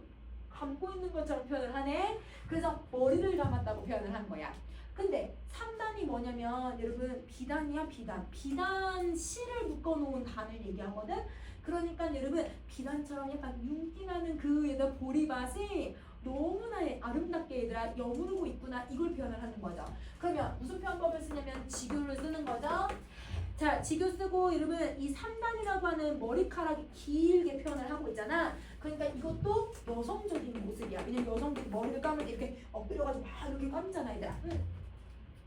감고 있는 것처럼 표현을 하네. 그래서 머리를 감았다고 표현을 한 거야. 근데 3단이 뭐냐면 여러분 비단이야 비단. 비단 실을 묶어놓은 단을 얘기하거든. 그러니까 여러분 비단처럼 약간 윤기나는 그 얘들 보리밭이 너무나 아름답게 얘들아 여무르고 있구나 이걸 표현을 하는 거죠. 그러면 무슨 표현법을 쓰냐면 지교를 쓰는 거죠. 자, 지교 쓰고 여러분 이 3단이라고 하는 머리카락이 길게 표현을 하고 있잖아. 그러니까 이것도 여성적인 모습이야. 왜냐면 여성들이 머리를 감을 때 이렇게 엎드려가지고 막 이렇게 감잖아 얘들아.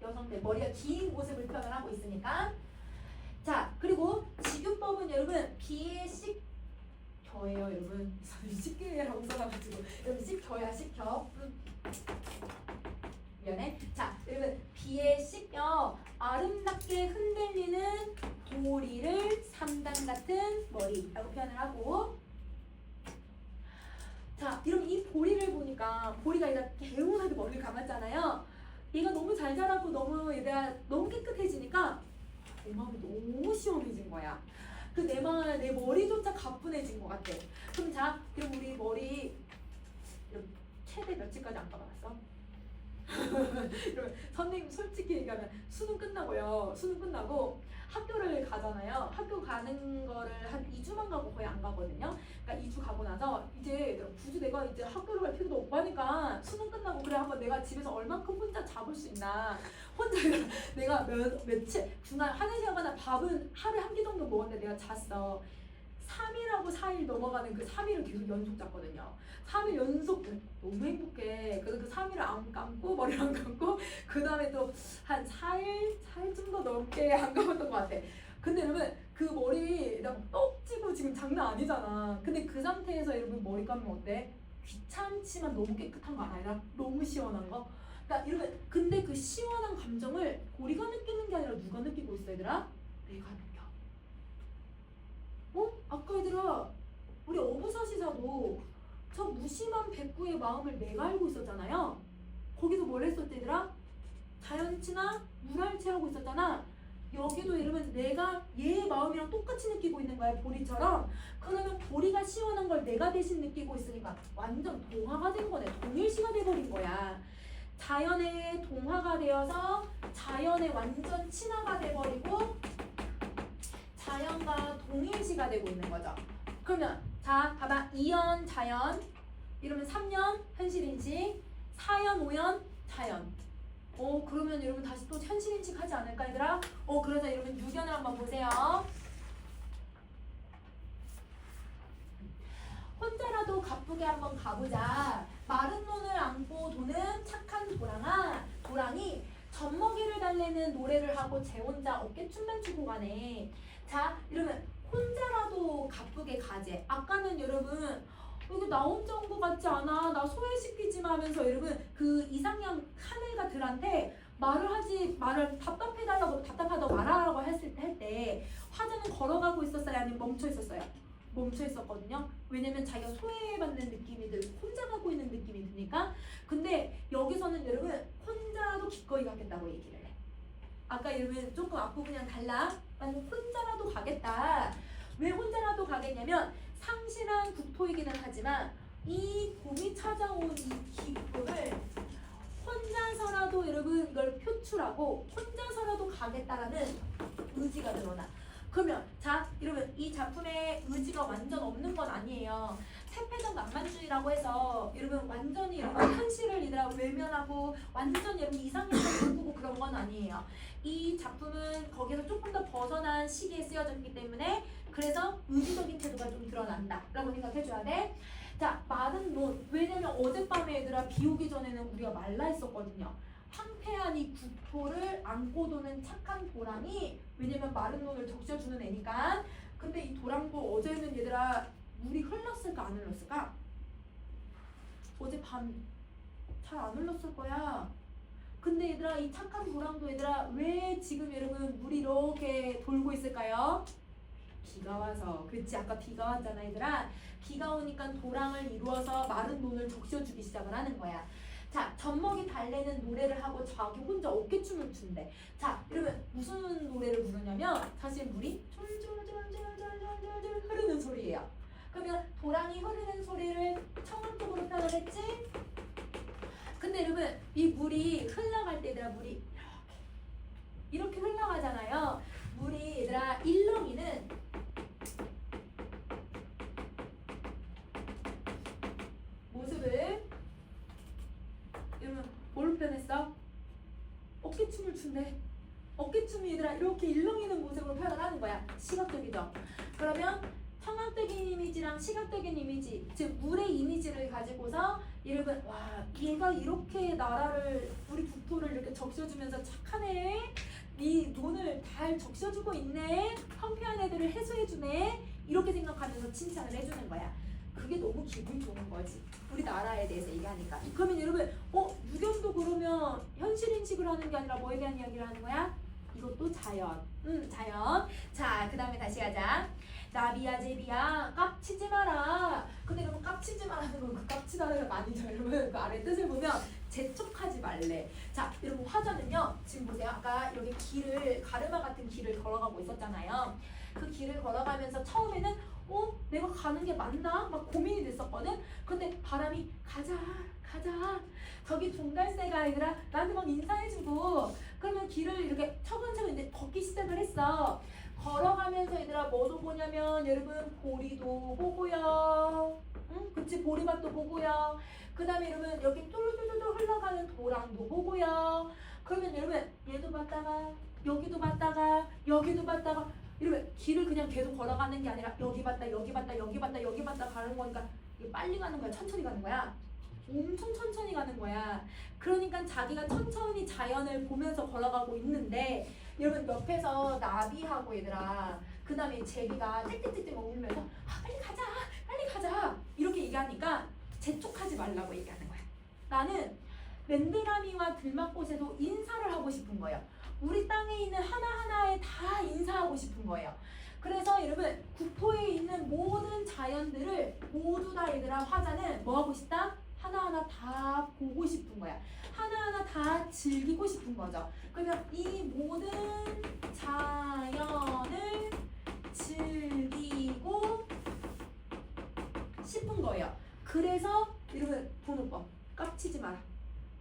여성들 머리가 긴 모습을 표현을 하고 있으니까. 자, 그리고 지교법은 여러분 비에 식혀예요 여러분. 식혀라고 써놔가지고 여러분 식혀야 식혀. 미안해. 자, 여러분 비에 씻겨 아름답게 흔들리는 보리를 3단 같은 머리라고 표현을 하고, 자, 여러분 이 보리를 보니까 보리가 얘가 개운하게 머리를 감았잖아요. 얘가 너무 잘 자라고 너무 얘가 너무 깨끗해지니까 내 마음이 너무 시원해진 거야. 그 내 머리조차 가뿐해진 것 같아. 그럼 자, 그럼 우리 머리 최대 며칠까지 안 감아봤어? 선생님 솔직히 얘기하면 수능 끝나고요. 수능 끝나고 학교를 가잖아요. 학교 가는 거를 한 2주만 가고 거의 안 가거든요. 그러니까 2주 가고 나서 이제 굳이 내가 이제 학교를 갈 필요도 없고 하니까 수능 끝나고 그래 한번 내가 집에서 얼만큼 혼자 잡을 수 있나. 혼자 내가 며칠 중간 하는 시간마다 밥은 하루에 한 끼 정도 먹었는데 내가 잤어. 3일하고 4일 넘어가는 그 3일을 계속 연속 잤거든요. 3일 연속 너무 행복해. 그래서 그 3일을 안 감고 머리를 안 감고 그 다음에 또 한 4일 좀 더 넘게 안 감았던 것 같아. 근데 여러분 그 머리 떡 찌고 지금 장난 아니잖아. 근데 그 상태에서 여러분 머리 감으면 어때? 귀찮지만 너무 깨끗한 거 아니라 너무 시원한 거. 그러니까 여러분 근데 그 시원한 감정을 보리가 느끼는 게 아니라 누가 느끼고 있어 얘들아? 내가 느껴. 아까 얘들아 우리 어부사시사도 저 무심한 백구의 마음을 내가 알고 있었잖아요. 거기서 뭘 했었지 얘들아? 자연치나 물알치하고 있었잖아. 여기도 여러분 내가 얘의 마음이랑 똑같이 느끼고 있는 거야 보리처럼. 그러면 보리가 시원한 걸 내가 대신 느끼고 있으니까 완전 동화가 된 거네. 동일시가 돼버린 거야. 자연의 동화가 되어서 자연의 완전 친화가 돼버리고 자연과 동일시가 되고 있는 거죠. 그러면 자 봐봐. 2연 자연 이러면 3연 현실인식 4연 5연 자연. 그러면 여러분 다시 또 현실인식 하지 않을까 얘들아? 그래서 여러분 6연을 한번 보세요. 혼자라도 가쁘게 한번 가보자. 마른 논을 안고 도는 착한 도랑이 젖먹이를 달래는 노래를 하고 제 혼자 어깨춤만 추고 가네. 자, 이러면 혼자라도 가쁘게 가재. 아까는 여러분 이거 나 혼자 온 것 같지 않아? 나 소외시키지 마 하면서 여러분 그 이상형 하늘가들한테 말을 답답해달라고 답답하다고 말하라고 할 때 화자는 걸어가고 있었어요? 아니면 멈춰 있었어요? 멈춰 있었거든요. 왜냐면 자기가 소외받는 느낌이 들고 혼자 가고 있는 느낌이 드니까. 근데 여기서는 여러분 혼자라도 기꺼이 가겠다고 얘기를 해. 아까 여러분 조금 앞부분이랑 달라. 나는 혼자라도 가겠다. 왜 혼자라도 가겠냐면 상실한 국토이기는 하지만 이 봄이 찾아온 이 기쁨을 혼자서라도 여러분 이걸 표출하고 혼자서라도 가겠다라는 의지가 드러나. 그러면 자 여러분 이 작품의 의지가 완전 없는 건 아니에요. 태폐적 낭만주의라고 해서 여러분 완전히 여러분 현실을 이들아 외면하고 완전 여러분 이상형을 바꾸고 그런 건 아니에요. 이 작품은 거기서 조금 더 벗어난 시기에 쓰여졌기 때문에 그래서 의지적인 태도가 좀 드러난다 라고 생각해줘야 돼. 자 마른 논. 왜냐면 어젯밤에 얘들아 비 오기 전에는 우리가 말라 있었거든요. 황폐한 이 국토를 안고 도는 착한 도랑이 왜냐면 마른 논을 적셔주는 애니까. 근데 이 도랑도 어제는 얘들아 물이 흘렀을까 안 흘렀을까? 어제 밤 잘 안 흘렀을 거야. 근데 얘들아 이 착한 도랑도 얘들아 왜 지금 여러분 물이 이렇게 돌고 있을까요? 비가 와서. 그렇지 아까 비가 왔잖아 얘들아. 비가 오니까 도랑을 이루어서 마른 논을 적셔주기 시작을 하는 거야. 자 젖먹이 달래는 노래를 하고 자기 혼자 어깨춤을 춘대. 자 여러분 무슨 노래를 부르냐면 사실 물이 졸졸졸졸졸졸졸 흐르는 소리예요. 그러면 도랑이 흐르는 소리를 청음적으로 표현을 했지. 근데 여러분 이 물이 흘러갈 때 얘들아 물이 이렇게 흘러가잖아요. 물이 얘들아 일렁이는 모습을 여러분 뭘 표현했어? 어깨춤을 춘대. 어깨춤이 얘들아 이렇게 일렁이는 모습으로 표현을 하는 거야. 시각적이죠. 그러면 청각적인 이미지랑 시각적인 이미지, 즉 물의 이미지를 가지고서 여러분 와 얘가 이렇게 나라를 우리 국토를 이렇게 적셔주면서 착하네. 이 논을 잘 적셔주고 있네. 황폐한 애들을 해소해주네. 이렇게 생각하면서 칭찬을 해주는 거야. 그게 너무 기분이 좋은 거지. 우리 나라에 대해서 얘기하니까. 그러면 여러분 유견도 그러면 현실 인식을 하는 게 아니라 뭐에 대한 이야기를 하는 거야? 이것도 자연. 자연. 자, 그 다음에 다시 가자. 나비야 제비야 깝치지 마라. 근데 여러분 깝치지 마라는 건 그 깝치다가 아니죠 여러분. 그 아래 뜻을 보면 재촉하지 말래. 자 여러분 화자는요 지금 보세요. 아까 여기 길을 가르마 같은 길을 걸어가고 있었잖아요. 그 길을 걸어가면서 처음에는 내가 가는 게 맞나? 막 고민이 됐었거든. 근데 바람이 가자 저기 종달새가 아니라 나한테 막 인사해주고 그러면 길을 이렇게 차근차근 이제 걷기 시작을 했어. 걸어가면서 얘들아 뭐도 보냐면 여러분 보리도 보고요. 그치 보리밭도 보고요. 그 다음에 여러분 여기 쫄쫄쫄 흘러가는 도랑도 보고요. 그러면 여러분 얘도 봤다가 여기도 봤다가 여기도 봤다가 여러분 길을 그냥 계속 걸어가는 게 아니라 여기 봤다 여기 봤다 여기 봤다 여기 봤다 가는 거니까 이게 빨리 가는 거야 천천히 가는 거야. 엄청 천천히 가는 거야. 그러니까 자기가 천천히 자연을 보면서 걸어가고 있는데 여러분 옆에서 나비하고 얘들아 그 다음에 제비가 땡땡땡땡 울면서 빨리 가자 이렇게 얘기하니까 재촉하지 말라고 얘기하는 거야. 나는 맨드라미와 들막꽃에도 인사를 하고 싶은 거예요. 우리 땅에 있는 하나하나에 다 인사하고 싶은 거예요. 그래서 여러분 국토에 있는 모든 자연들을 모두 다 얘들아 화자는 뭐 하고 싶다? 하나하나 다 보고 싶은 거야. 하나하나 다 즐기고 싶은 거죠. 그러면 이 모든 자연을 즐기고 싶은 거예요. 그래서 여러분 번호법 깝치지 마라.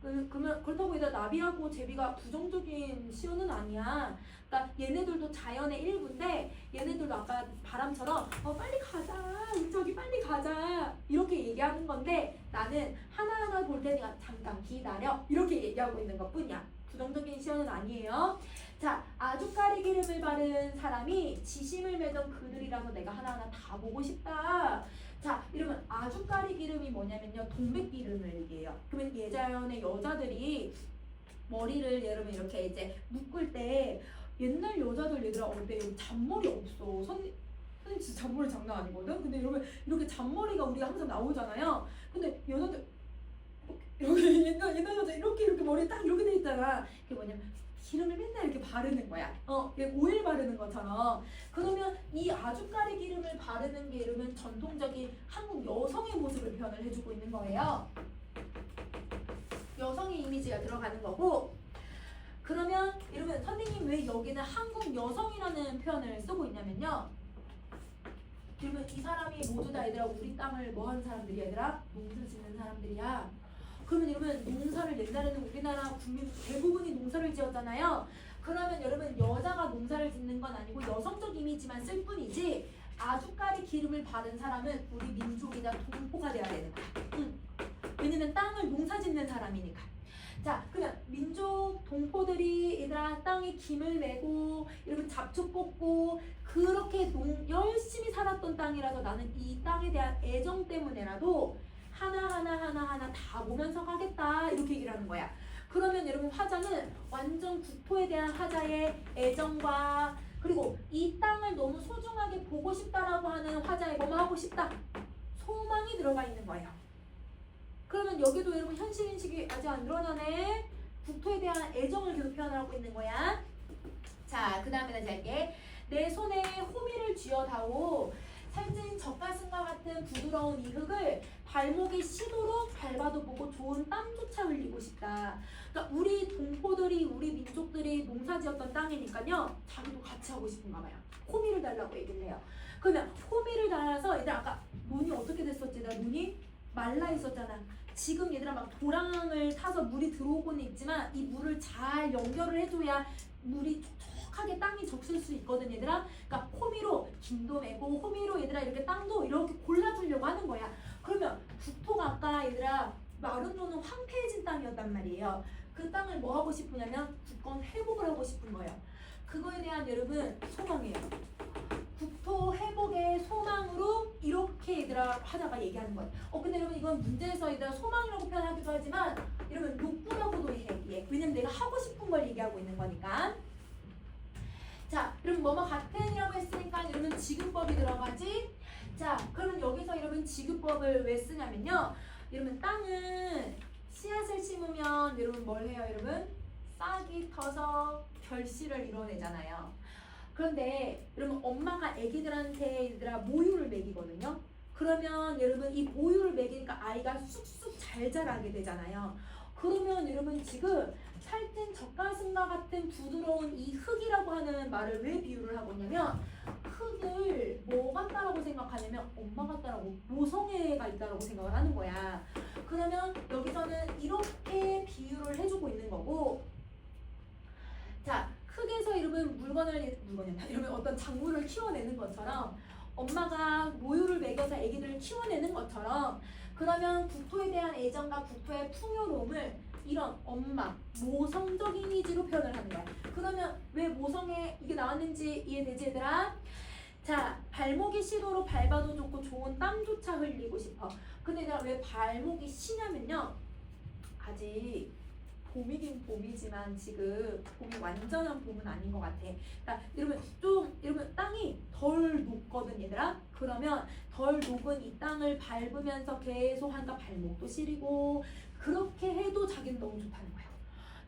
그러면 그렇다고 해서 나비하고 제비가 부정적인 시호는 아니야. 그러니까 얘네들도 자연의 일부인데 얘네들도 아까 바람처럼 빨리 가자 저기 빨리 가자 이렇게 얘기하는 건데 나는 하나하나 볼 테니까 잠깐 기다려 이렇게 얘기하고 있는 것 뿐이야. 부정적인 시호는 아니에요. 자 아주까리 기름을 바른 사람이 지심을 맺은 그들이라서 내가 하나하나 다 보고 싶다. 자 이러면 아주까리 기름이 뭐냐면요 동백 기름을 얘기해요. 그러면 예전에 여자들이 머리를 여러분 이렇게 이제 묶을 때 옛날 여자들 얘들아 어때 여기 잔머리 없어. 선생님 진짜 잔머리 장난 아니거든? 근데 여러분 이렇게 잔머리가 우리가 항상 나오잖아요. 근데 여자들 이렇게 옛날 여자 이렇게 머리 딱 이렇게 돼 있잖아. 그게 뭐냐면 기름을 맨날 이렇게 바르는 거야. 오일 바르는 것처럼. 그러면 이 아주까리 기름을 바르는 게 이러면 전통적인 한국 여성의 모습을 표현을 해주고 있는 거예요. 여성의 이미지가 들어가는 거고. 그러면 여러분 선생님 왜 여기는 한국 여성이라는 표현을 쓰고 있냐면요. 그러면 이 사람이 모두 다 얘들아 우리 땅을 뭐 하는 사람들이야 얘들아? 농사 짓는 사람들이야. 그러면 여러분 농사를 옛날에는 우리나라 국민 대부분이 농사를 지었잖아요. 그러면 여러분 여자가 농사를 짓는 건 아니고 여성적 이미지만 쓸 뿐이지 아주까리 기름을 바른 사람은 우리 민족이자 동포가 돼야 되는 거야. 왜냐면 땅을 농사 짓는 사람이니까. 자, 그냥 민족 동포들이 얘들아 땅에 김을 메고 여러분 잡초 뽑고 그렇게 열심히 살았던 땅이라서 나는 이 땅에 대한 애정 때문에라도 하나하나 다 보면서 가겠다 이렇게 얘기를 하는 거야. 그러면 여러분 화자는 완전 국토에 대한 화자의 애정과 그리고 이 땅을 너무 소중하게 보고 싶다라고 하는 화자의 뭐뭐 하고 싶다 소망이 들어가 있는 거예요. 그러면 여기도 여러분 현실인식이 아직 안 드러나네. 국토에 대한 애정을 계속 표현하고 있는 거야. 자, 그 다음에 다시 할게. 내 손에 호미를 쥐어다오. 살찐 젖가슴과 같은 부드러운 이 흙을 발목에 시도록 밟아도 보고 좋은 땀조차 흘리고 싶다. 그러니까 우리 동포들이 우리 민족들이 농사지었던 땅이니까요. 자기도 같이 하고 싶은가 봐요. 호미를 달라고 얘기를 해요. 그러면 호미를 달아서 얘들 아까 눈이 어떻게 됐었지? 나 눈이 말라 있었잖아. 지금 얘들아 막 도랑을 타서 물이 들어오고는 있지만 이 물을 잘 연결을 해줘야 물이 촉촉하게 땅이 적실 수 있거든 얘들아. 그러니까 호미로 김도 메고 호미로 얘들아 이렇게 땅도 이렇게 골라주려고 하는 거야. 그러면 국토가 아까 얘들아 마른노는 황폐해진 땅이었단 말이에요. 그 땅을 뭐 하고 싶으냐면 국권 회복을 하고 싶은 거예요. 그거에 대한 여러분 소망이에요. 국토 회복의 소망으로 이렇게 얘들아 하다가 얘기하는 거예요. 근데 여러분 이건 문제에서 얘들아 소망이라고 표현하기도 하지만 여러분 욕구라고도 얘기해. 왜냐면 내가 하고 싶은 걸 얘기하고 있는 거니까. 자, 그럼 뭐뭐 같은이라고 했으니까 여러분 지급법이 들어가지. 자, 그러면 여기서 여러분 지급법을 왜 쓰냐면요. 여러분 땅은 씨앗을 심으면 여러분 뭘 해요 여러분? 싹이 터서 결실을 이뤄내잖아요. 그런데 여러분 엄마가 아기들한테 얘들아 모유를 먹이거든요. 그러면 여러분 이 모유를 먹이니까 아이가 쑥쑥 잘 자라게 되잖아요. 그러면 여러분 지금 살찐 젖가슴과 같은 부드러운 이 흙이라고 하는 말을 왜 비유를 하고 있냐면 흙을 뭐 같다라고 생각하냐면 엄마 같다라고 모성애가 있다라고 생각을 하는 거야. 그러면 여기서는 이렇게 비유를 해주고 있는 거고. 자, 흙에서 여러분 물건이나 이러면 어떤 작물을 키워내는 것처럼 엄마가 모유를 먹여서 아기들을 키워내는 것처럼 그러면 국토에 대한 애정과 국토의 풍요로움을 이런 엄마, 모성적 이미지로 표현을 하는 거야. 그러면 왜 모성애 이게 나왔는지 이해되지 얘들아? 자, 발목이 시도로 밟아도 좋고 좋은 땀조차 흘리고 싶어. 근데 내가 왜 발목이 시냐면요. 아직 봄이긴 봄이지만 지금 봄이 완전한 봄은 아닌 것 같아. 그러니까 여러분 땅이 덜 녹거든 얘들아. 그러면 덜 녹은 이 땅을 밟으면서 계속 하니까 발목도 시리고 그렇게 해도 자기는 너무 좋다는 거야.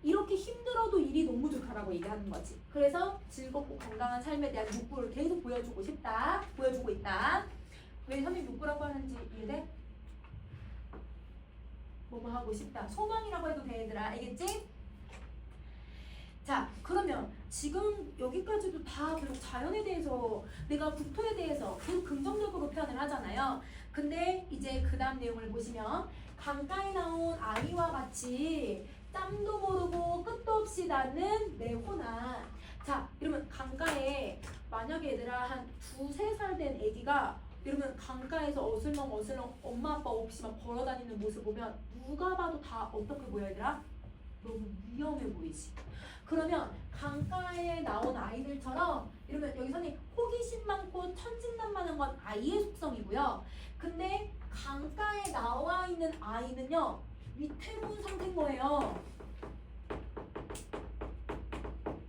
이렇게 힘들어도 일이 너무 좋다라고 얘기하는 거지. 그래서 즐겁고 건강한 삶에 대한 욕구를 계속 보여주고 있다. 왜 선생님 욕구라고 하는지 이해돼? 뭐뭐 하고 싶다. 소망이라고 해도 돼 얘들아. 알겠지? 자, 그러면 지금 여기까지도 다 계속 자연에 대해서 내가 국토에 대해서 계속 긍정적으로 표현을 하잖아요. 근데 이제 그 다음 내용을 보시면 강가에 나온 아이와 같이 짬도 모르고 끝도 없이 나는 내 호나. 자, 이러면 강가에 만약에 얘들아 한 2-3살 된 애기가 여러분 강가에서 어슬렁 엄마 아빠 없이 막 걸어다니는 모습 보면 누가 봐도 다 어떻게 보여 얘들아? 너무 위험해 보이지. 그러면 강가에 나온 아이들처럼 이러면 여기 선생님 호기심 많고 천진난만한 건 아이의 속성이고요. 근데 강가에 나와 있는 아이는요 위태로운 상태인 거예요.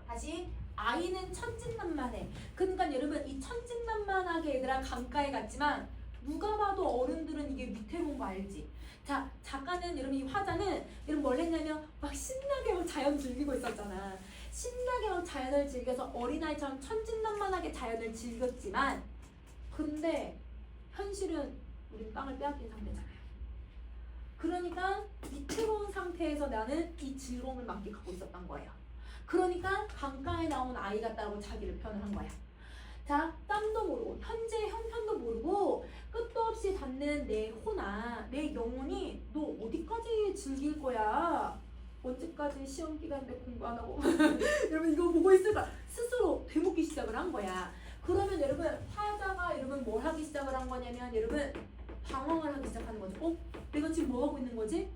다시 아이는 천진난만해. 그러니까 여러분 이 천진난만하게 얘들아 강가에 갔지만 누가 봐도 어른들은 이게 위태로운 거 알지? 자, 작가는 여러분 이 화자는 여러분 뭘 했냐면 막 신나게 막 자연 즐기고 있었잖아. 신나게 막 자연을 즐겨서 어린아이처럼 천진난만하게 자연을 즐겼지만 근데 현실은 우린 땅을 빼앗긴 상태잖아요. 그러니까 위태로운 상태에서 나는 이 즐거움을 만끽하고 있었던 거예요. 그러니까 강가에 나온 아이 같다고 자기를 표현을 한 거야. 자, 땀도 모르고 현재 형편도 모르고 끝도 없이 닿는 내 호나 내 영혼이 너 어디까지 즐길 거야? 언제까지 시험 기간인데 공부 안 하고 여러분 이거 보고 있을까? 스스로 되묻기 시작을 한 거야. 그러면 여러분 화자가 여러분 뭘 하기 시작을 한 거냐면 여러분 방황을 하기 시작하는 거죠. 어? 내가 지금 뭐 하고 있는 거지?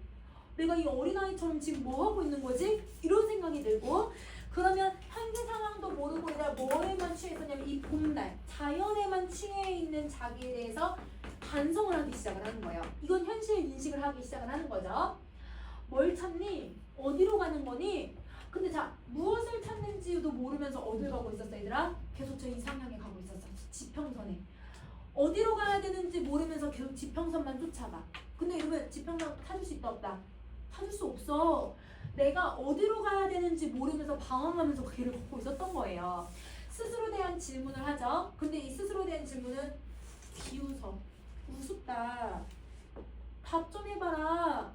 내가 이 어린아이처럼 지금 뭐 하고 있는 거지? 이런 생각이 들고 그러면 현재 상황도 모르고 얘가 뭐에만 취해 있었냐면 이 봄날 자연에만 취해 있는 자기에 대해서 반성을 하기 시작을 하는 거예요. 이건 현실 인식을 하기 시작을 하는 거죠. 뭘 찾니? 어디로 가는 거니? 근데 자 무엇을 찾는지도 모르면서 어딜 가고 있었어 얘들아? 계속 저 이상향에 가고 있었어. 지평선에. 어디로 가야 되는지 모르면서 계속 지평선만 쫓아가. 근데 여러분 지평선 찾을 수 있다 없다? 찾을 수 없어. 내가 어디로 가야 되는지 모르면서 방황하면서 그 길을 걷고 있었던 거예요. 스스로 대한 질문을 하죠. 근데 이 스스로 대한 질문은 비웃어. 우습다. 답 좀 해봐라.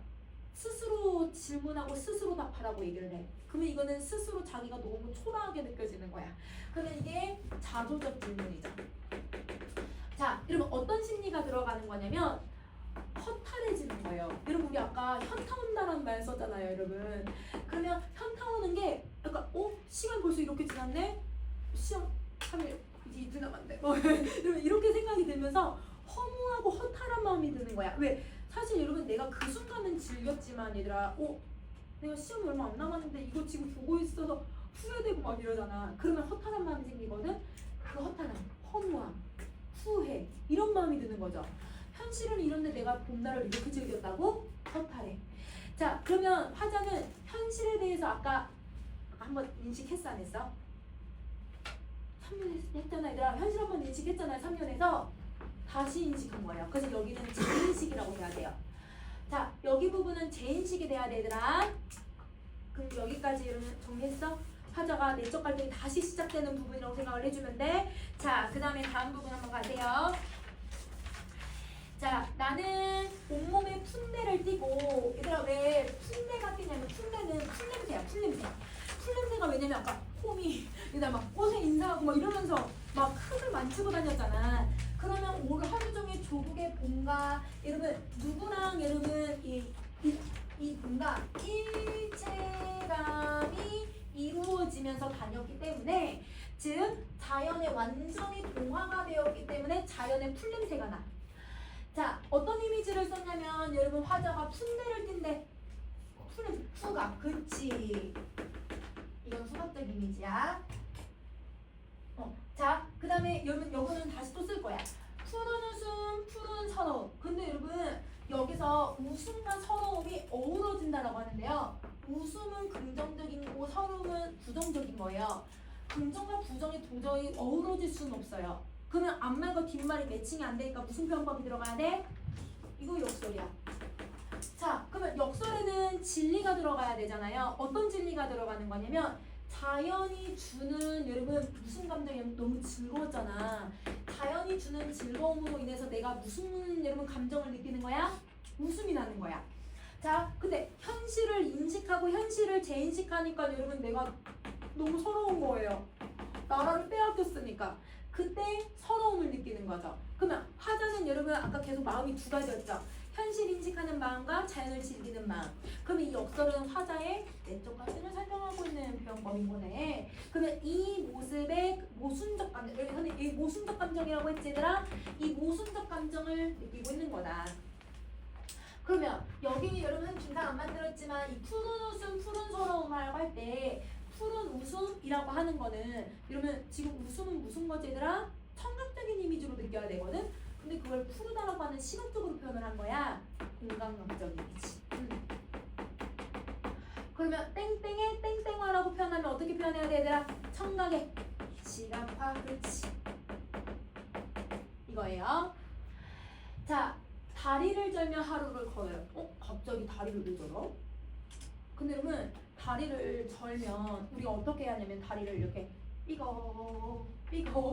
스스로 질문하고 스스로 답하라고 얘기를 해. 그러면 이거는 스스로 자기가 너무 초라하게 느껴지는 거야. 그러면 이게 자조적 질문이죠. 자, 여러분 어떤 심리가 들어가는 거냐면 허탈해지는 거예요. 여러분 우리 아까 현타 온다라는 말 썼잖아요, 여러분. 그러면 현타 오는 게 약간 시간 벌써 이렇게 지났네? 시험 3일 이제 이틀 남았네. 여러분 이렇게 생각이 들면서 허무하고 허탈한 마음이 드는 거야. 왜? 사실 여러분 내가 그 순간은 즐겼지만 얘들아 내가 시험이 얼마 안 남았는데 이거 지금 보고 있어서 후회되고 막 이러잖아. 그러면 허탈한 마음이 생기거든. 그 허탈함, 허무함, 후회 이런 마음이 드는 거죠. 현실은 이런데 내가 봄날을 이렇게 즐겼다고? 허탈해. 자, 그러면 화자는 현실에 대해서 아까 한번 인식했어 안 했어? 3년 했잖아 얘들아. 현실 한번 인식했잖아요. 3년에서 다시 인식한 거예요. 그래서 여기는 재인식이라고 해야 돼요. 자, 여기 부분은 재인식이 돼야 되더라. 그럼 여기까지 이러면 정리했어? 화자가 내적 갈등이 다시 시작되는 부분이라고 생각을 해주면 돼. 자, 그 다음에 다음 부분 한번 가세요. 자, 나는 온몸에 풋내를 띠고 얘들아 왜 풋내가 띠냐면 풋내는 풀냄새야. 풀냄새가 왜냐면 아까 홈이 얘들아 막 꽃에 인사하고 막 이러면서 막 흙을 만지고 다녔잖아. 그러면 올 하루 종일 조국의 봄과 여러분 누구랑 여러분 이 봄과 일체감이 이루어지면서 다녔기 때문에 즉 자연에 완전히 동화가 되었기 때문에 자연의 풀냄새가 나. 자, 어떤 이미지를 썼냐면 여러분 화자가 풋내를 띈대. 후각, 그치. 이건 후각적 이미지야. 자, 그 다음에 여러분 요거는 다시 또 쓸 거야. 푸른 웃음, 푸른 서러움. 근데 여러분 여기서 웃음과 서러움이 어우러진다라고 하는데요. 웃음은 긍정적인 거고 서러움은 부정적인 거예요. 긍정과 부정이 도저히 어우러질 수는 없어요. 그러면 앞말과 뒷말이 매칭이 안 되니까 무슨 표현법이 들어가야 돼? 이거 역설이야. 자, 그러면 역설에는 진리가 들어가야 되잖아요. 어떤 진리가 들어가는 거냐면 자연이 주는 여러분 무슨 감정이냐면 너무 즐거웠잖아. 자연이 주는 즐거움으로 인해서 내가 무슨 여러분 감정을 느끼는 거야? 웃음이 나는 거야. 자, 근데 현실을 인식하고 현실을 재인식하니까 여러분 내가 너무 서러운 거예요. 나라를 빼앗겼으니까. 그때 서러움을 느끼는 거죠. 그러면 화자는 여러분 아까 계속 마음이 두 가지였죠. 현실 인식하는 마음과 자연을 즐기는 마음. 그러면 이 역설은 화자의 내적 감정을 설명하고 있는 표현법인 거네. 그러면 이 모습의 모순적 감정, 여기 이 모순적 감정이라고 했지 얘들아? 이 모순적 감정을 느끼고 있는 거다. 그러면 여기 여러분 긴장 안 만들었지만 이 푸른 웃음, 푸른 서러움이라고 할 때 푸른 웃음이라고 하는 거는 이러면 지금 웃음은 무슨 거지 얘들아? 청각적인 이미지로 느껴야 되거든? 근데 그걸 푸르다라고 하는 시각적으로 표현을 한 거야. 공감각적 이미지. 그래서 그러면 땡땡의 땡땡화라고 표현하면 어떻게 표현해야 돼 얘들아? 청각의 시각화. 그렇지. 이거예요. 자, 다리를 절며 하루를 걸어요. 갑자기 다리를 왜 절어? 근데 여러분 다리를 절면 우리가 어떻게 해야 하냐면 다리를 이렇게 삐거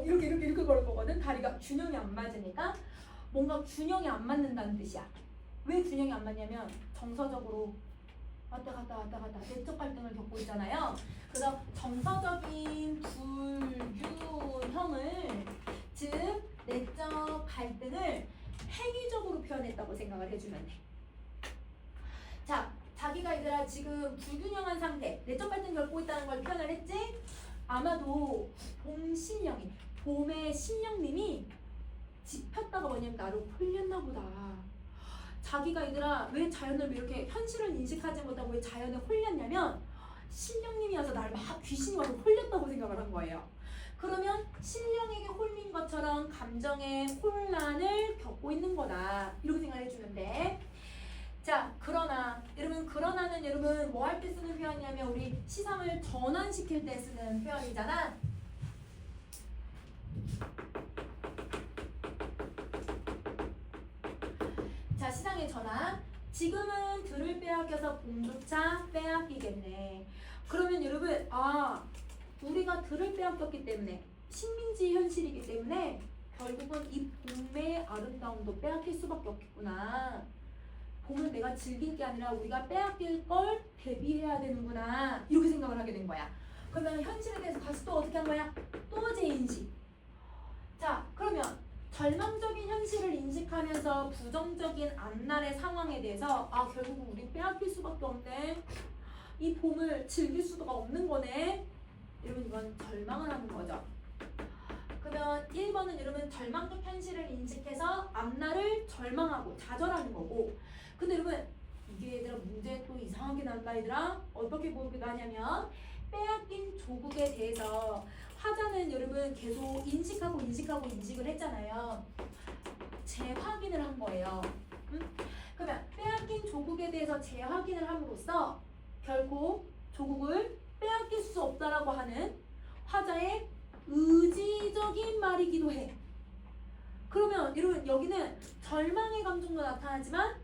이렇게 걸을 거거든. 다리가 균형이 안 맞으니까 뭔가 균형이 안 맞는다는 뜻이야. 왜 균형이 안 맞냐면 정서적으로 왔다 갔다 내적 갈등을 겪고 있잖아요. 그래서 정서적인 불균형을, 즉 내적 갈등을 행위적으로 표현했다고 생각을 해주면 돼. 자, 자기가 얘들아 지금 불균형한 상태, 내적 갈등 겪고 있다는 걸 표현을 했지? 아마도 봄의 신령님이 짚혔다가 뭐냐면 나를 홀렸나 보다. 자기가 얘들아 왜 자연을 이렇게 현실을 인식하지 못하고 왜 자연에 홀렸냐면 신령님이 와서 나를 막 귀신이 와서 홀렸다고 생각을 한 거예요. 그러면 신령에게 홀린 것처럼 감정의 혼란을 겪고 있는 거다. 이렇게 생각해 주면 돼. 자, 그러나 그러나는 여러분 뭐 할 때 쓰는 표현이냐면 우리 시상을 전환시킬 때 쓰는 표현이잖아. 자, 시상의 전환. 지금은 들을 빼앗겨서 봄조차 빼앗기겠네. 그러면 여러분 우리가 들을 빼앗겼기 때문에 식민지 현실이기 때문에 결국은 이 봄의 아름다움도 빼앗길 수밖에 없겠구나. 봄을 내가 즐길 게 아니라 우리가 빼앗길 걸 대비해야 되는구나. 이렇게 생각을 하게 된 거야. 그러면 현실에 대해서 다시 또 어떻게 한 거야? 또 재인식. 자, 그러면 절망적인 현실을 인식하면서 부정적인 앞날의 상황에 대해서 결국 우리 빼앗길 수밖에 없네. 이 봄을 즐길 수가 없는 거네. 여러분 이건 절망을 하는 거죠. 그러면 1번은 여러분 절망적 현실을 인식해서 앞날을 절망하고 좌절하는 거고, 근데 여러분 이게 얘들아 문제 또 이상하게 난다 얘들아. 어떻게 보기도 하냐면 빼앗긴 조국에 대해서 화자는 여러분 계속 인식을 했잖아요. 재확인을 한 거예요. 그러면 빼앗긴 조국에 대해서 재확인을 함으로써 결국 조국을 빼앗길 수 없다라고 하는 화자의 의지적인 말이기도 해. 그러면 여러분 여기는 절망의 감정도 나타나지만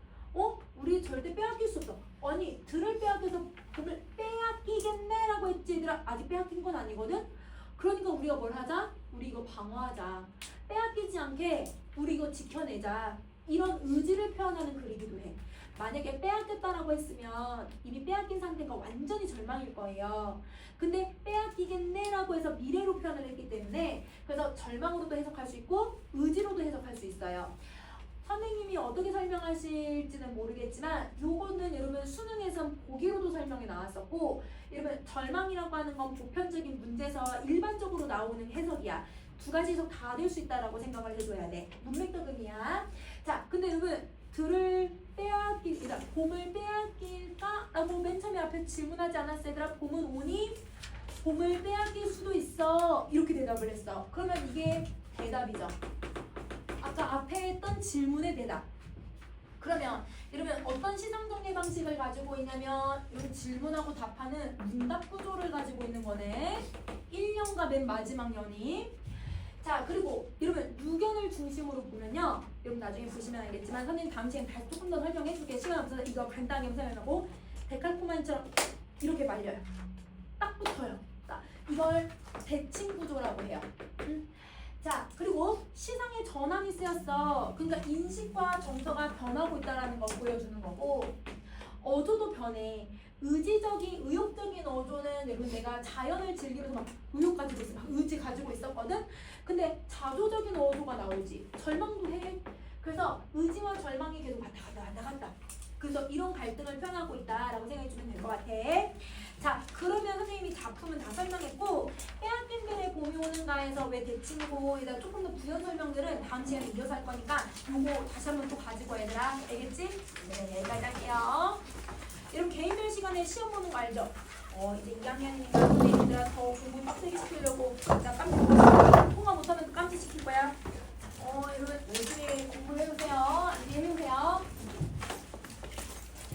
우리 절대 빼앗길 수 없어. 아니 들을 빼앗겨서 봄을 빼앗기겠네 라고 했지 얘들아. 아직 빼앗긴 건 아니거든. 그러니까 우리가 뭘 하자? 우리 이거 방어하자. 빼앗기지 않게 우리 이거 지켜내자. 이런 의지를 표현하는 글이기도 해. 만약에 빼앗겼다라고 했으면 이미 빼앗긴 상태가 완전히 절망일 거예요. 근데 빼앗기겠네 라고 해서 미래로 표현을 했기 때문에 그래서 절망으로도 해석할 수 있고 의지로도 해석할 수 있어요. 선생님이 어떻게 설명하실지는 모르겠지만 요거는 여러분 수능에선 보기로도 설명이 나왔었고, 여러분 절망이라고 하는 건 보편적인 문제에서 일반적으로 나오는 해석이야. 두 가지 해석 다 될 수 있다라고 생각을 해줘야 돼. 문맥덕음이야. 자, 근데 여러분 봄을 빼앗길까? 라고 맨 처음에 앞에 질문하지 않았어 얘들아? 봄은 오니? 봄을 빼앗길 수도 있어. 이렇게 대답을 했어. 그러면 이게 대답이죠. 아까 앞에 했던 질문의 대답. 그러면 여러분 어떤 시상 정리 방식을 가지고 있냐면 이 질문하고 답하는 문답 구조를 가지고 있는 거네. 1년과 맨 마지막 년이. 자, 그리고 여러분 유견을 중심으로 보면요. 여러분 나중에 보시면 알겠지만 선생님 다음 시간에 다시 조금 더 설명해 줄게. 시간 없어서 이거 간단하게 설명하고 데칼코마니처럼 이렇게 말려요. 딱 붙어요. 이걸 대칭 구조라고 해요. 자, 그리고 시상의 전환이 쓰였어. 그러니까 인식과 정서가 변하고 있다는 걸 보여주는 거고, 어조도 변해. 의욕적인 어조는 여러분 내가 자연을 즐기면서 막 의욕 가지고 있어, 막 의지 가지고 있었거든. 근데 자조적인 어조가 나오지. 절망도 해. 그래서 의지와 절망이 계속 왔다 갔다. 그래서 이런 갈등을 표현하고 있다라고 생각해 주면 될 것 같아. 자, 그러면 선생님이 작품은 다 설명했고, 빼앗긴 들의 봄이 오는가에서 왜 대칭고 에다 조금 더 부연 설명들은 다음 시간에 이어서 할 거니까 요거 다시 한번 또 가지고 얘들아. 알겠지? 네, 여기까지 할게요. 여러분 개인별 시간에 시험 보는 거 알죠? 이제 2학년이니까 선생님들아 더 공부 빡세게 시키려고 나 깜짝 통화 못하면 또 깜짝 시킬 거야. 여러분 열심히 공부해보세요. 안녕히 해보세요.